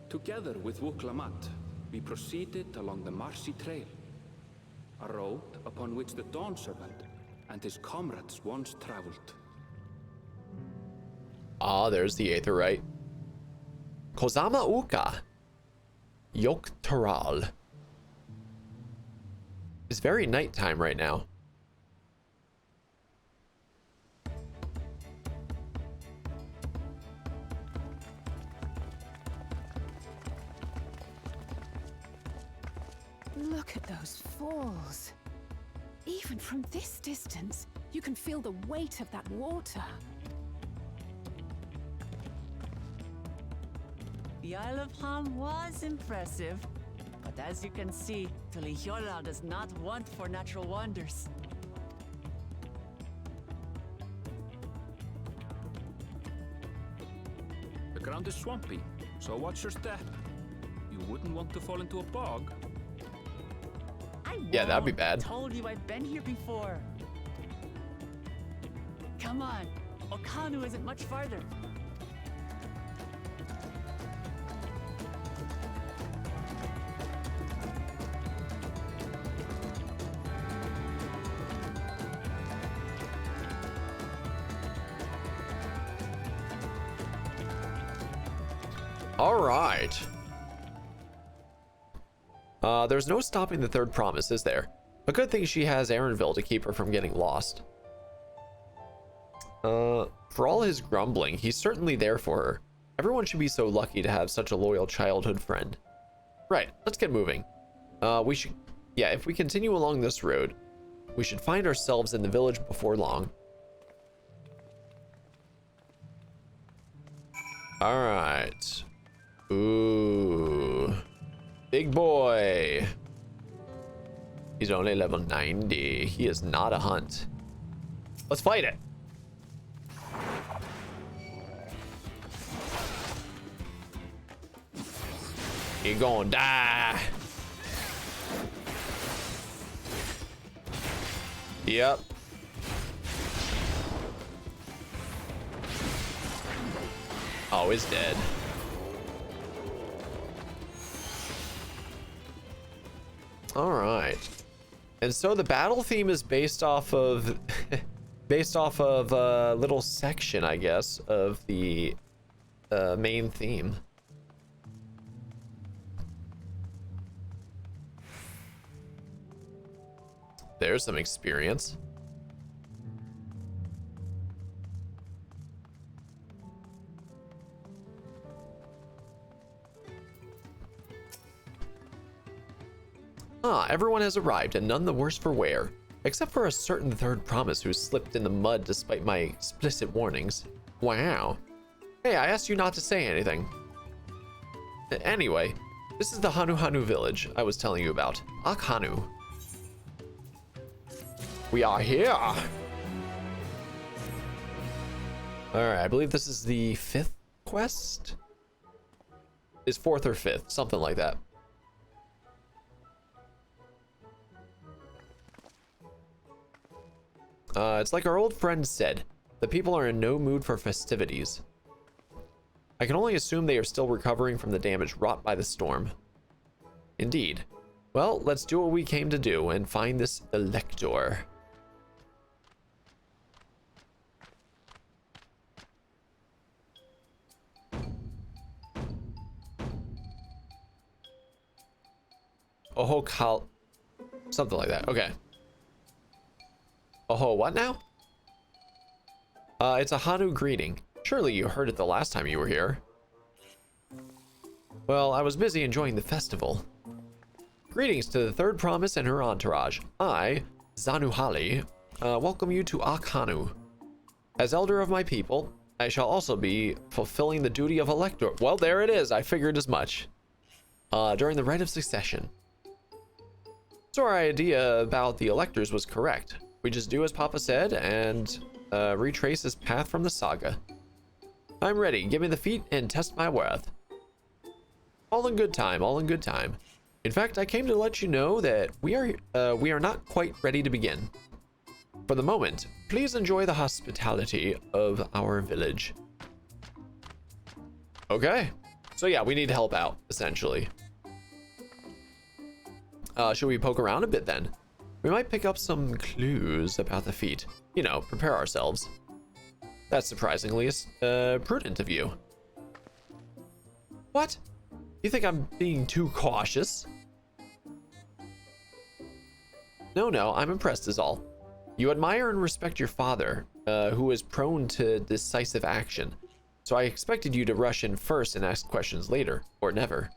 Together with Wuklamat, we proceeded along the marshy trail, a road upon which the Dawn Servant and his comrades once traveled. Ah, there's the Aetherite. Kozama Uka. Yoktaral. It's very nighttime right now. Look at those falls. Even from this distance, you can feel the weight of that water. The Isle of Ham was impressive, but as you can see, Tuliyola does not want for natural wonders. The ground is swampy, so watch your step. You wouldn't want to fall into a bog. Yeah, that'd be bad. I told you I've been here before. Come on, Okanu isn't much farther. All right. There's no stopping the third promise, is there? A good thing she has Aaronville to keep her from getting lost. For all his grumbling, he's certainly there for her. Everyone should be so lucky to have such a loyal childhood friend. Right, let's get moving. If we continue along this road, we should find ourselves in the village before long. All right. Ooh. Big boy. He's only level 90. He is not a hunt. Let's fight it. You're gonna die. Yep. Oh, he's dead. All right. And so the battle theme is based off of a little section, I guess, of the main theme. There's some experience. Ah, everyone has arrived, and none the worse for wear. Except for a certain third promise who slipped in the mud despite my explicit warnings. Wow. Hey, I asked you not to say anything. Anyway, this is the Hanu Hanu village I was telling you about. Akhanu. We are here. Alright, I believe this is the 5th quest? Is 4th or 5th, something like that. It's like our old friend said, the people are in no mood for festivities. I can only assume they are still recovering from the damage wrought by the storm. Indeed. Well, let's do what we came to do and find this elector. Oh, Kal... Something like that. Okay. Oh, what now? It's a Hanu greeting. Surely you heard it the last time you were here. Well, I was busy enjoying the festival. Greetings to the third promise and her entourage. I, Zanuhali, welcome you to Akhanu. As elder of my people, I shall also be fulfilling the duty of elector. Well, there it is. I figured as much. During the rite of succession. So our idea about the electors was correct. We just do as Papa said and retrace his path from the saga. I'm ready. Give me the feat and test my worth. All in good time. All in good time. In fact, I came to let you know that we are not quite ready to begin. For the moment, please enjoy the hospitality of our village. Okay. So yeah, we need to help out, essentially. Should we poke around a bit then? We might pick up some clues about the feat. You know, prepare ourselves. That's surprisingly prudent of you. What? You think I'm being too cautious? No, I'm impressed is all. You admire and respect your father, who is prone to decisive action. So I expected you to rush in first and ask questions later, or never.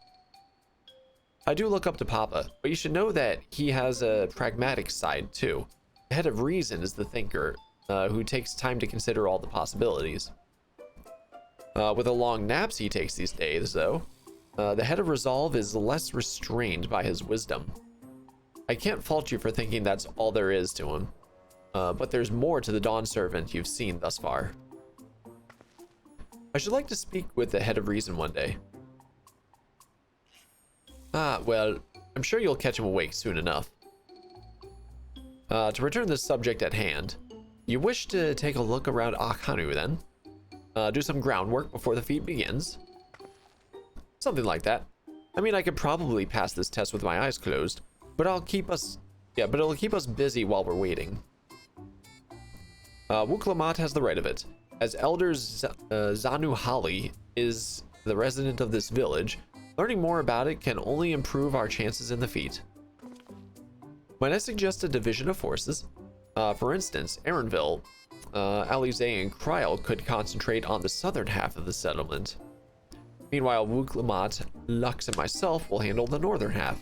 I do look up to Papa, but you should know that he has a pragmatic side too. The head of reason is the thinker, who takes time to consider all the possibilities. With the long naps he takes these days, though, the head of resolve is less restrained by his wisdom. I can't fault you for thinking that's all there is to him, but there's more to the Dawn Servant you've seen thus far. I should like to speak with the head of reason one day. Well, I'm sure you'll catch him awake soon enough. To return to the subject at hand, you wish to take a look around Akhanu then? Do some groundwork before the feat begins? Something like that. I mean, I could probably pass this test with my eyes closed, but it'll keep us busy while we're waiting. Wuklamat has the right of it. As Elder Zanuhali is the resident of this village, learning more about it can only improve our chances in the feat. Might I suggest a division of forces? For instance, Aaronville, Alize, and Kryl could concentrate on the southern half of the settlement. Meanwhile, Wuklamat, Lux, and myself will handle the northern half.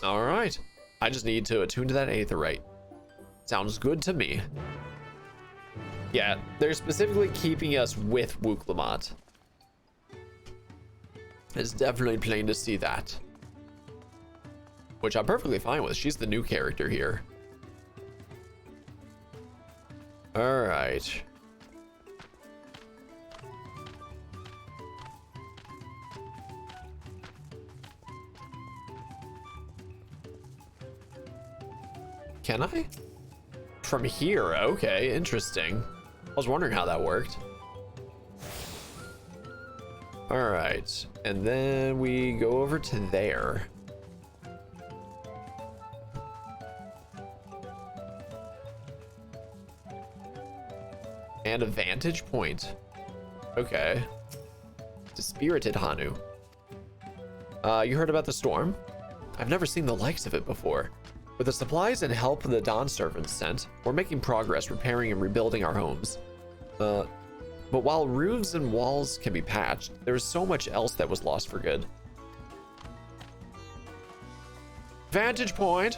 Alright, I just need to attune to that aetherite. Sounds good to me. Yeah, they're specifically keeping us with Wuklamat. It's definitely plain to see that. Which I'm perfectly fine with. She's the new character here. Alright. can I? From here, okay, interesting. I was wondering how that worked. All right, and then we go over to there. And a vantage point. Okay. Dispirited Hanu. You heard about the storm? I've never seen the likes of it before. With the supplies and help the Dawn servants sent, we're making progress repairing and rebuilding our homes. But while roofs and walls can be patched, there is so much else that was lost for good. Vantage point!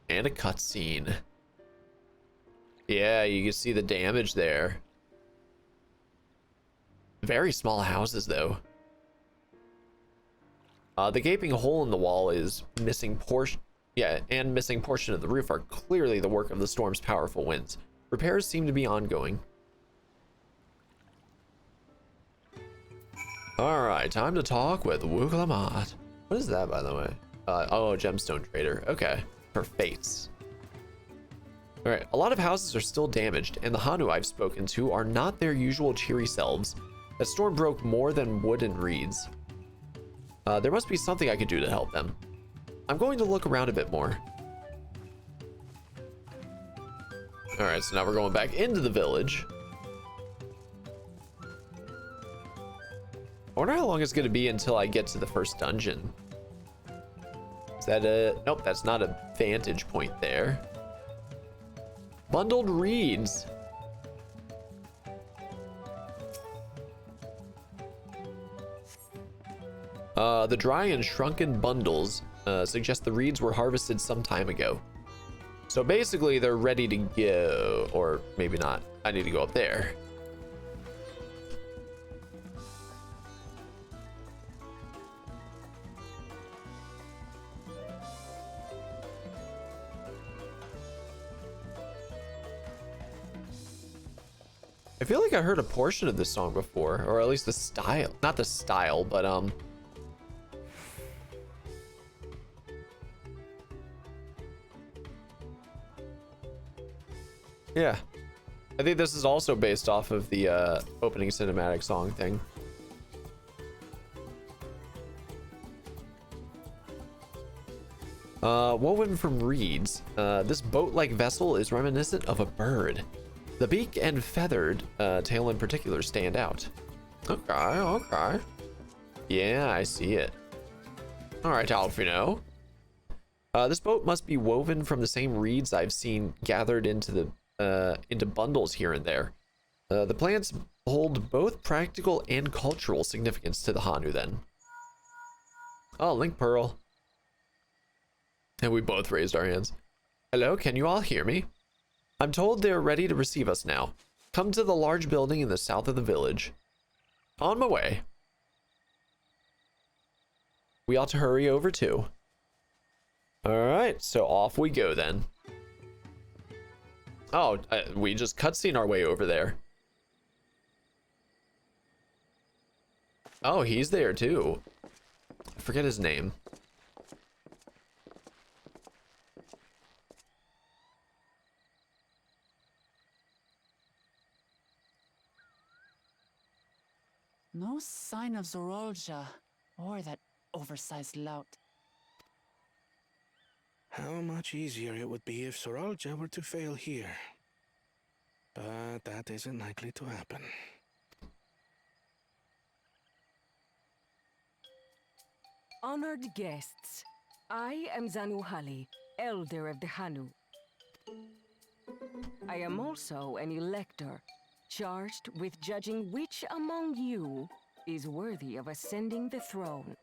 And a cutscene. Yeah, you can see the damage there. Very small houses, though. The gaping hole in the wall is missing portion. Yeah, and missing portion of the roof are clearly the work of the storm's powerful winds. Repairs seem to be ongoing. Alright, time to talk with Wuglamat. What is that, by the way? Oh, gemstone trader. Okay. For fates. Alright, a lot of houses are still damaged, and the Hanu I've spoken to are not their usual cheery selves. That storm broke more than wood and reeds. There must be something I could do to help them. I'm going to look around a bit more. Alright, so now we're going back into the village. I wonder how long it's going to be until I get to the first dungeon. Is that a... Nope, that's not a vantage point there. Bundled reeds. The dry and shrunken bundles suggest the reeds were harvested some time ago. So basically they're ready to go, or maybe not. I need to go up there. I feel like I heard a portion of this song before, or at least the style. Not the style, but yeah. I think this is also based off of the opening cinematic song thing. Woven from reeds, this boat-like vessel is reminiscent of a bird. The beak and feathered tail in particular stand out. Okay, okay. Yeah, I see it. All right, Alfino. This boat must be woven from the same reeds I've seen gathered into bundles here and there. The plants hold both practical and cultural significance to the Hanu then. Oh, Link Pearl. And we both raised our hands. Hello, can you all hear me? I'm told they're ready to receive us now. Come to the large building in the south of the village. On my way. We ought to hurry over too. Alright, so off we go then. Oh, we just cutscene our way over there. Oh, he's there too. I forget his name. No sign of Zorolja or that oversized lout. How much easier it would be if Soralja were to fail here. But that isn't likely to happen. Honored guests, I am Zanuhali, Elder of the Hanu. I am also an elector, charged with judging which among you is worthy of ascending the throne.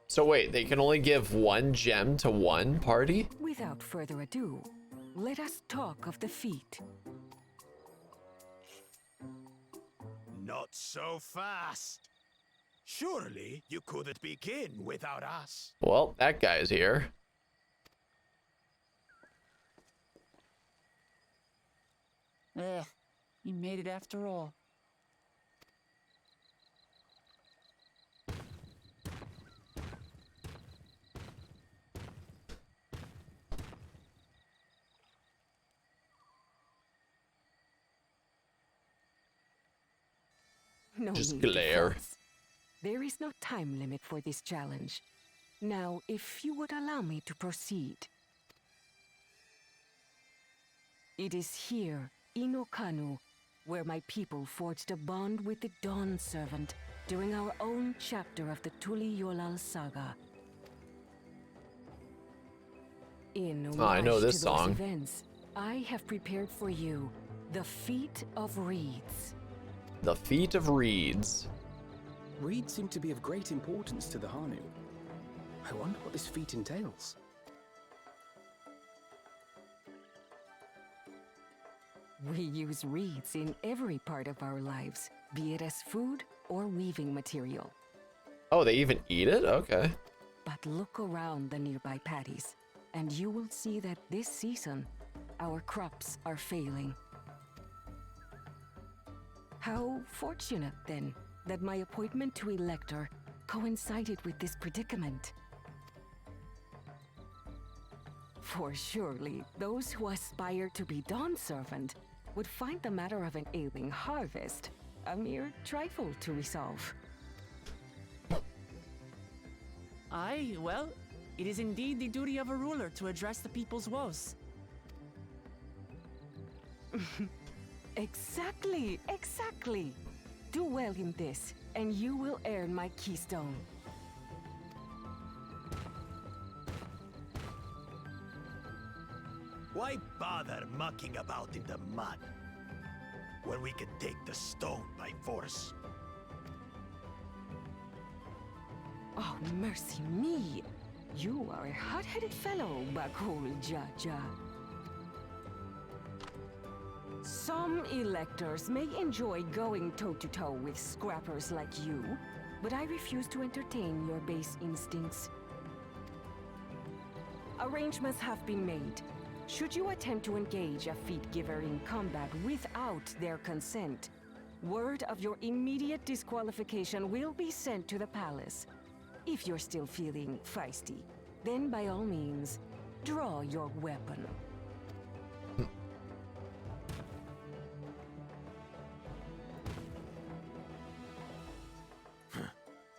So wait, they can only give one gem to one party? Without further ado, let us talk of the feat. Not so fast. Surely you couldn't begin without us. Well, that guy's here. He made it after all. No Just need to glare. fuss. There is no time limit for this challenge. Now, if you would allow me to proceed. It is here, in Okanu, where my people forged a bond with the Dawn Servant during our own chapter of the Tuli Yolal saga. In homage I know this to those song. events, I have prepared for you the Feet of Reeds. The Feet of Reeds. Reeds seem to be of great importance to the Hanu. I wonder what this feat entails. We use reeds in every part of our lives, be it as food or weaving material. Oh, they even eat it? Okay. But look around the nearby paddies, and you will see that this season, our crops are failing. How fortunate, then, that my appointment to Elector coincided with this predicament. For surely, those who aspire to be Dawn Servant would find the matter of an ailing harvest a mere trifle to resolve. Aye, well, it is indeed the duty of a ruler to address the people's woes. Exactly, exactly. Do well in this, and you will earn my keystone. Why bother mucking about in the mud when we can take the stone by force? Oh, mercy me! You are a hot-headed fellow, Bakul Jaja. Some electors may enjoy going toe-to-toe with scrappers like you, but I refuse to entertain your base instincts. Arrangements have been made. Should you attempt to engage a feat giver in combat without their consent, word of your immediate disqualification will be sent to the palace. If you're still feeling feisty, then by all means, draw your weapon.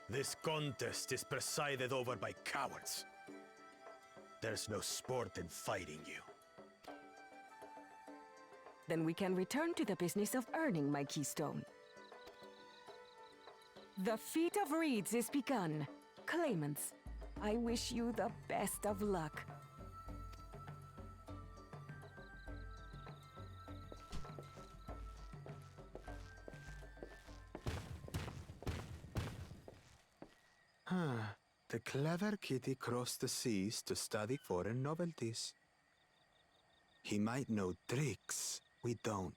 This contest is presided over by cowards. There's no sport in fighting you. Then we can return to the business of earning my keystone. The Feat of Reeds is begun. Claimants, I wish you the best of luck. The clever kitty crossed the seas to study foreign novelties. He might know tricks we don't.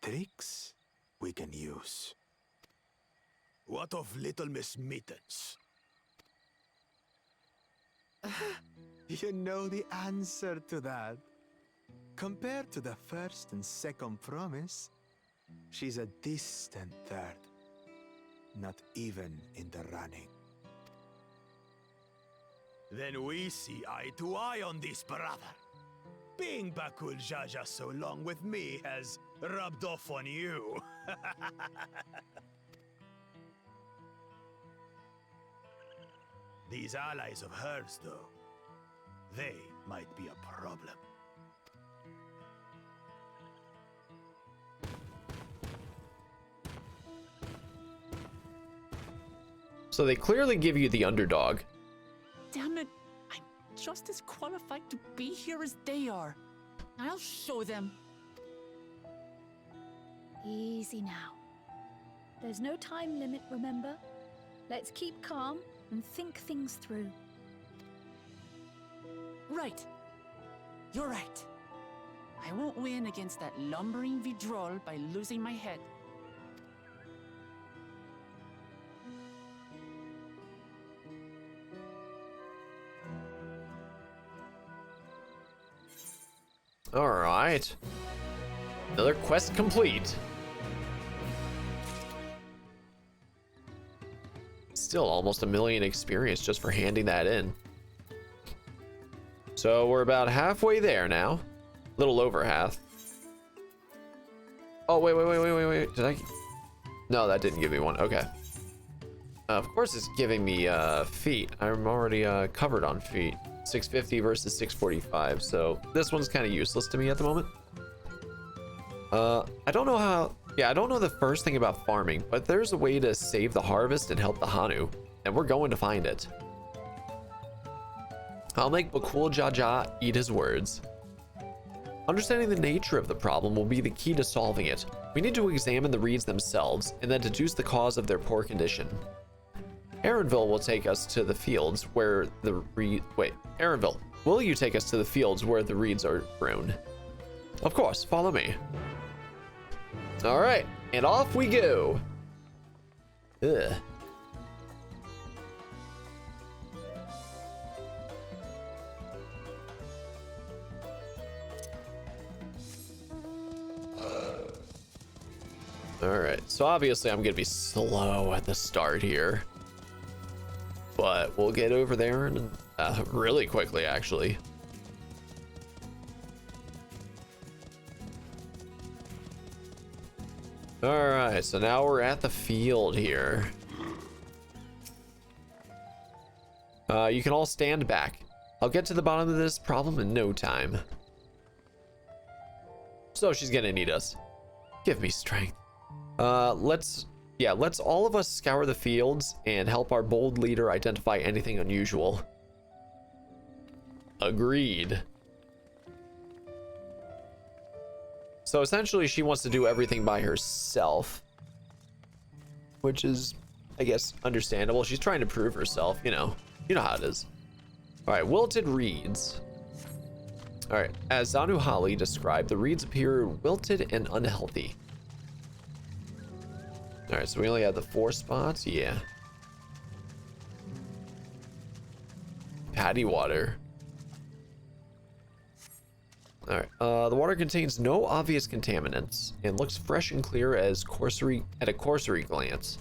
Tricks we can use. What of Little Miss Mittens? You know the answer to that. Compared to the first and second promise, she's a distant third. Not even in the running. Then we see eye to eye on this, brother. Being Bakul Jaja so long with me has rubbed off on you. These allies of hers, though, they might be a problem. So they clearly give you the underdog. Damn it, I'm just as qualified to be here as they are. I'll show them. Easy now. There's no time limit, remember? Let's keep calm and think things through. Right. You're right. I won't win against that lumbering Vidrol by losing my head. All right. Another quest complete. Still almost 1 million experience just for handing that in. So we're about halfway there now. A little over half. Oh, wait. Did I? No, that didn't give me one. Okay. Of course it's giving me feet. I'm already covered on feet. 650 versus 645. So this one's kind of useless to me at the moment. I don't know how... Yeah, I don't know the first thing about farming, but there's a way to save the harvest and help the Hanu, and we're going to find it. I'll make Bakul Jaja eat his words. Understanding the nature of the problem will be the key to solving it. We need to examine the reeds themselves, and then deduce the cause of their poor condition. Aaronville will take us to the fields where the Aaronville, will you take us to the fields where the reeds are grown? Of course, follow me. All right, and off we go. Ugh. All right, so obviously I'm gonna be slow at the start here, but we'll get over there and really quickly, actually. All right, so now we're at the field here. You can all stand back. I'll get to the bottom of this problem in no time. So she's gonna need us. Give me strength. Let's all of us scour the fields and help our bold leader identify anything unusual. Agreed. So essentially she wants to do everything by herself, which is, I guess, understandable. She's trying to prove herself, you know how it is. All right, wilted reeds. All right, as Zanu Hali described, the reeds appear wilted and unhealthy. All right, so we only have the 4 spots. Yeah. Paddy water. All right, the water contains no obvious contaminants and looks fresh and clear at a cursory glance.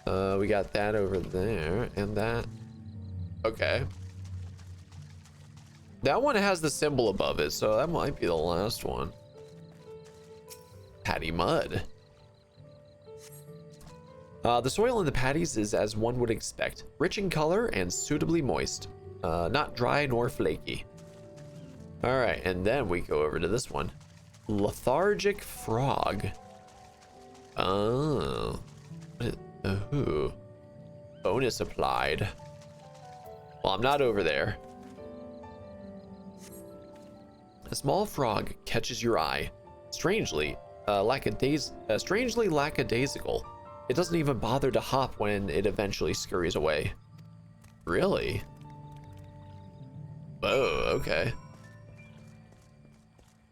We got that over there and that. Okay. That one has the symbol above it, so that might be the last one. Paddy mud. The soil in the paddies is as one would expect, rich in color and suitably moist, not dry nor flaky. All right, and then we go over to this one. Lethargic frog. Oh. Ooh. Bonus applied. Well, I'm not over there. A small frog catches your eye. Strangely lackadaisical. It doesn't even bother to hop when it eventually scurries away. Really? Oh, okay.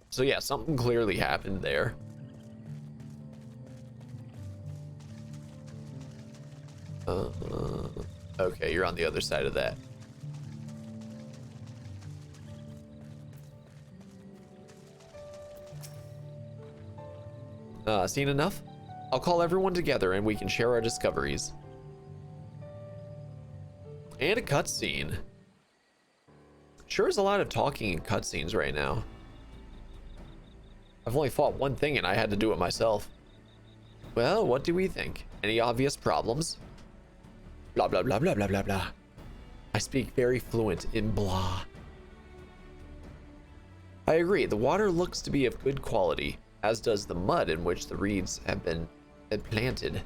So yeah, something clearly happened there. Okay, you're on the other side of that. Seen enough? I'll call everyone together and we can share our discoveries. And a cutscene. Sure is a lot of talking in cutscenes right now. I've only fought one thing and I had to do it myself. Well, what do we think? Any obvious problems? Blah, blah, blah, blah, blah, blah, blah. I speak very fluent in blah. I agree, the water looks to be of good quality, as does the mud in which the reeds have been planted.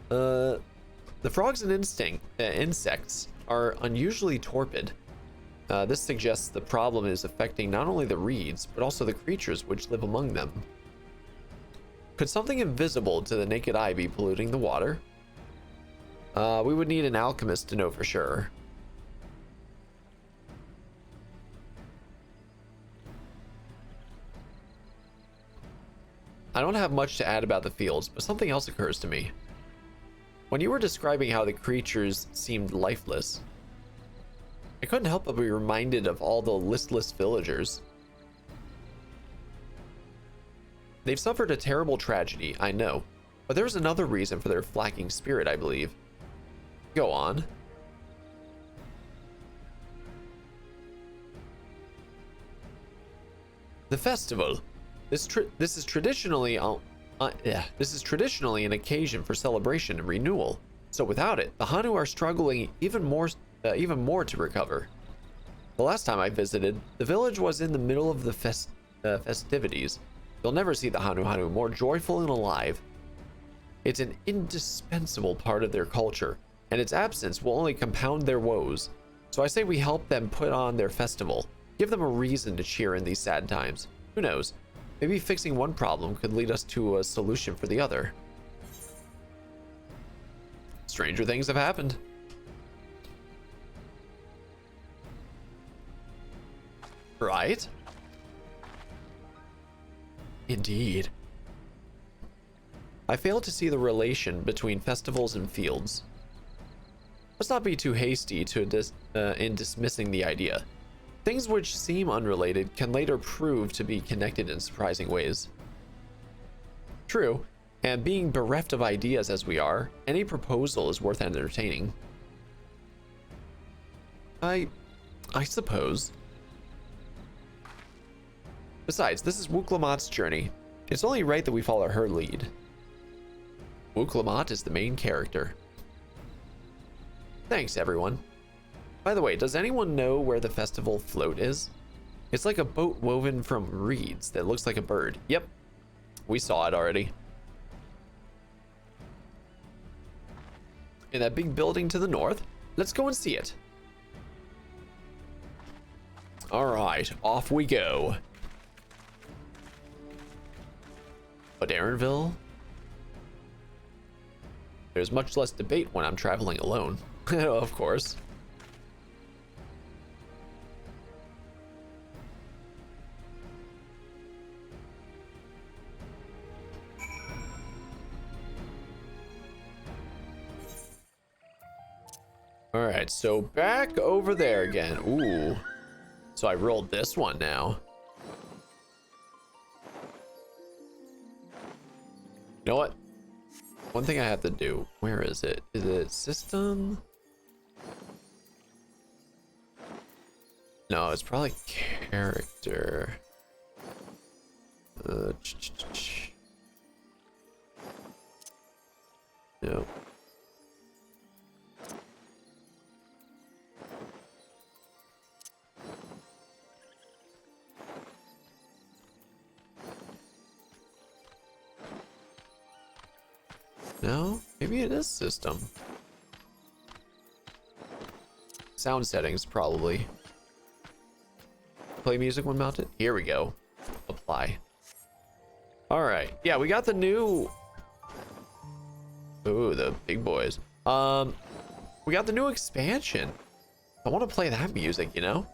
The frogs and insects are unusually torpid. This suggests the problem is affecting not only the reeds, but also the creatures which live among them. Could something invisible to the naked eye be polluting the water? We would need an alchemist to know for sure. I don't have much to add about the fields, but something else occurs to me. When you were describing how the creatures seemed lifeless, I couldn't help but be reminded of all the listless villagers. They've suffered a terrible tragedy, I know, but there's another reason for their flagging spirit, I believe. Go on. The festival. This is traditionally an occasion for celebration and renewal. So without it, the Hanu are struggling even more to recover. The last time I visited, the village was in the middle of the festivities. You'll never see the Hanu more joyful and alive. It's an indispensable part of their culture, and its absence will only compound their woes. So I say we help them put on their festival. Give them a reason to cheer in these sad times. Who knows? Maybe fixing one problem could lead us to a solution for the other. Stranger things have happened. Right? Indeed. I fail to see the relation between festivals and fields. Let's not be too hasty in dismissing the idea. Things which seem unrelated can later prove to be connected in surprising ways. True, and being bereft of ideas as we are, any proposal is worth entertaining. I suppose. Besides, this is Wuk-Lamat's journey. It's only right that we follow her lead. Wuk-Lamat is the main character. Thanks, everyone. By the way, does anyone know where the festival float is? It's like a boat woven from reeds that looks like a bird. Yep, we saw it already. In that big building to the north. Let's go and see it. All right, off we go. But Aaronville? There's much less debate when I'm traveling alone. Of course. All right, so back over there again. Ooh. So I rolled this one now. You know what? One thing I have to do. Where is it? Is it system? No, it's probably character. No. No, maybe it is system. Sound settings, probably. Play music when mounted. Here we go. Apply. All right. Yeah, we got the new. Ooh, the big boys. We got the new expansion. I want to play that music, you know?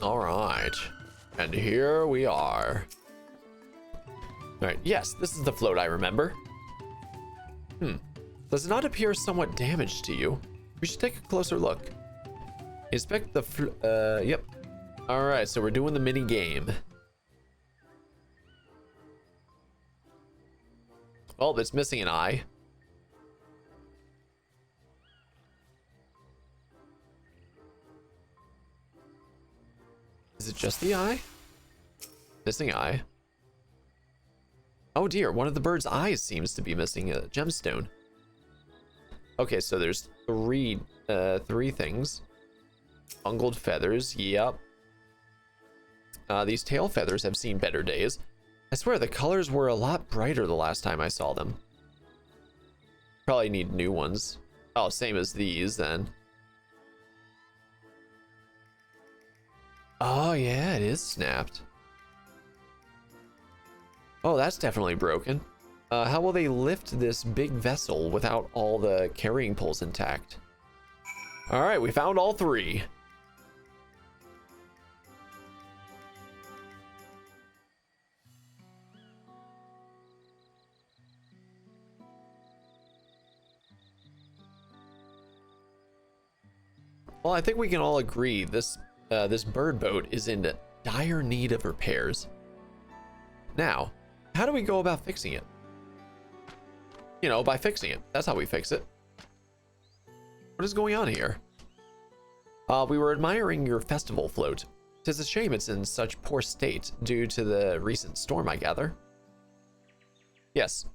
All right, and here we are. All right, yes, this is the float I remember. Does it not appear somewhat damaged to you? We should take a closer look. Inspect the yep. All right, so we're doing the mini game. Oh, it's missing an eye. Is it just the eye? Missing eye. Oh dear, one of the bird's eyes seems to be missing a gemstone. Okay, so there's three things. Bungled feathers, yep. These tail feathers have seen better days. I swear the colors were a lot brighter the last time I saw them. Probably need new ones. Oh, same as these then. Oh yeah, it is snapped. Oh, that's definitely broken. How will they lift this big vessel without all the carrying poles intact? All right, we found all three. Well, I think we can all agree this bird boat is in dire need of repairs. Now, how do we go about fixing it? You know, by fixing it. That's how we fix it. What is going on here? We were admiring your festival float. 'Tis a shame it's in such poor state due to the recent storm, I gather. Yes,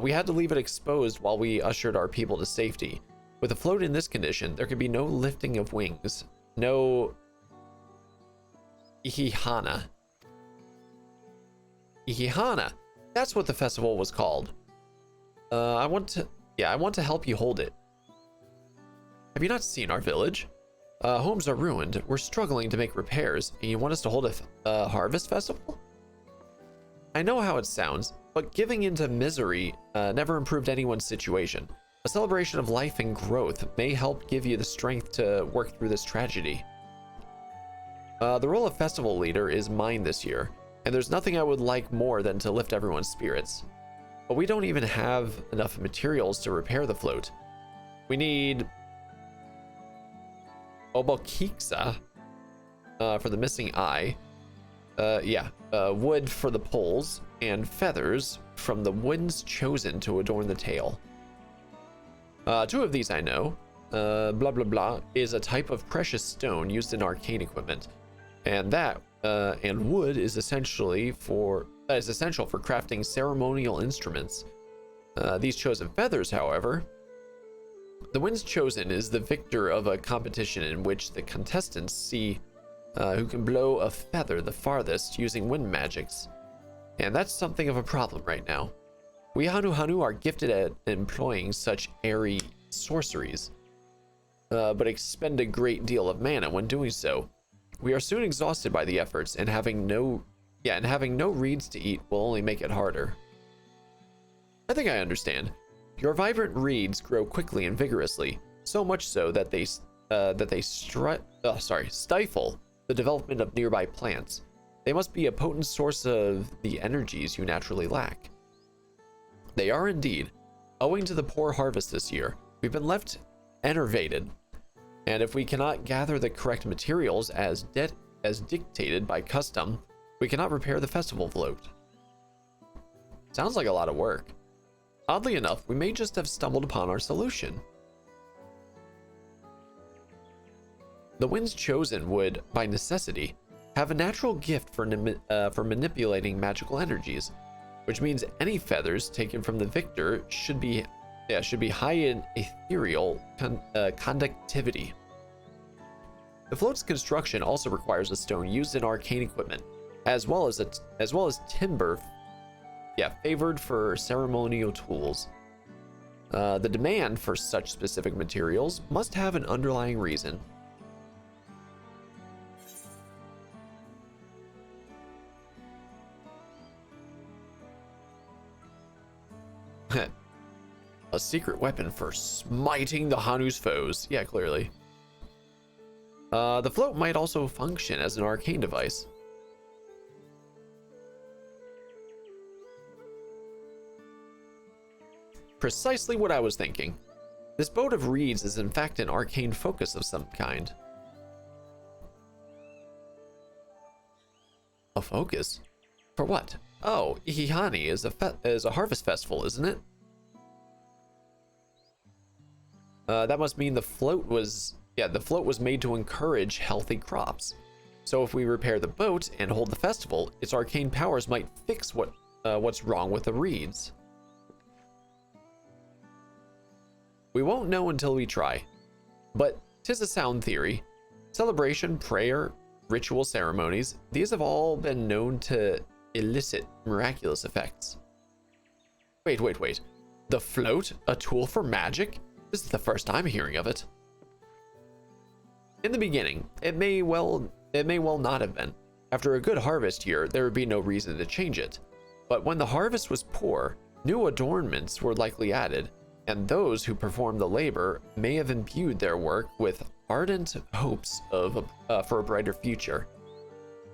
we had to leave it exposed while we ushered our people to safety. With a float in this condition, there could be no lifting of wings, no Ihihana. Ihihana, that's what the festival was called. I want to help you hold it. Have you not seen our village? Homes are ruined. We're struggling to make repairs, and you want us to hold a harvest festival? I know how it sounds, but giving into misery never improved anyone's situation. A celebration of life and growth may help give you the strength to work through this tragedy. The role of festival leader is mine this year, and there's nothing I would like more than to lift everyone's spirits. But we don't even have enough materials to repair the float. We need Obokiksa for the missing eye. Wood for the poles, and feathers from the winds chosen to adorn the tail. Two of these I know. Blah blah blah is a type of precious stone used in arcane equipment, and wood is essential for crafting ceremonial instruments. These chosen feathers, however, the winds chosen is the victor of a competition in which the contestants see who can blow a feather the farthest using wind magics, and that's something of a problem right now. We Hanu are gifted at employing such airy sorceries, but expend a great deal of mana when doing so. We are soon exhausted by the efforts, and having no reeds to eat will only make it harder. I think I understand. Your vibrant reeds grow quickly and vigorously, so much so that they stifle the development of nearby plants. They must be a potent source of the energies you naturally lack. They are indeed. Owing to the poor harvest this year, we've been left enervated, and if we cannot gather the correct materials as dictated by custom, we cannot repair the festival float. Sounds like a lot of work. Oddly enough, we may just have stumbled upon our solution. The winds chosen would, by necessity, have a natural gift for manipulating magical energies, which means any feathers taken from the victor should be high in ethereal conductivity. The float's construction also requires a stone used in arcane equipment, as well as timber, favored for ceremonial tools. The demand for such specific materials must have an underlying reason. A secret weapon for smiting the Hanu's foes. Yeah, clearly. The float might also function as an arcane device. Precisely what I was thinking. This boat of reeds is in fact an arcane focus of some kind. A focus? For what? Oh, Ihihani is a harvest festival, isn't it? That must mean the float was made to encourage healthy crops. So if we repair the boat and hold the festival, its arcane powers might fix what's wrong with the reeds. We won't know until we try, but 'tis a sound theory. Celebration, prayer, ritual ceremonies, these have all been known to elicit miraculous effects. Wait. The float? A tool for magic? This is the first I'm hearing of it. In the beginning, it may well not have been. After a good harvest year, there would be no reason to change it. But when the harvest was poor, new adornments were likely added, and those who performed the labor may have imbued their work with ardent hopes for a brighter future.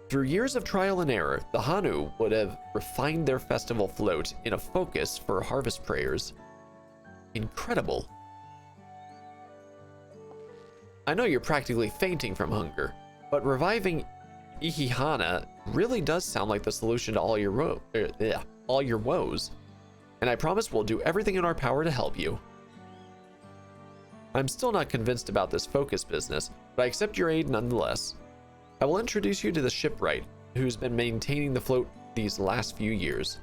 Through years of trial and error, the Hanu would have refined their festival float in a focus for harvest prayers. Incredible. I know you're practically fainting from hunger, but reviving Ihihana really does sound like the solution to all your woes. And I promise we'll do everything in our power to help you. I'm still not convinced about this focus business, but I accept your aid nonetheless. I will introduce you to the shipwright, who's been maintaining the float these last few years.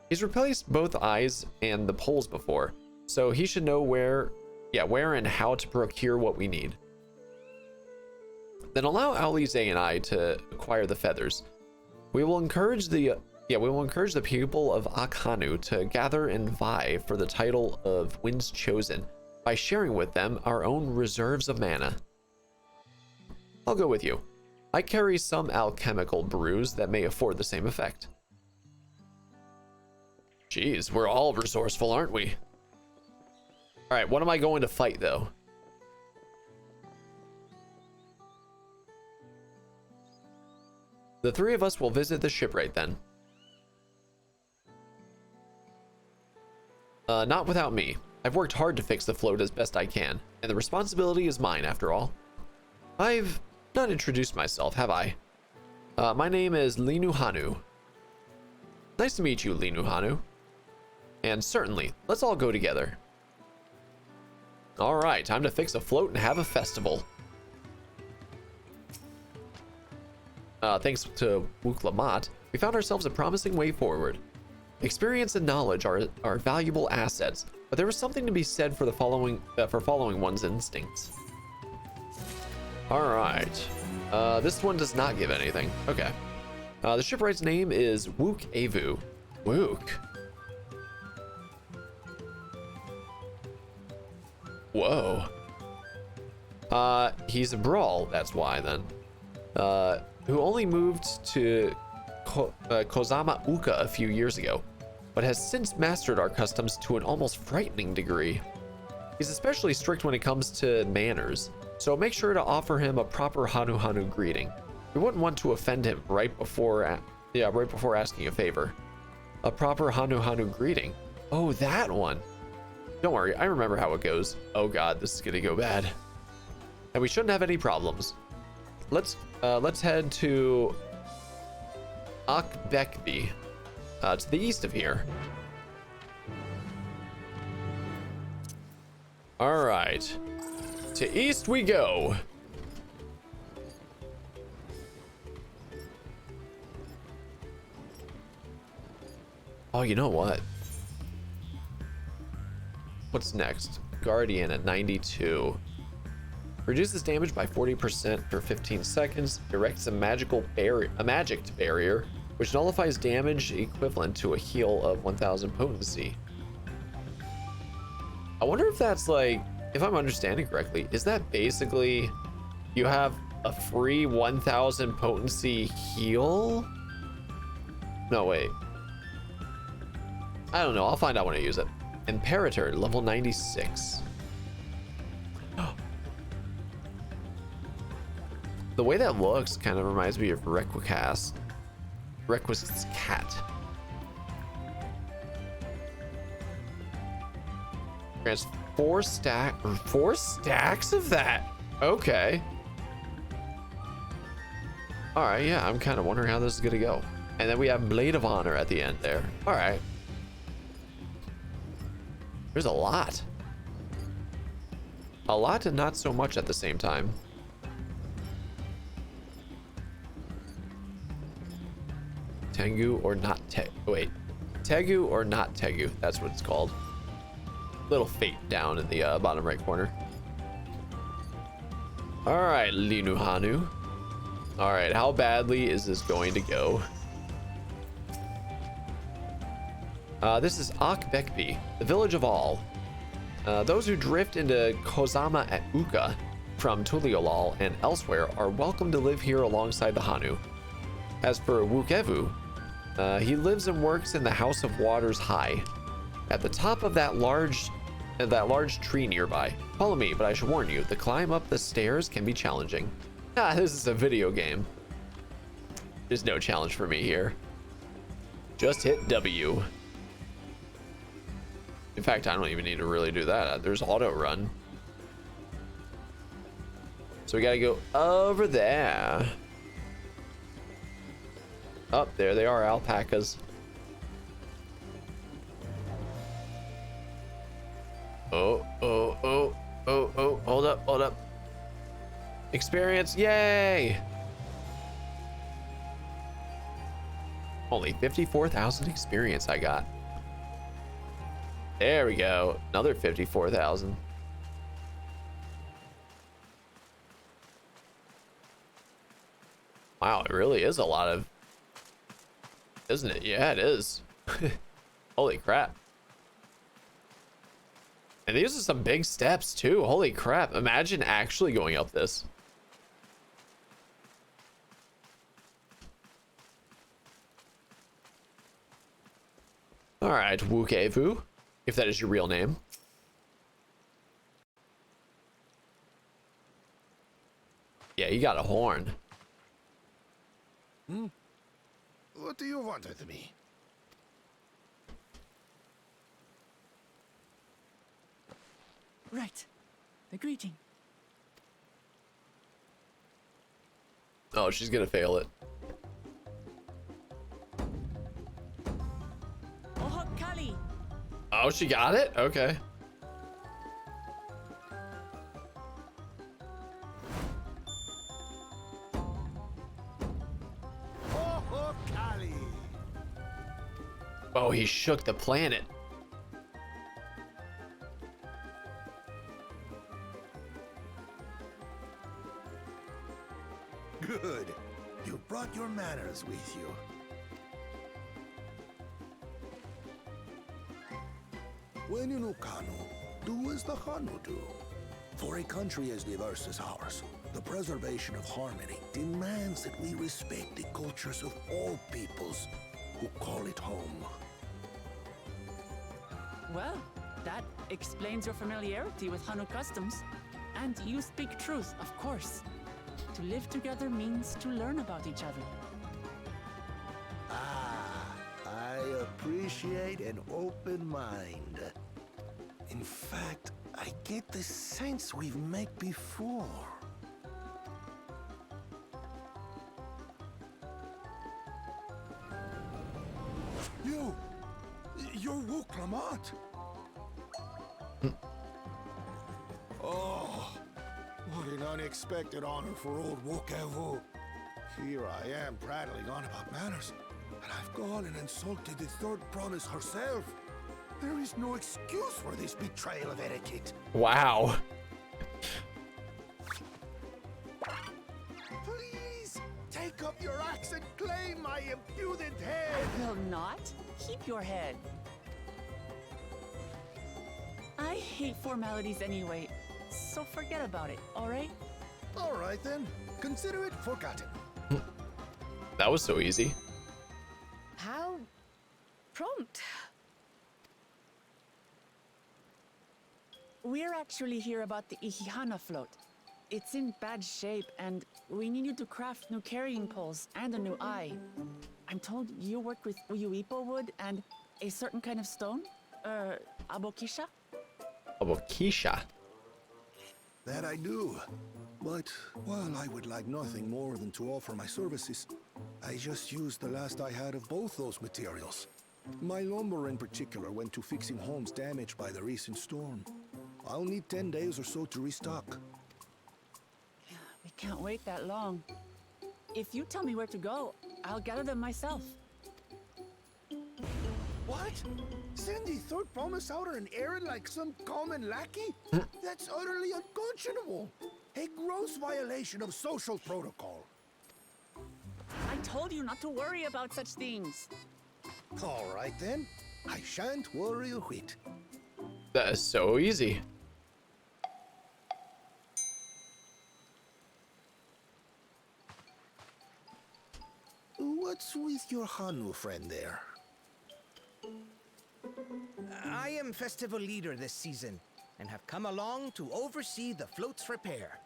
He's replaced both eyes and the poles before, so he should know where and how to procure what we need. Then allow Alize and I to acquire the feathers. We will encourage the people of Akhanu to gather and vie for the title of Winds Chosen by sharing with them our own reserves of mana. I'll go with you. I carry some alchemical brews that may afford the same effect. Jeez, we're all resourceful, aren't we? Alright, what am I going to fight, though? The three of us will visit the shipwright, then. Not without me. I've worked hard to fix the float as best I can, and the responsibility is mine, after all. I've not introduced myself, have I? My name is Linuhanu. Nice to meet you, Linuhanu. And certainly, let's all go together. Alright, time to fix a float and have a festival. Thanks to Wuklamat, we found ourselves a promising way forward. Experience and knowledge are valuable assets, but there was something to be said for following one's instincts. Alright. This one does not give anything. Okay. The shipwright's name is Wook Avu. Wook. Whoa. He's a brawl, that's why then. Who only moved to Kozama Uka a few years ago, but has since mastered our customs to an almost frightening degree. He's especially strict when it comes to manners, so make sure to offer him a proper Hanu Hanu greeting. We wouldn't want to offend him right before asking a favor. A proper Hanu Hanu greeting. Oh, that one. Don't worry, I remember how it goes. Oh god, this is gonna go bad. And we shouldn't have any problems. Let's head to Akbekbi, to the east of here. All right, to east we go. Oh, you know what? What's next? Guardian at 92. Reduces damage by 40% for 15 seconds. Erects a magic barrier, which nullifies damage equivalent to a heal of 1000 potency. I wonder if that's like, if I'm understanding correctly, is that basically you have a free 1000 potency heal? No, wait. I don't know. I'll find out when I use it. Imperator, level 96. The way that looks kind of reminds me of Requiescat's cat. Grants 4 stacks of that. Okay. All right, yeah, I'm kind of wondering how this is gonna go. And then we have Blade of Honor at the end there. All right. There's a lot. A lot and not so much at the same time. Tengu or not Tegu or not Tegu. That's what it's called. Little fate down in the bottom right corner. All right, Linuhanu. All right, how badly is this going to go? This is Akbekbi, the village of all. Those who drift into Kozama at Uka from Tuliolal and elsewhere are welcome to live here alongside the Hanu. As for Wukevu, he lives and works in the House of Waters High, at the top of that large tree nearby. Follow me, but I should warn you, the climb up the stairs can be challenging. Ah, this is a video game. There's no challenge for me here. Just hit W. In fact, I don't even need to really do that. There's auto run. So we gotta go over there. Oh, there they are, alpacas. Oh, hold up. Experience, yay! Only 54,000 experience I got. There we go, another 54,000. Wow, it really is a lot of, isn't it? Yeah, it is. Holy crap. And these are some big steps too. Holy crap. Imagine actually going up this. All right, Wukevu, if that is your real name. Yeah, you got a horn. What do you want with me? Right. The greeting. Oh, she's gonna fail it. Oh, Kali. Oh, she got it? Okay. Oh, Kali. Oh, he shook the planet. Good. You brought your manners with you. When you know Kanu, do as the Hanu do. For a country as diverse as ours, the preservation of harmony demands that we respect the cultures of all peoples who call it home. Well, that explains your familiarity with Hanu customs. And you speak truth, of course. To live together means to learn about each other. Ah, I appreciate an open mind. In fact, I get the sense we've met before. You're Wuklamat. Oh, what an unexpected honor for old Wukevu. Here I am prattling on about manners, and I've gone and insulted the third promise herself. There is no excuse for this betrayal of etiquette. Wow. Please, take up your axe and claim my impudent head. I will not. Keep your head. I hate formalities anyway, so forget about it, all right? All right then, consider it forgotten. That was so easy. How prompt. We're actually here about the Ihihana float. It's in bad shape, and we need you to craft new carrying poles and a new eye. I'm told you work with Uyuipo wood and a certain kind of stone? Abokisha? Abokisha? That I do. But while I would like nothing more than to offer my services, I just used the last I had of both those materials. My lumber in particular went to fixing homes damaged by the recent storm. I'll need 10 days or so to restock. We can't wait that long. If you tell me where to go, I'll gather them myself. What? Send the third promise out on an errand like some common lackey? That's utterly unconscionable. A gross violation of social protocol. I told you not to worry about such things. All right then. I shan't worry a whit. That is so easy. What's with your Hanu friend there? I am festival leader this season, and have come along to oversee the float's repair.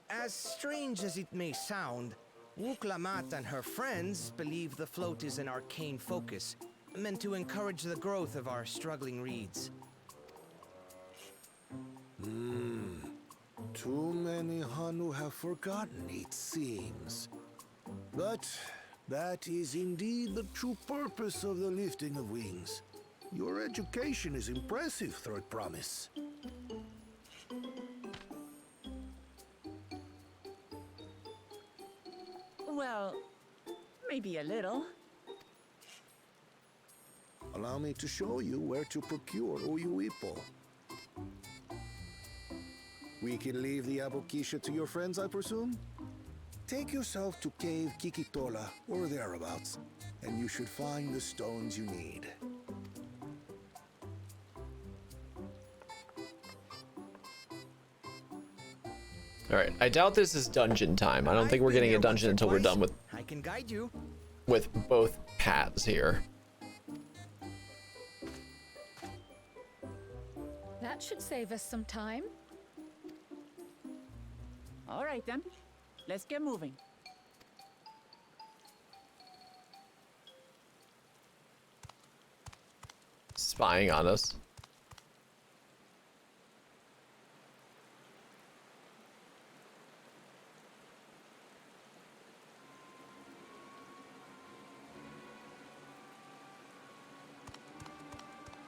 As strange as it may sound, Wuklamat and her friends believe the float is an arcane focus, meant to encourage the growth of our struggling reeds. Too many Hanu have forgotten, it seems. But that is indeed the true purpose of the lifting of wings. Your education is impressive, Third Promise. Well, maybe a little. Allow me to show you where to procure Uyuipo. We can leave the Abokisha to your friends, I presume? Take yourself to Cave Kikitola or thereabouts, and you should find the stones you need. Alright, I doubt this is dungeon time. I don't think we're getting a dungeon until we're done with I can guide you. with both paths here. That should save us some time. All right then, let's get moving. Spying on us.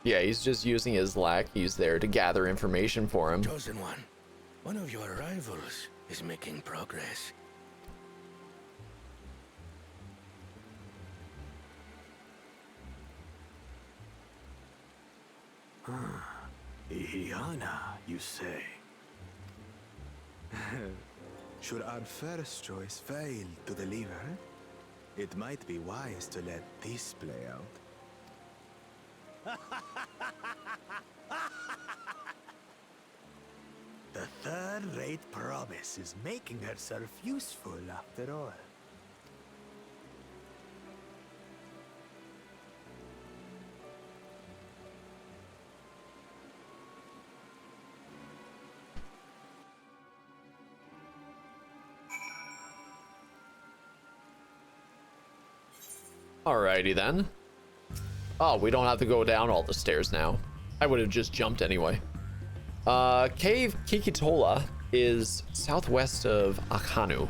Yeah, he's just using his lackeys there to gather information for him. Chosen one of your rivals is making progress. Ihiana, you say? Should our first choice fail to deliver, it might be wise to let this play out. The third-rate Promise is making herself useful after all. Alrighty then. Oh, we don't have to go down all the stairs now. I would have just jumped anyway. Cave Kikitola is southwest of Akanu.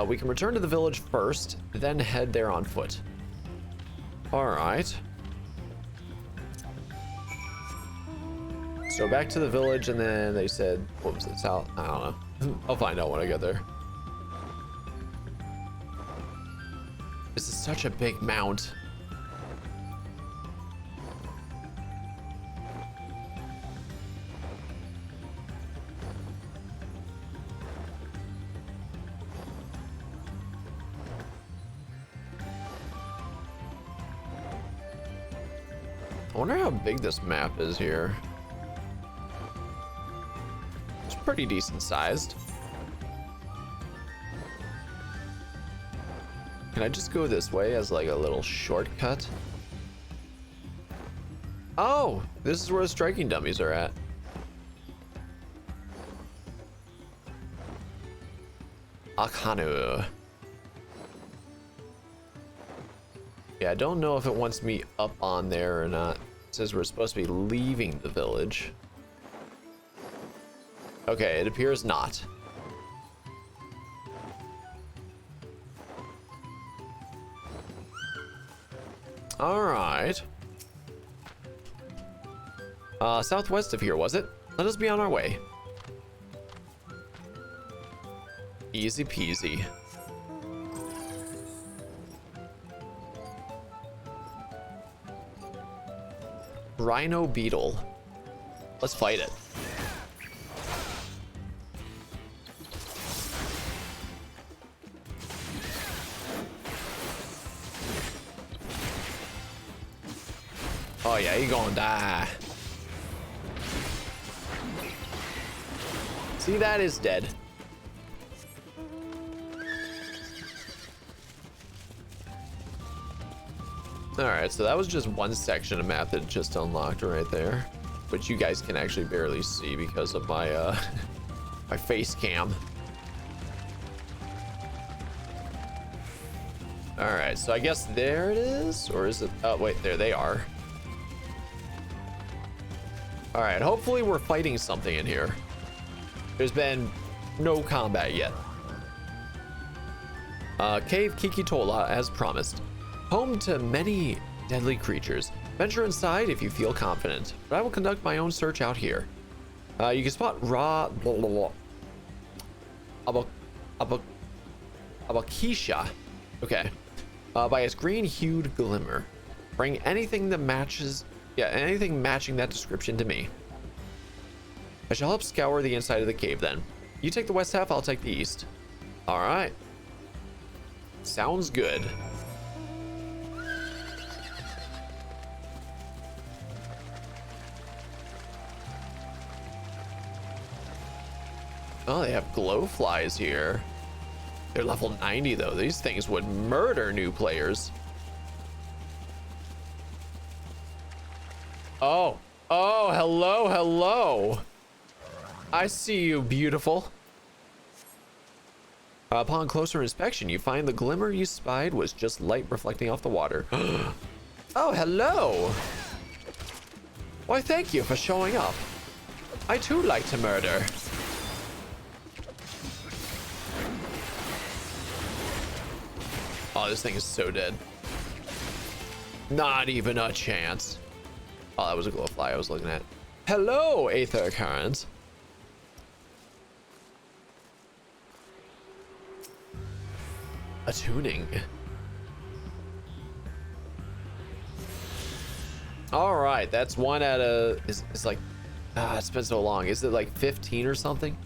We can return to the village first, then head there on foot. Alright. So back to the village, and then they said, what was it, south? I don't know. I'll find out when I get there. This is such a big mount. I wonder how big this map is here. It's pretty decent sized. Can I just go this way as like a little shortcut? Oh, this is where the striking dummies are at. Akanu. Yeah, I don't know if it wants me up on there or not. It says we're supposed to be leaving the village. Okay, it appears not. All right. Southwest of here, was it? Let us be on our way. Easy peasy. Rhino beetle. Let's fight it. Oh yeah, he gonna die. See, that is dead. Alright, so that was just one section of map that just unlocked right there, which you guys can actually barely see because of my my face cam. Alright, so I guess there it is, or is it? Oh wait, there they are. Alright, hopefully we're fighting something in here. There's been No combat yet. Cave Kikitola, as promised. Home to many deadly creatures. Venture inside if you feel confident, but I will conduct my own search out here. You can spot raw Abakisha. Okay. By its green-hued glimmer. Bring anything that matches, anything matching that description to me. I shall help scour the inside of the cave then. You take the west half, I'll take the east. All right. Sounds good. Oh, they have glowflies here. They're level 90 though. These things would murder new players. Oh, hello. I see you, beautiful. Upon closer inspection, you find the glimmer you spied was just light reflecting off the water. Oh, hello. Why, thank you for showing up. I too like to murder. Oh, this thing is so dead. Not even a chance. Oh, that was a glowfly I was looking at. Hello, Aether Current. Attuning. All right, that's one out of. It's like, it's been so long. Is it like 15 or something?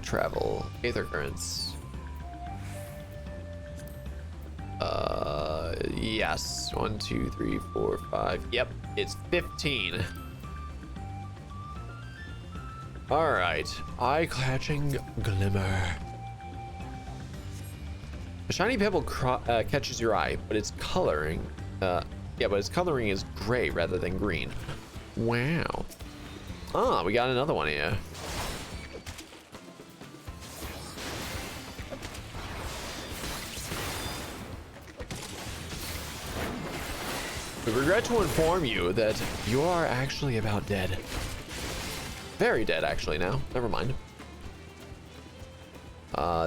Travel. Aether Currents. Yes. 1, 2, 3, 4, 5. Yep, it's 15. All right, eye-catching glimmer. A shiny pebble catches your eye, but its coloring, but its coloring is gray rather than green. Wow. Ah, we got another one here. We regret to inform you that you are actually about dead. Very dead, actually, now. Never mind.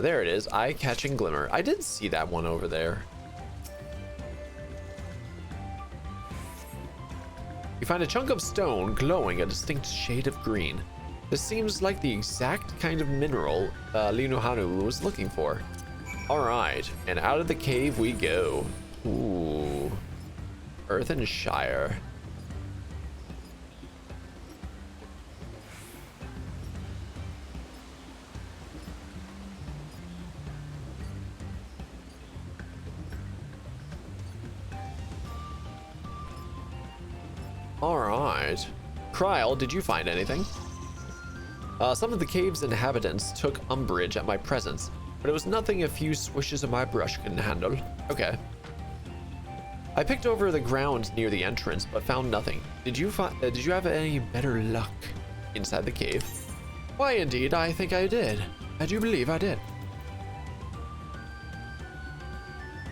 There it is. Eye-catching glimmer. I did see that one over there. You find a chunk of stone glowing a distinct shade of green. This seems like the exact kind of mineral Linuhanu was looking for. Alright, and out of the cave we go. Ooh. Earthenshire. All right. Kryl, did you find anything? Some of the cave's inhabitants took umbrage at my presence, but it was nothing a few swishes of my brush couldn't handle. Okay. I picked over the ground near the entrance, but found nothing. Did you have any better luck inside the cave? Why, indeed, I think I did. I do believe I did.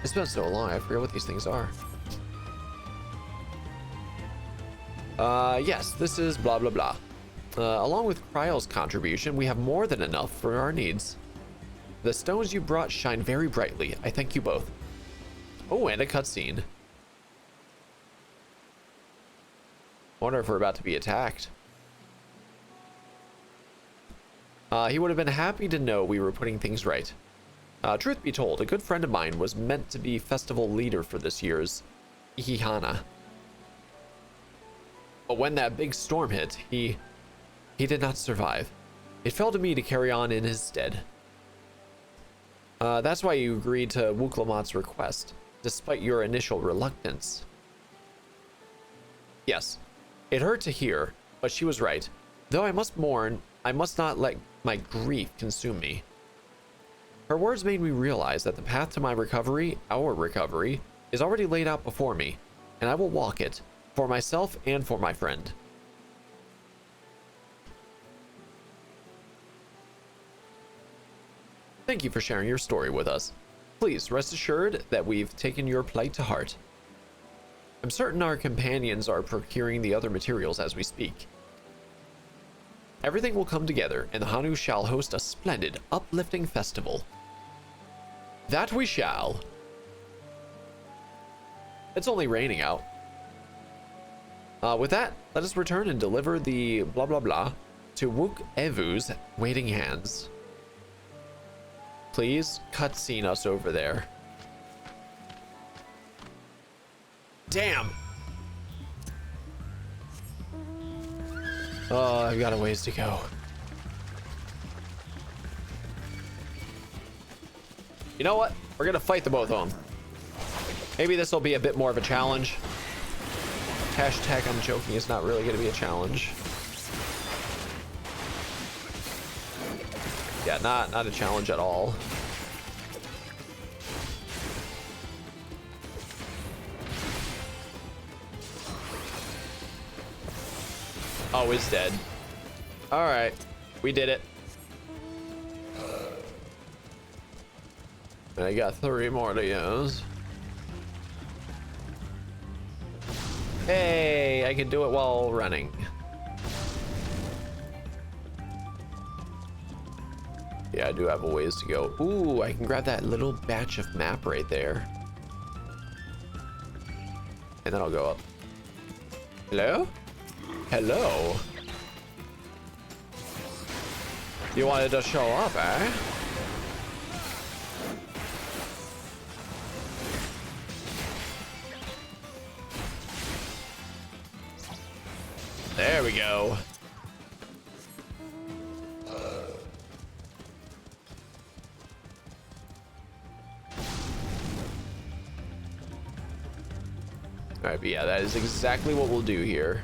It's been so long, I forget what these things are. Yes, this is blah, blah, blah. Along with Kryl's contribution, we have more than enough for our needs. The stones you brought shine very brightly. I thank you both. Oh, and a cutscene. Wonder if we're about to be attacked. He would have been happy to know we were putting things right. Truth be told, a good friend of mine was meant to be festival leader for this year's Ihihana. But when that big storm hit, he did not survive. It fell to me to carry on in his stead. That's why you agreed to Wuklamat's request, despite your initial reluctance. Yes, it hurt to hear, but she was right. Though I must mourn, I must not let my grief consume me. Her words made me realize that the path to my recovery, our recovery, is already laid out before me, and I will walk it, for myself and for my friend. Thank you for sharing your story with us. Please rest assured that we've taken your plight to heart. I'm certain our companions are procuring the other materials as we speak. everything will come together, and the Hanu shall host a splendid, uplifting festival. That we shall. It's only raining out. With that, let us return and deliver the blah blah blah to Wook Evu's waiting hands. Please cutscene us over there. Damn. Oh, I've got a ways to go. You know what? We're gonna fight the both of them. Maybe this will be a bit more of a challenge. Hashtag I'm joking, it's not really gonna be a challenge. Yeah, not a challenge at all. Oh, he's dead. All right, we did it. I got 3 more to use. Hey, I can do it while running. Yeah, I do have a ways to go. Ooh, I can grab that little batch of map right there. And then I'll go up. Hello? Hello? You wanted to show up, eh? There we go. Alright, but yeah, that is exactly what we'll do here.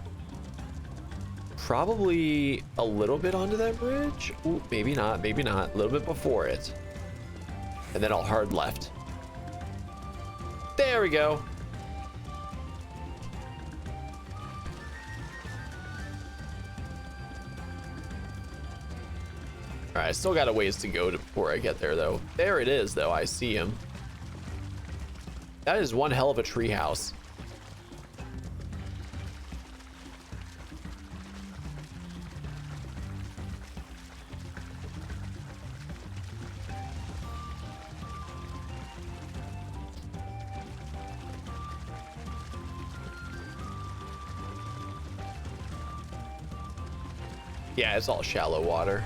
Probably a little bit onto that bridge. Ooh, maybe not, maybe not. A little bit before it. And then I'll hard left. There we go. All right, I still got a ways to go before I get there, though. There it is, though. I see him. That is one hell of a treehouse. Yeah, it's all shallow water.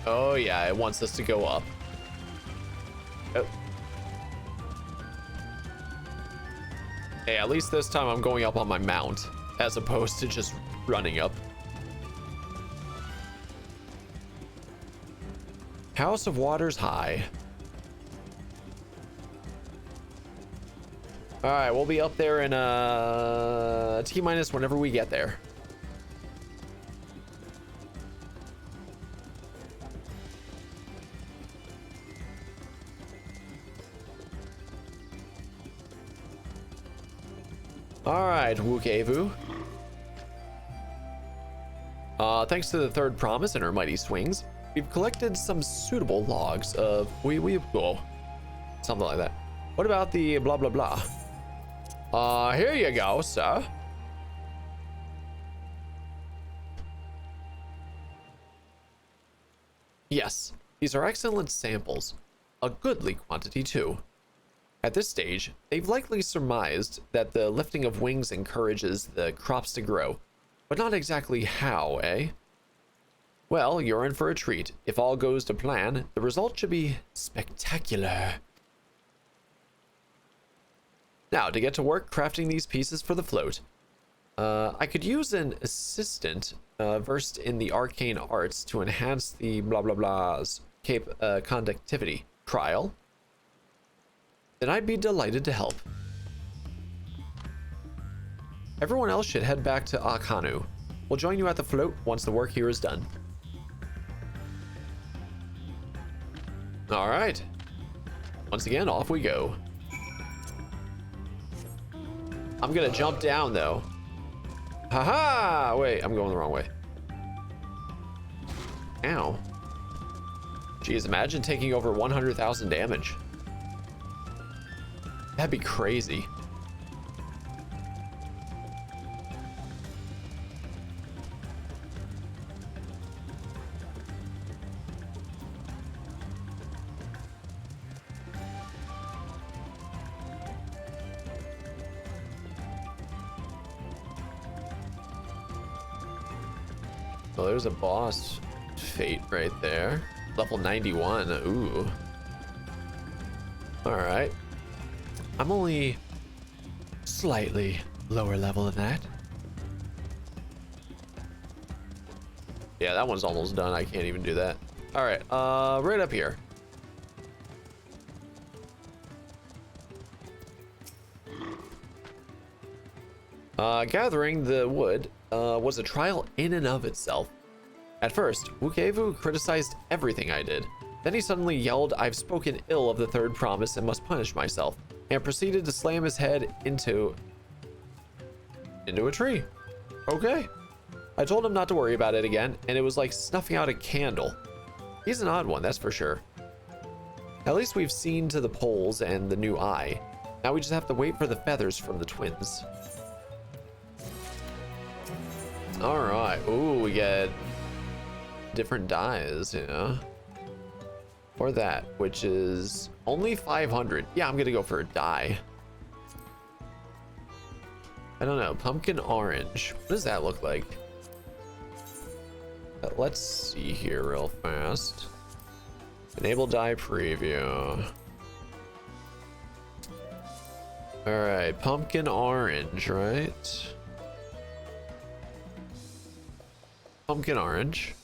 Oh yeah, it wants us to go up. Oh. Hey, at least this time I'm going up on my mount, as opposed to just running up. House of Waters High. All right, we'll be up there in T-minus whenever we get there. All right, Wukevu. Thanks to the third promise and her mighty swings, we've collected some suitable logs of something like that. What about the blah blah blah? Here you go, sir. Yes, these are excellent samples. A goodly quantity, too. At this stage, they've likely surmised that the lifting of wings encourages the crops to grow, but not exactly how, eh? Well, you're in for a treat. If all goes to plan, the result should be spectacular. Now, to get to work crafting these pieces for the float. I could use an assistant versed in the arcane arts to enhance the blah blah blah's conductivity. Trial? Then I'd be delighted to help. Everyone else should head back to Akhanu. We'll join you at the float once the work here is done. All right. Once again, off we go. I'm gonna jump down though. Haha! Wait, I'm going the wrong way. Ow. Jeez, imagine taking over 100,000 damage. That'd be crazy. Well, there's a boss fate right there. Level 91. Ooh. All right. I'm only slightly lower level than that. Yeah, that one's almost done. I can't even do that. All right. Right up here. Gathering the wood was a trial in and of itself. At first, Wukevu criticized everything I did. Then he suddenly yelled, "I've spoken ill of the third promise and must punish myself," and proceeded to slam his head into a tree. Okay. I told him not to worry about it again, and it was like snuffing out a candle. He's an odd one, that's for sure. At least we've seen to the poles and the new eye. Now we just have to wait for the feathers from the twins. All right. Ooh, we get different dyes, yeah. Or that, which is only 500. Yeah, I'm gonna go for a dye. I don't know. Pumpkin orange. What does that look like? Let's see here real fast. Enable dye preview. All right, pumpkin orange, right? Pumpkin orange.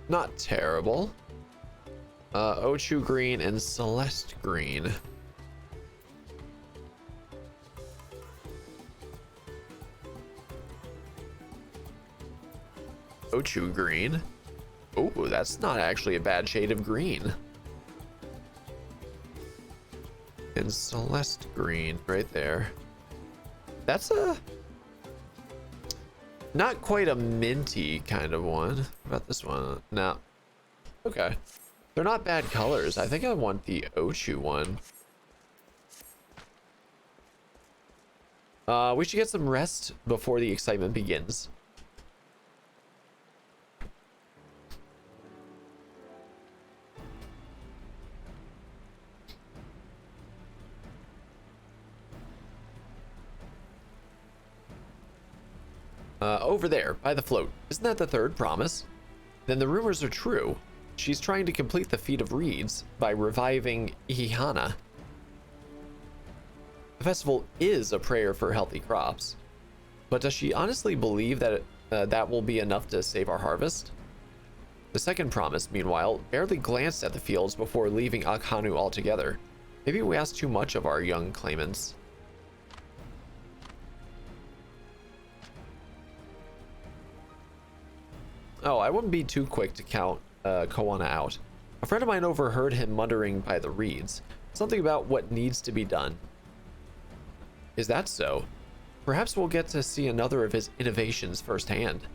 Not terrible. Ochu green and Celeste green. Ochu green. Oh, that's not actually a bad shade of green. And Celeste green right there. That's a not quite a minty kind of one. What about this one? No. Okay. They're not bad colors. I think I want the Ochu one. We should get some rest before the excitement begins. Over there, by the float. Isn't that the third promise? Then the rumors are true. She's trying to complete the feat of reeds by reviving Ihana. The festival is a prayer for healthy crops. But does she honestly believe that that will be enough to save our harvest? The second promise, meanwhile, barely glanced at the fields before leaving Akhanu altogether. Maybe we asked too much of our young claimants. Oh, I wouldn't be too quick to count Koana out. A friend of mine overheard him muttering by the reeds. Something about what needs to be done. Is that so? Perhaps we'll get to see another of his innovations firsthand.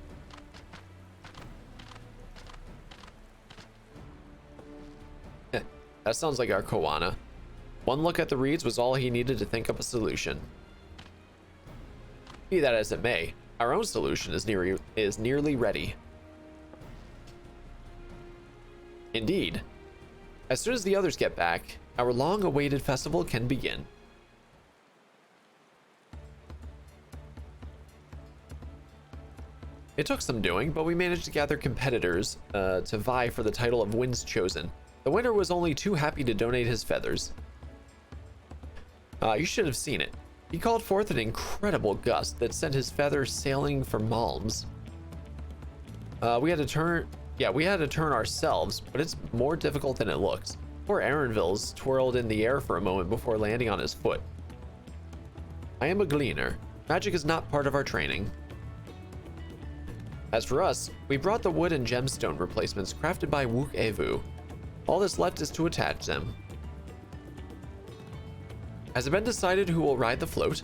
That sounds like our Koana. One look at the reeds was all he needed to think up a solution. Be that as it may, our own solution is nearly ready. Indeed. As soon as the others get back, our long-awaited festival can begin. It took some doing, but we managed to gather competitors to vie for the title of Winds Chosen. The winner was only too happy to donate his feathers. You should have seen it. He called forth an incredible gust that sent his feathers sailing for Malms. We had to turn ourselves, but it's more difficult than it looks. Poor Aaronville's twirled in the air for a moment before landing on his foot. I am a gleaner. Magic is not part of our training. As for us, we brought the wood and gemstone replacements crafted by Wukevu. All that's left is to attach them. Has it been decided who will ride the float?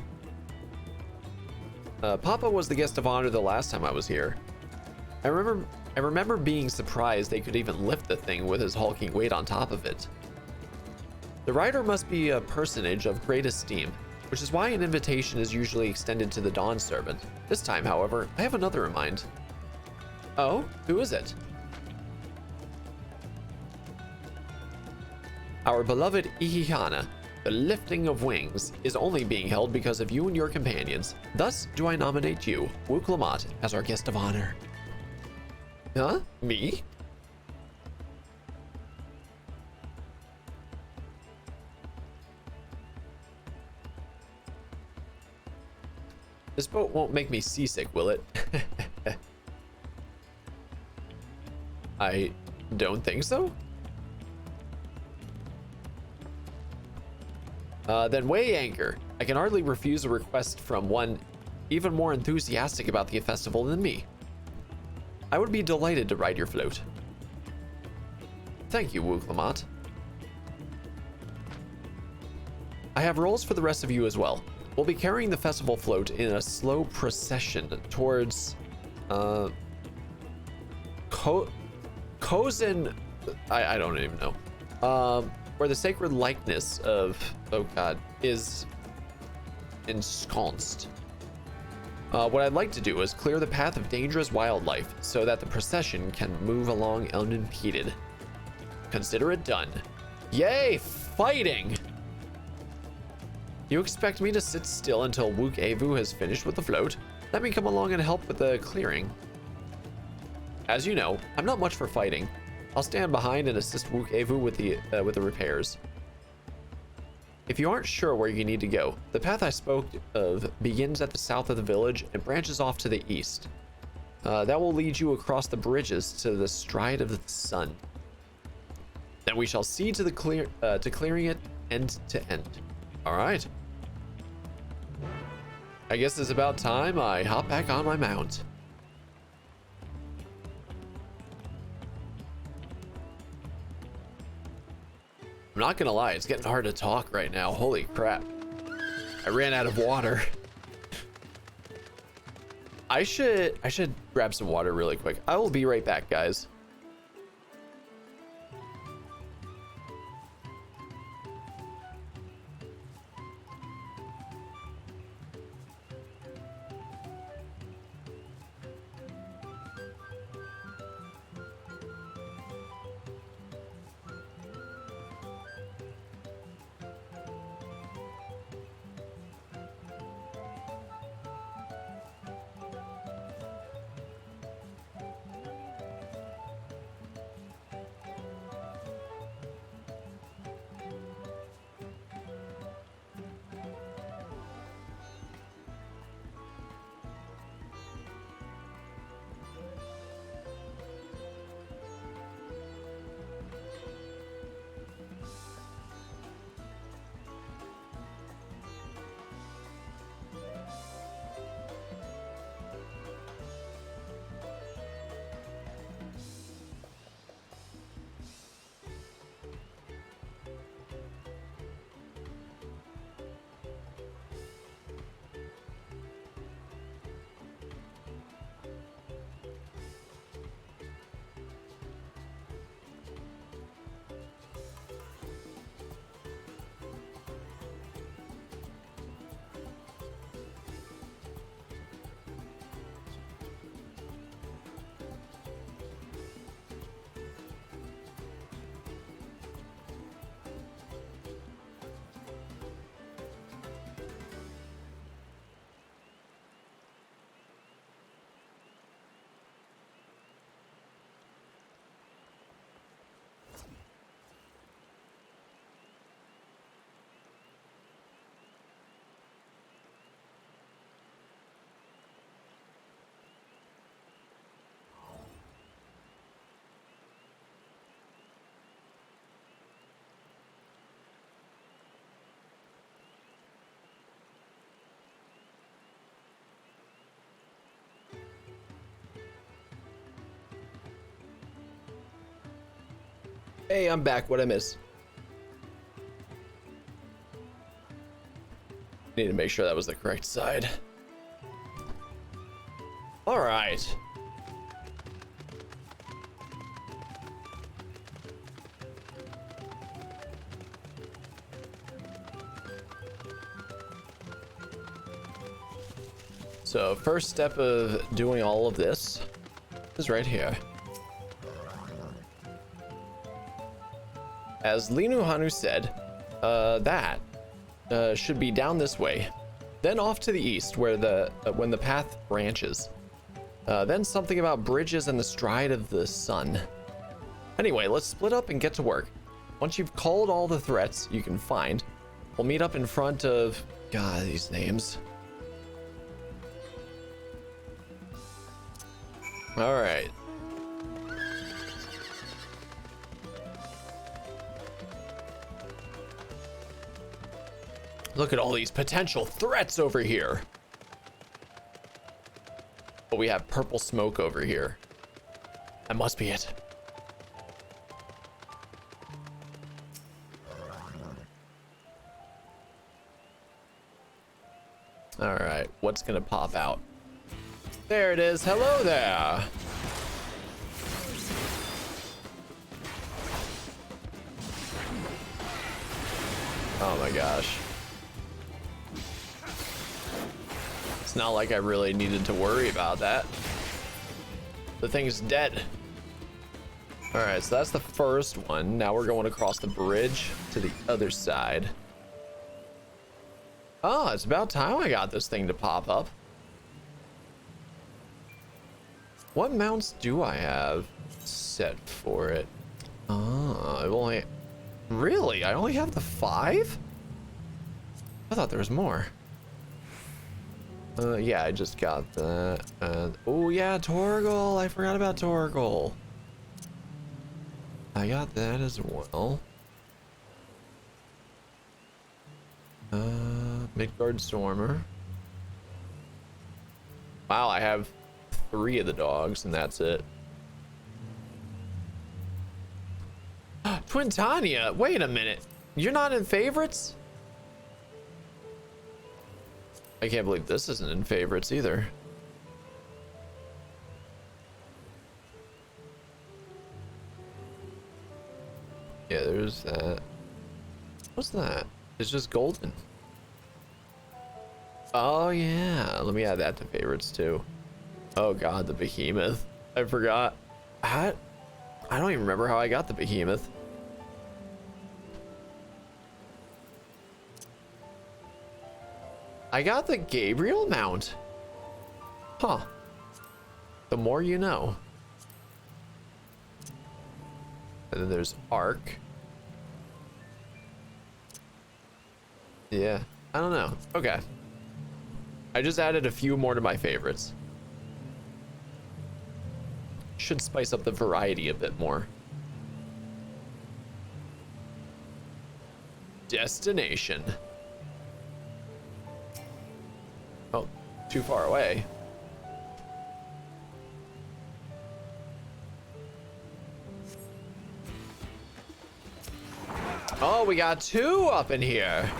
Papa was the guest of honor the last time I was here. I remember I remember being surprised they could even lift the thing with his hulking weight on top of it. The rider must be a personage of great esteem, which is why an invitation is usually extended to the Dawn Servant. This time, however, I have another in mind. Oh, who is it? Our beloved Ihihana, the lifting of wings, is only being held because of you and your companions. Thus do I nominate you, Wook Lamont, as our guest of honor. Huh? Me? This boat won't make me seasick, will it? I don't think so. Then weigh anchor. I can hardly refuse a request from one even more enthusiastic about the festival than me. I would be delighted to ride your float. Thank you, Wook Lamont. I have roles for the rest of you as well. We'll be carrying the festival float in a slow procession towards Kozin. I don't even know. Where the sacred likeness of, oh god, is ensconced. What I'd like to do is clear the path of dangerous wildlife so that the procession can move along unimpeded. Consider it done. Yay, fighting! You expect me to sit still until Wook Avu has finished with the float? Let me come along and help with the clearing. As you know, I'm not much for fighting. I'll stand behind and assist Wook Avu with the repairs. If you aren't sure where you need to go, the path I spoke of begins at the south of the village and branches off to the east. That will lead you across the bridges to the stride of the sun. Then we shall see to clearing it end to end. All right. I guess it's about time I hop back on my mount. I'm not gonna lie, it's getting hard to talk right now. Holy crap. I ran out of water. I should grab some water really quick. I will be right back, guys. Hey, I'm back. What'd I miss? Need to make sure that was the correct side. All right. So first step of doing all of this is right here. As Linu Hanu said, that should be down this way, then off to the east where when the path branches. Then something about bridges and the stride of the sun. Anyway, let's split up and get to work. Once you've called all the threats you can find, we'll meet up in front of... God, these names. All right. Look at all these potential threats over here. But we have purple smoke over here. That must be it. All right, what's gonna pop out? There it is. Hello there. Oh my gosh. It's not like I really needed to worry about that. The thing's dead. All right, so that's the first one. Now we're going across the bridge to the other side. Oh, it's about time I got this thing to pop up. What mounts do I have set for it? Oh, I've only... Really? I only have the 5? I thought there was more. Yeah, I just got that. Oh yeah, Torgal. I forgot about Torgal. I got that as well. Midgard Stormer. Wow, I have 3 of the dogs and that's it. Twintania, wait a minute. You're not in favorites? I can't believe this isn't in favorites either. Yeah, there's that. What's that? It's just golden. Oh yeah, let me add that to favorites too. Oh god, the behemoth. I forgot. I don't even remember how I got the behemoth. I got the Gabriel mount. Huh. The more you know. And then there's Ark. Yeah, I don't know. Okay. I just added a few more to my favorites. Should spice up the variety a bit more. Destination. Oh, too far away. Oh, we got 2 up in here.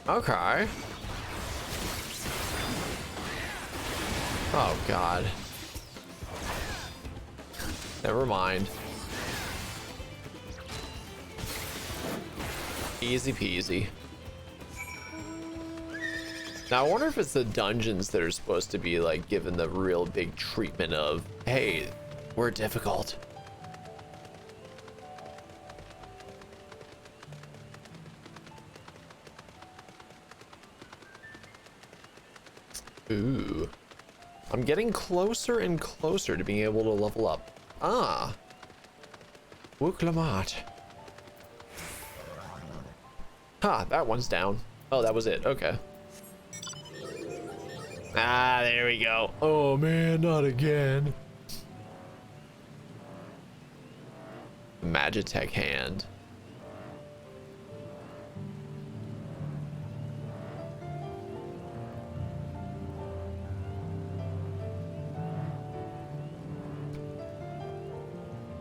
Okay. Oh god. Never mind. Easy peasy. Now I wonder if it's the dungeons that are supposed to be like given the real big treatment of, hey, we're difficult. Ooh. I'm getting closer and closer to being able to level up. Ah. Wuklamat. Ha, that one's down. Oh, that was it. Okay. Ah, there we go. Oh man, not again. Magitech hand.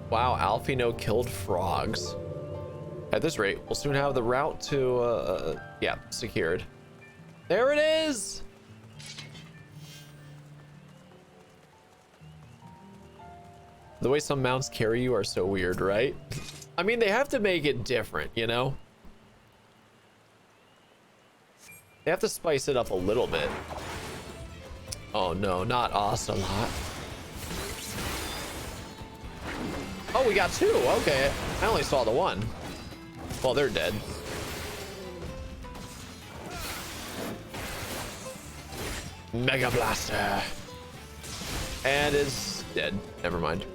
Wow, Alfino killed frogs. At this rate, we'll soon have the route to, yeah, secured. There it is! The way some mounts carry you are so weird, right? I mean, they have to make it different, you know? They have to spice it up a little bit. Oh no, not Ocelot. Oh, we got two. Okay, I only saw the one. Well, they're dead. Mega Blaster. And is dead. Never mind.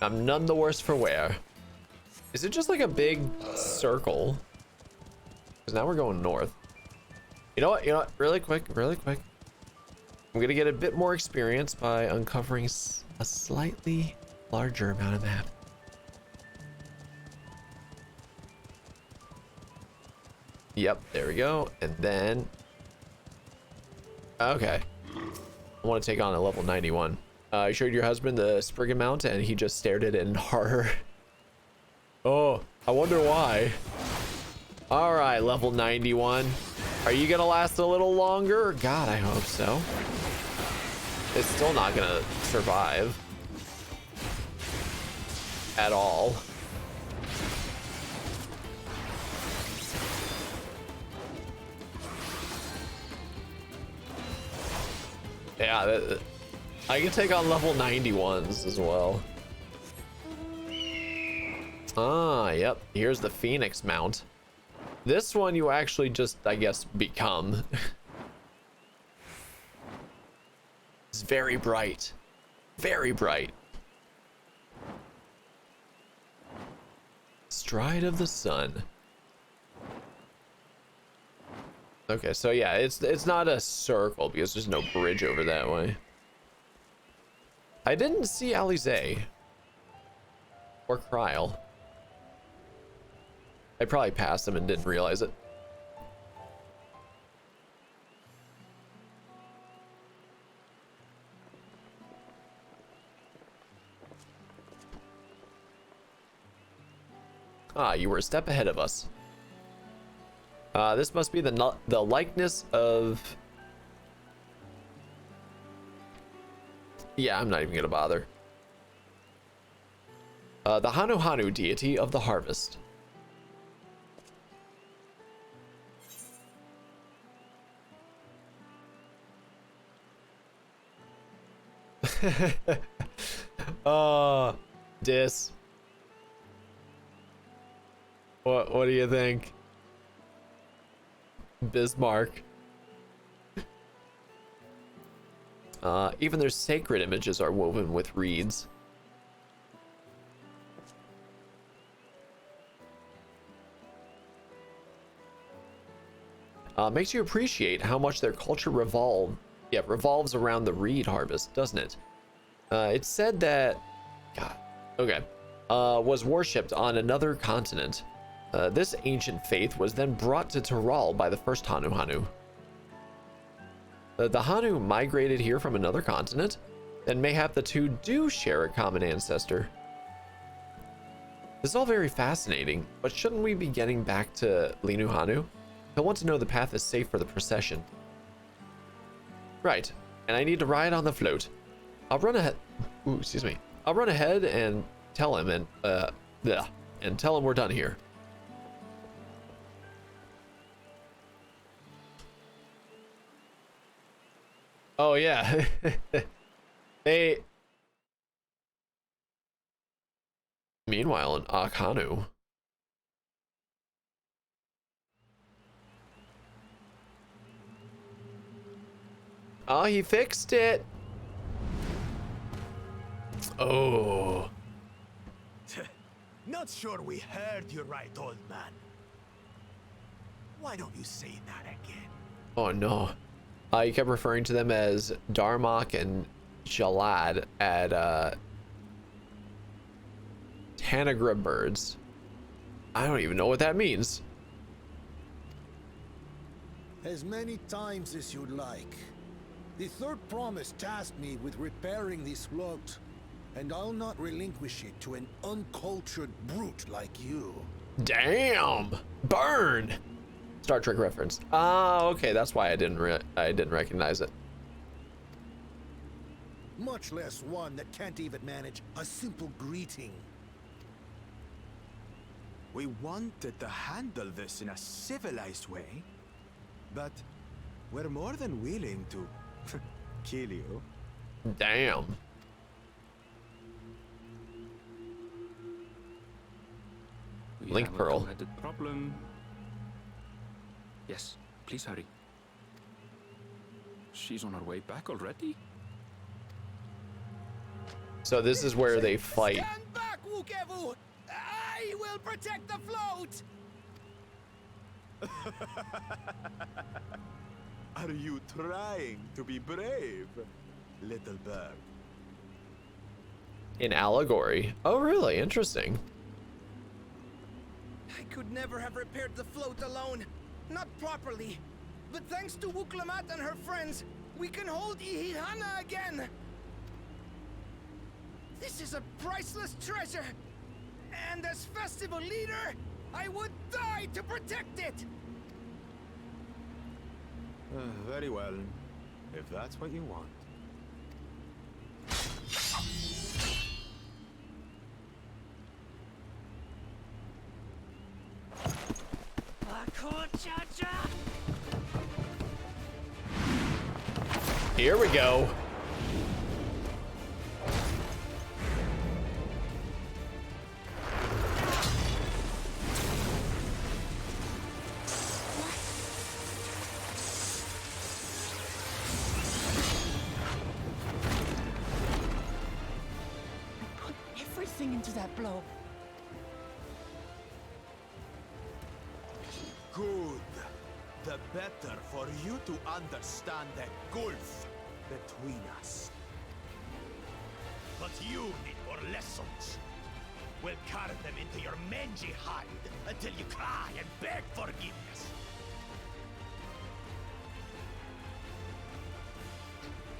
I'm none the worse for wear. Is it just like a big circle? Because now we're going north. You know what? You know what? Really quick. I'm gonna get a bit more experience by uncovering a slightly larger amount of map. Yep, there we go. And then, okay, I want to take on a level 91. I showed your husband the Spriggan mount and he just stared at it in horror. Oh, I wonder why. All right, level 91. Are you gonna last a little longer? God, I hope so. It's still not gonna survive at all. Yeah, I can take on level 91s as well. Ah, yep. Here's the Phoenix mount. This one you actually just, I guess, become. It's very bright. Very bright. Stride of the sun. Okay, so yeah, it's not a circle because there's no bridge over that way. I didn't see Alize or Kryl. I probably passed them and didn't realize it. Ah, you were a step ahead of us. This must be the likeness of... Yeah, I'm not even gonna bother. The Hanu Hanu deity of the harvest. Dis. What do you think? Bismarck. Even their sacred images are woven with reeds. Makes you appreciate how much their culture revolves around the reed harvest, doesn't it? It's said that, God, okay, was worshipped on another continent. This ancient faith was then brought to Tural by the first Hanu Hanu. The Hanu migrated here from another continent, and mayhap the two do share a common ancestor. This is all very fascinating, but shouldn't we be getting back to Linu Hanu? He'll want to know the path is safe for the procession. Right, and I need to ride on the float. I'll run ahead. Ooh, excuse me. I'll run ahead and tell him, and tell him we're done here. Oh yeah. Hey. Meanwhile, in Akhanu. Oh, he fixed it. Oh. Not sure we heard you right, old man. Why don't you say that again? Oh no. You kept referring to them as Darmok and Jalad at Tanagra birds. I don't even know what that means. As many times as you'd like. The third promise tasked me with repairing this float, and I'll not relinquish it to an uncultured brute like you. Damn! Burn! Star Trek reference. Ah, okay, that's why I didn't recognize it. Much less one that can't even manage a simple greeting. We wanted to handle this in a civilized way, but we're more than willing to kill you. Damn. Link have Pearl. A two-headed problem. Yes, please hurry. She's on her way back already? So this is where they fight. Stand back, Wukevu! I will protect the float! Are you trying to be brave, little bird? In allegory. Oh, really? Interesting. I could never have repaired the float alone. Not properly. But thanks to Wuklamat and her friends, we can hold Ihihana again. This is a priceless treasure. And as festival leader, I would die to protect it. Very well. If that's what you want. Here we go. Everything into that blow. Good. The better for you to understand the gulf between us. But you need more lessons. We'll carve them into your mangy hide until you cry and beg forgiveness.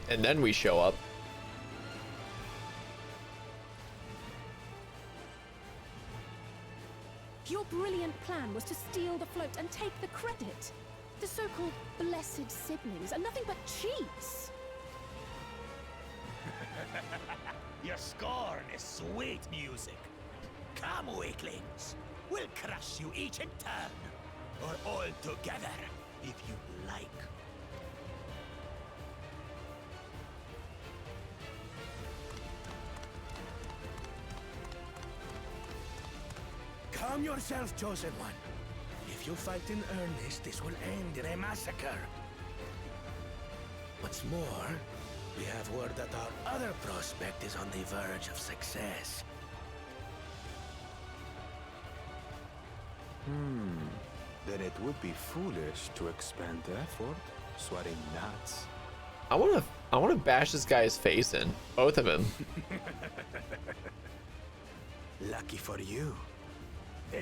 And then we show up. Your brilliant plan was to steal the float and take the credit. The so-called blessed siblings are nothing but cheats. Your scorn is sweet music. Come, weaklings. We'll crush you each in turn. Or all together, if you like. Calm yourself, Chosen One. If you fight in earnest, this will end in a massacre. What's more, we have word that our other prospect is on the verge of success. Then it would be foolish to expend effort sweating nuts. I wanna bash this guy's face in. Both of him. Lucky for you. Eh.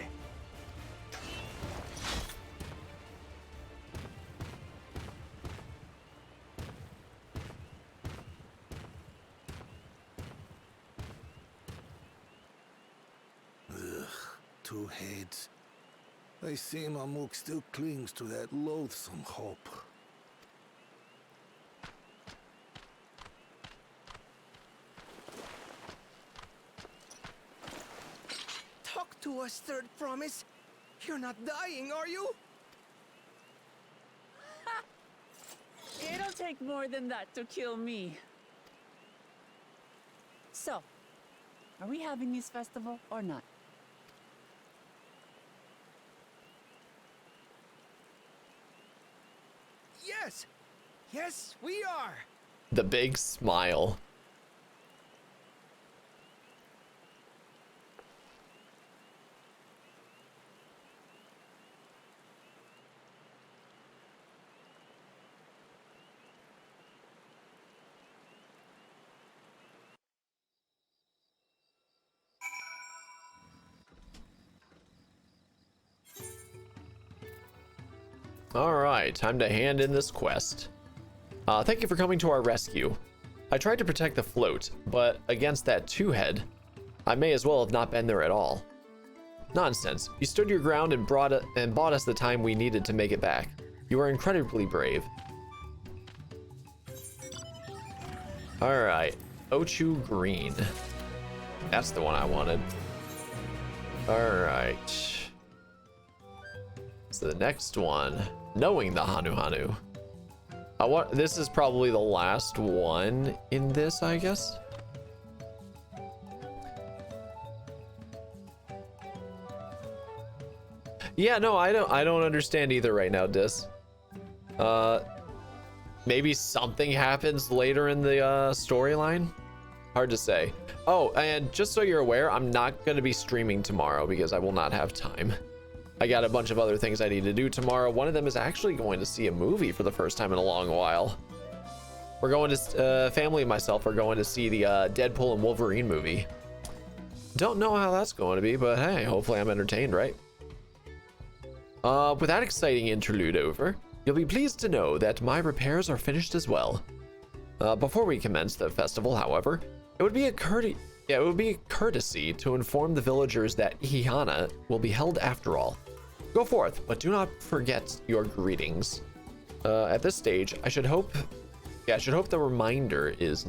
Ugh, two heads. I see Mamuk still clings to that loathsome hope. Talk to us, Third Promise. You're not dying, are you? It'll take more than that to kill me. So, are we having this festival or not? Yes! Yes, we are! The big smile. Alright, time to hand in this quest. Thank you for coming to our rescue. I tried to protect the float, but against that two-head, I may as well have not been there at all. Nonsense. You stood your ground and bought us the time we needed to make it back. You are incredibly brave. Alright, Ochu Green. That's the one I wanted. Alright. So the next one, knowing the Hanu Hanu. This is probably the last one in this, I guess. Yeah, no, I don't understand either right now, Dis. Maybe something happens later in the storyline. Hard to say. Oh, and just so you're aware, I'm not going to be streaming tomorrow because I will not have time. I got a bunch of other things I need to do tomorrow. One of them is actually going to see a movie for the first time in a long while. We're going to, family and myself are going to see the Deadpool and Wolverine movie. Don't know how that's going to be, but hey, hopefully I'm entertained, right? With that exciting interlude over, you'll be pleased to know that my repairs are finished as well. Before we commence the festival, however, it would be a courtesy to inform the villagers that Ihihana will be held after all. Go forth, but do not forget your greetings. At this stage, I should hope the reminder is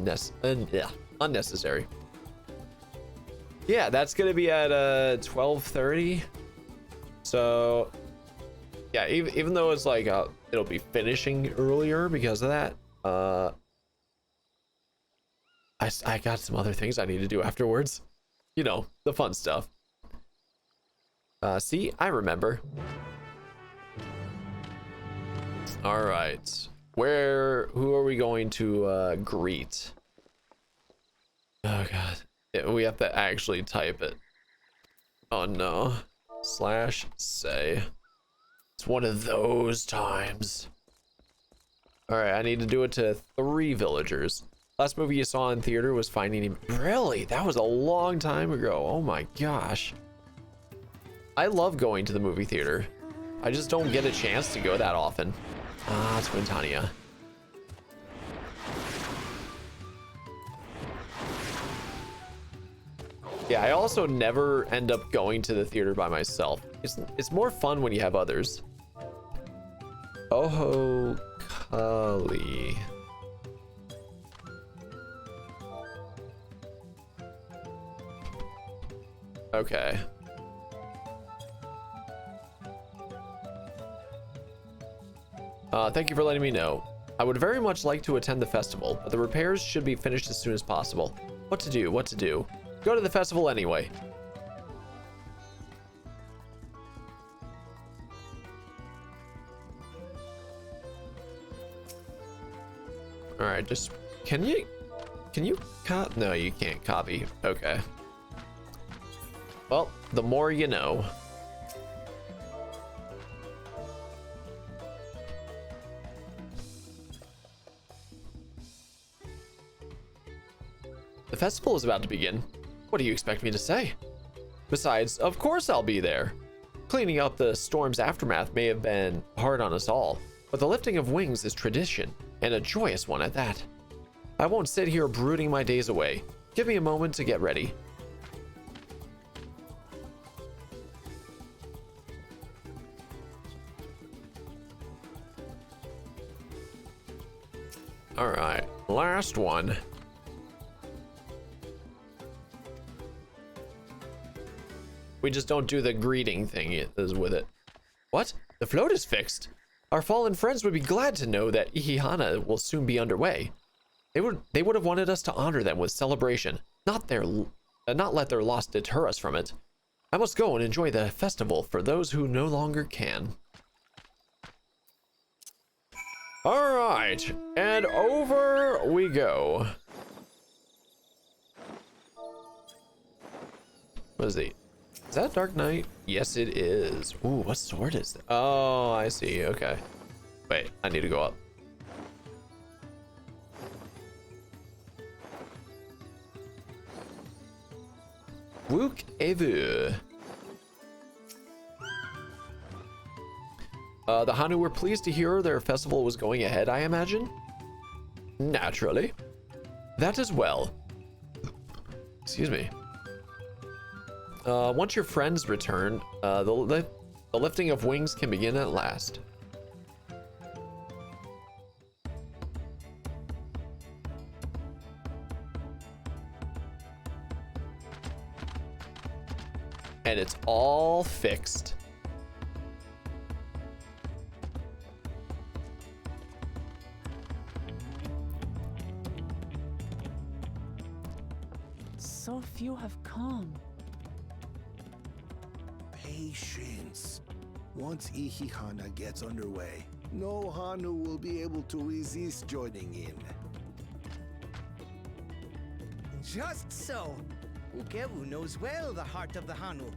unnecessary. Yeah, that's gonna be at 12:30. So yeah, even though it's like it'll be finishing earlier because of that. I got some other things I need to do afterwards. You know, the fun stuff. See, I remember. All right, who are we going to greet? Oh god, we have to actually type it. Oh no, /say. It's one of those times. All right, I need to do it to 3 villagers. Last movie you saw in theater was Finding Him. Really? That was a long time ago. Oh my gosh. I love going to the movie theater. I just don't get a chance to go that often. Ah, it's Quintania. Yeah, I also never end up going to the theater by myself. It's more fun when you have others. Oho Kali. Okay. Thank you for letting me know. I would very much like to attend the festival, but the repairs should be finished as soon as possible. What to do? What to do? Go to the festival anyway. All right, just can you copy? No, you can't copy. Okay. Well, the more you know. The festival is about to begin. What do you expect me to say? Besides, of course I'll be there. Cleaning up the storm's aftermath may have been hard on us all, but the lifting of wings is tradition, and a joyous one at that. I won't sit here brooding my days away. Give me a moment to get ready. All right, last one. We just don't do the greeting thing with it. What? The float is fixed. Our fallen friends would be glad to know that Ihihana will soon be underway. They would have wanted us to honor them with celebration, not let their loss deter us from it. I must go and enjoy the festival for those who no longer can. All right, and over we go. What is it? Is that Dark Knight? Yes, it is. Ooh, what sword is that? Oh, I see. Okay. Wait, I need to go up. Wook Evu. The Hanu were pleased to hear their festival was going ahead, I imagine? Naturally. That as well. Excuse me. Once your friends return, the lifting of wings can begin at last. And it's all fixed. so few have come. Patience. Once Ihihana gets underway, no Hanu will be able to resist joining in. Just so. Ukewu knows well the heart of the Hanu.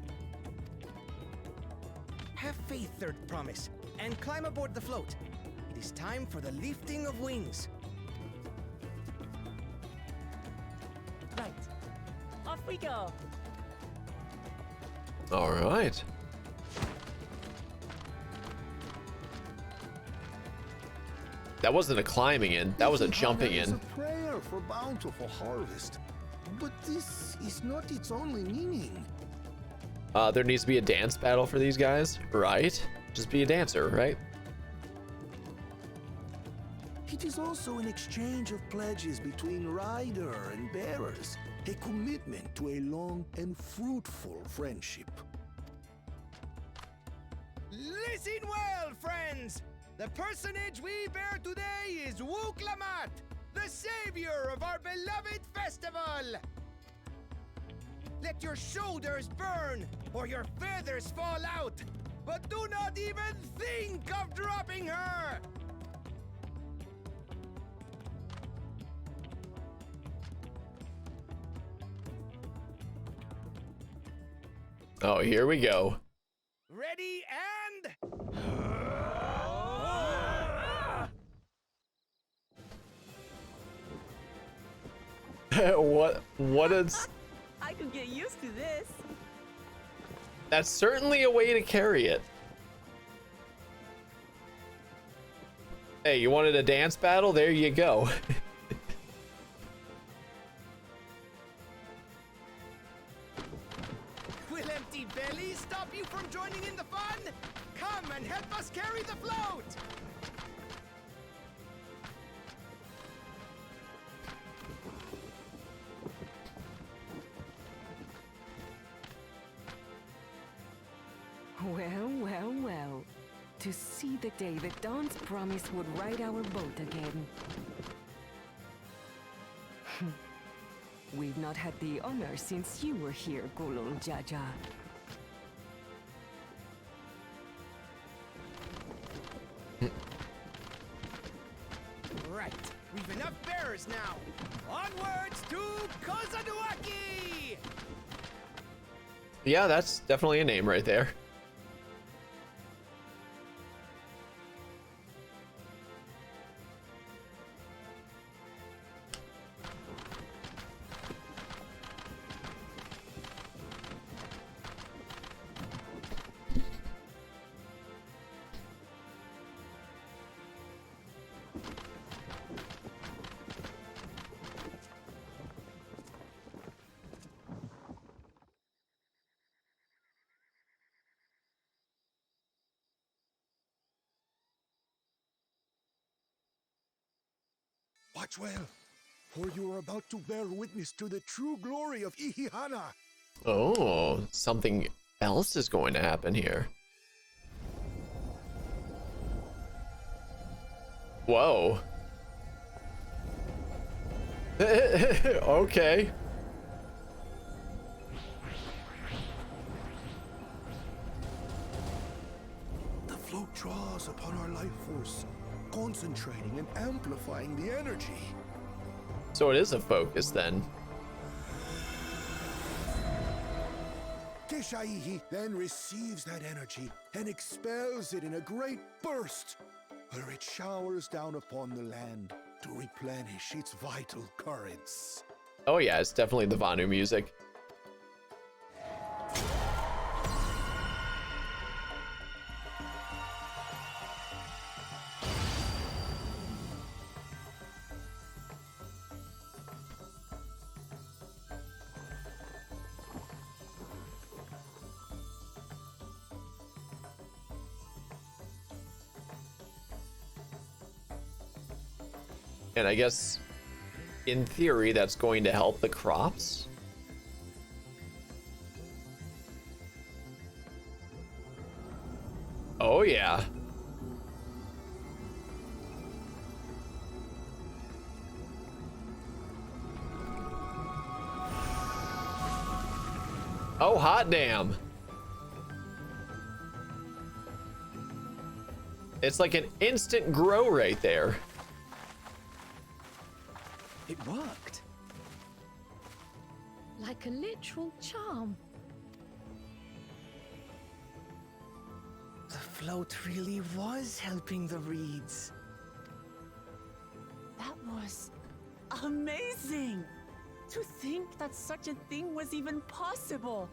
Have faith, Third Promise, and climb aboard the float. It is time for the lifting of wings. Right. Off we go. All right. That wasn't a climbing in, that was a jumping Ihihana is in. a prayer for bountiful harvest. But this is not its only meaning. There needs to be a dance battle for these guys, right? Just be a dancer, right? It is also an exchange of pledges between rider and bearers, a commitment to a long and fruitful friendship. Listen well, friends! The personage we bear today is Wook Lamat, the savior of our beloved festival! Let your shoulders burn, or your feathers fall out, but do not even think of dropping her! Oh, here we go. Ready and... what is... I could get used to this. That's certainly a way to carry it. Hey, you wanted a dance battle? There you go. Will empty bellies stop you from joining in the fun? Come and help us carry the float! Well, well, well. To see the day that Dawn's promised would ride our boat again. We've not had the honor since you were here, Gulul Jaja. Right, we've enough bearers now. Onwards to Kozaduaki! Yeah, that's definitely a name right there. Watch well, for you are about to bear witness to the true glory of Ihihana. Oh, something else is going to happen here. Whoa. Okay. The float draws upon our life force, concentrating and amplifying the energy. So it is a focus then. Keshaihi then receives that energy and expels it in a great burst, where it showers down upon the land to replenish its vital currents. Oh yeah, it's definitely the Vanu music. And I guess, in theory, that's going to help the crops. Oh, yeah. Oh, hot damn. It's like an instant grow right there. It worked. Like a literal charm. The float really was helping the reeds. That was amazing! To think that such a thing was even possible.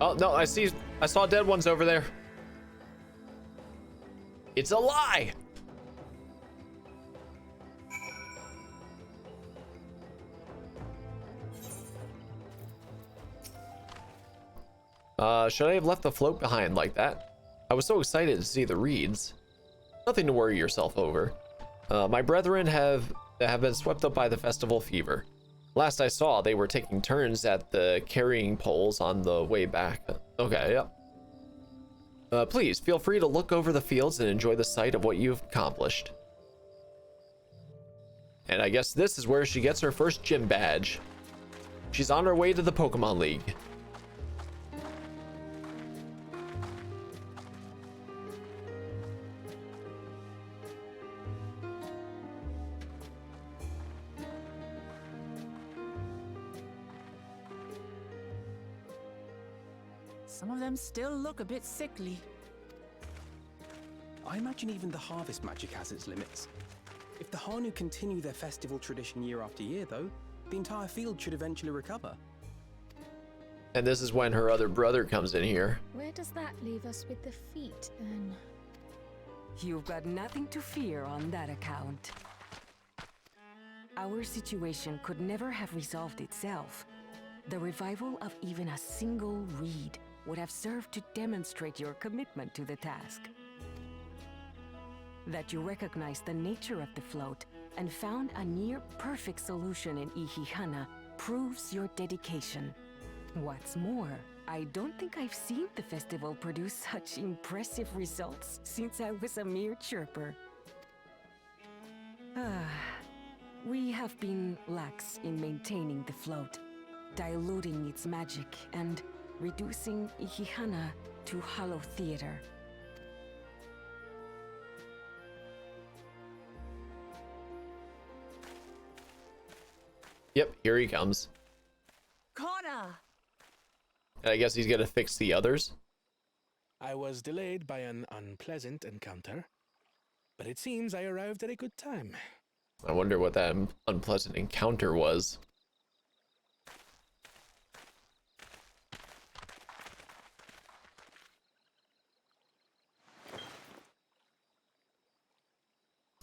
Oh, no, I saw dead ones over there. It's a lie. Should I have left the float behind like that? I was so excited to see the reeds. Nothing to worry yourself over. My brethren have been swept up by the festival fever. Last I saw, they were taking turns at the carrying poles on the way back. Okay, yep. Please feel free to look over the fields and enjoy the sight of what you've accomplished. And I guess this is where she gets her first gym badge. She's on her way to the Pokemon League. Some of them still look a bit sickly. I imagine even the harvest magic has its limits. If the Hanu continue their festival tradition year after year, though, the entire field should eventually recover. And this is when her other brother comes in here. Where does that leave us with the feet, then? You've got nothing to fear on that account. Our situation could never have resolved itself. The revival of even a single reed would have served to demonstrate your commitment to the task. That you recognize the nature of the float and found a near-perfect solution in Ihihana proves your dedication. What's more, I don't think I've seen the festival produce such impressive results since I was a mere chirper. We have been lax in maintaining the float, diluting its magic and reducing Ihihana to hollow theater. Yep, here he comes. Kona! And I guess he's gonna fix the others. I was delayed by an unpleasant encounter, but it seems I arrived at a good time. I wonder what that unpleasant encounter was.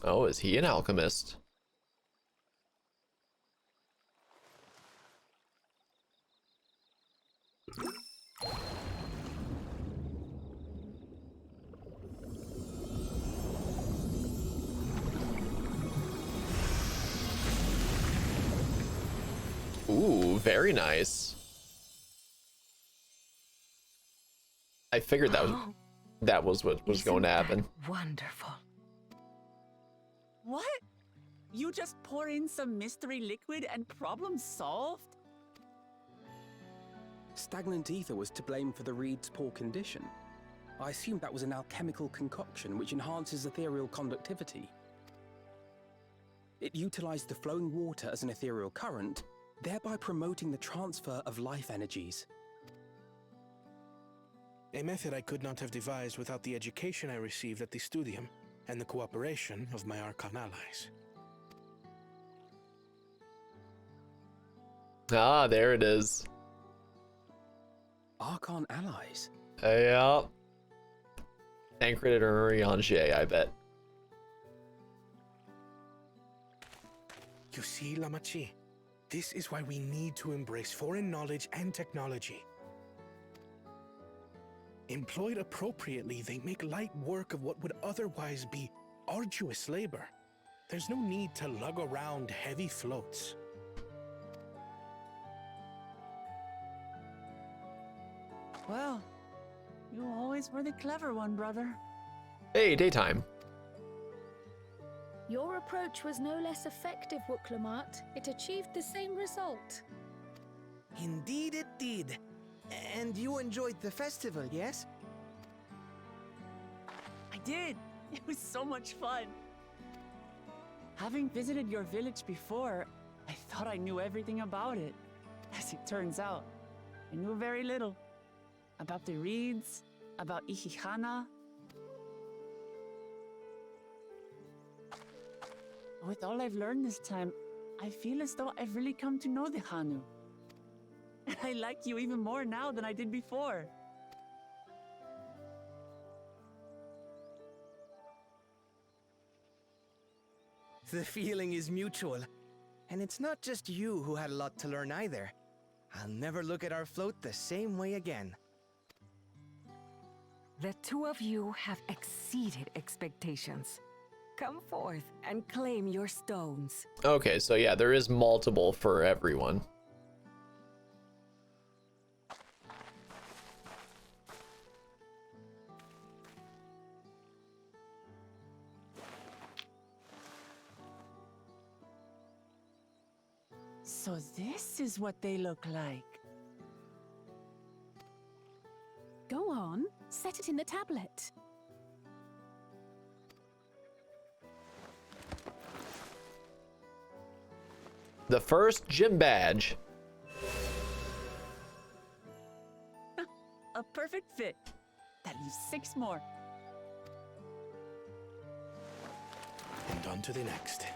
Oh, is he an alchemist? Ooh, very nice. I figured that was what was going to happen. Wonderful. What? You just pour in some mystery liquid and problem solved? Stagnant ether was to blame for the reed's poor condition. I assumed that was an alchemical concoction which enhances ethereal conductivity. It utilized the flowing water as an ethereal current, thereby promoting the transfer of life energies. A method I could not have devised without the education I received at the studium and the cooperation of my Archon allies. Ah, there it is. Archon allies? Yep. Tancred or Rianche, I bet. You see, Lamachi, this is why we need to embrace foreign knowledge and technology. Employed appropriately, they make light work of what would otherwise be arduous labor. There's no need to lug around heavy floats. Well, you always were the clever one, brother. Hey, daytime. Your approach was no less effective, Wuklamart. It achieved the same result. Indeed it did. And you enjoyed the festival, yes? I did. It was so much fun. Having visited your village before, I thought I knew everything about it. As it turns out, I knew very little. About the reeds, about Ihihana. With all I've learned this time, I feel as though I've really come to know the Hanu. And I like you even more now than I did before. The feeling is mutual. And it's not just you who had a lot to learn either. I'll never look at our float the same way again. The two of you have exceeded expectations. Come forth and claim your stones. Okay, so yeah, there is multiple for everyone. So this is what they look like. Go on, set it in the tablet. The first gym badge. A perfect fit. That leaves 6 more. And on to the next.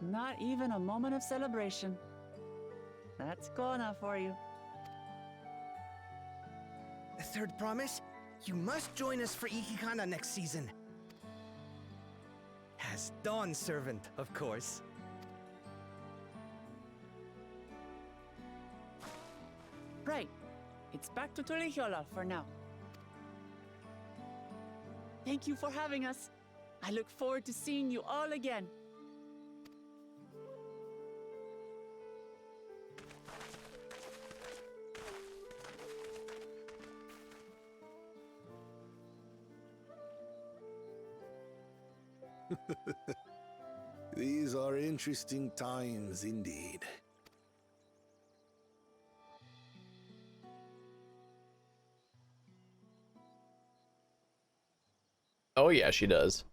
Not even a moment of celebration. That's Kona for you. The third promise? You must join us for Ihihana next season. As Dawn Servant, of course. Right. It's back to Tulihiola for now. Thank you for having us. I look forward to seeing you all again. These are interesting times indeed. Oh yeah, she does.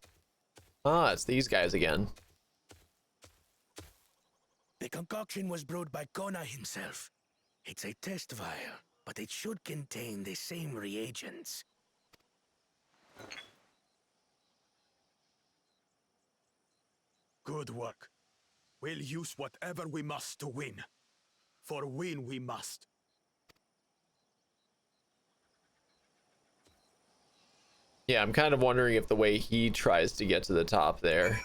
Ah, it's these guys again. The concoction was brewed by Kona himself. It's a test vial, but it should contain the same reagents. Good work. We'll use whatever we must to win. For win we must. Yeah, I'm kind of wondering if the way he tries to get to the top there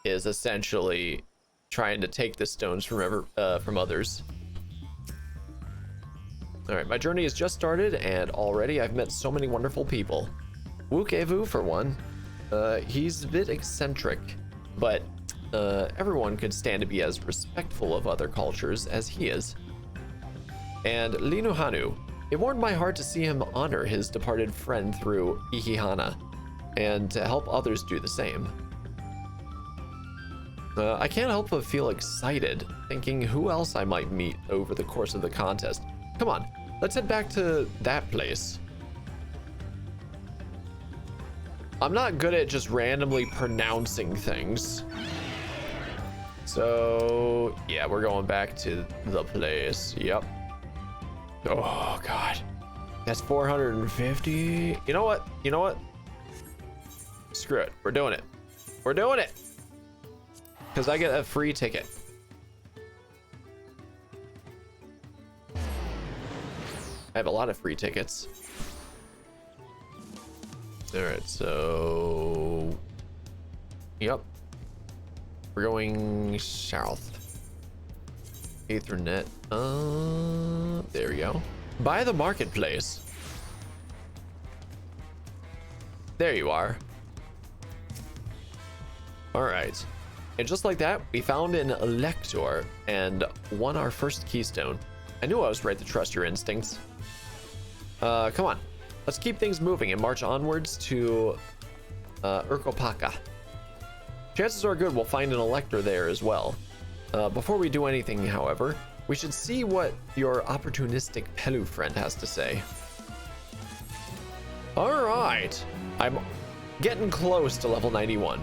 is essentially trying to take the stones from others. All right, my journey has just started, and already I've met so many wonderful people. Wukevu, for one. He's a bit eccentric, but everyone could stand to be as respectful of other cultures as he is. And Linuhanu, it warmed my heart to see him honor his departed friend through Ihihana, and to help others do the same. I can't help but feel excited, thinking who else I might meet over the course of the contest. Come on, let's head back to that place. I'm not good at just randomly pronouncing things. So, yeah, we're going back to the place. Yep. Oh, God. That's 450. You know what? You know what? Screw it. We're doing it. We're doing it. Because I get a free ticket. I have a lot of free tickets. All right, so... Yep. We're going south. Ethernet. There we go. By the marketplace. There you are. All right. And just like that, we found an elector and won our first keystone. I knew I was right to trust your instincts. Come on. let's keep things moving and march onwards to Urkopaka. Chances are good we'll find an elector there as well. Before we do anything, however, we should see what your opportunistic Pelu friend has to say. All right, I'm getting close to level 91.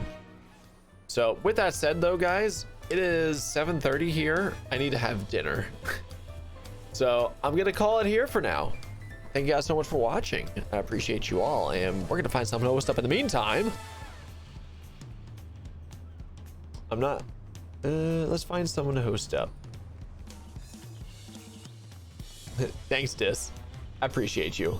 So with that said though, guys, it is 7:30 here. I need to have dinner. So I'm gonna call it here for now. Thank you guys so much for watching. I appreciate you all, and we're gonna find someone to host up in the meantime. I'm not, let's find someone to host up. Thanks, Dis. I appreciate you.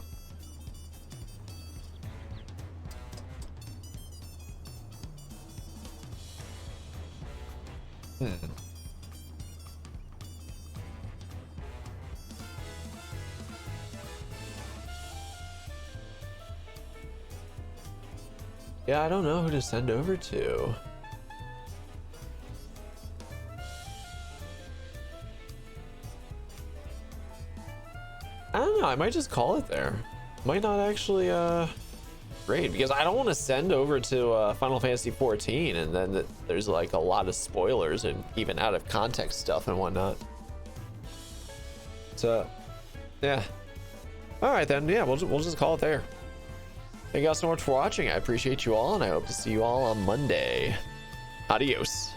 Yeah, I don't know who to send over to. I don't know, I might just call it there. Might not actually raid, because I don't want to send over to Final Fantasy 14 and then there's like a lot of spoilers and even out of context stuff and whatnot. So yeah, all right then, yeah, we'll just call it there. Thank you guys so much for watching. I appreciate you all, and I hope to see you all on Monday. Adios.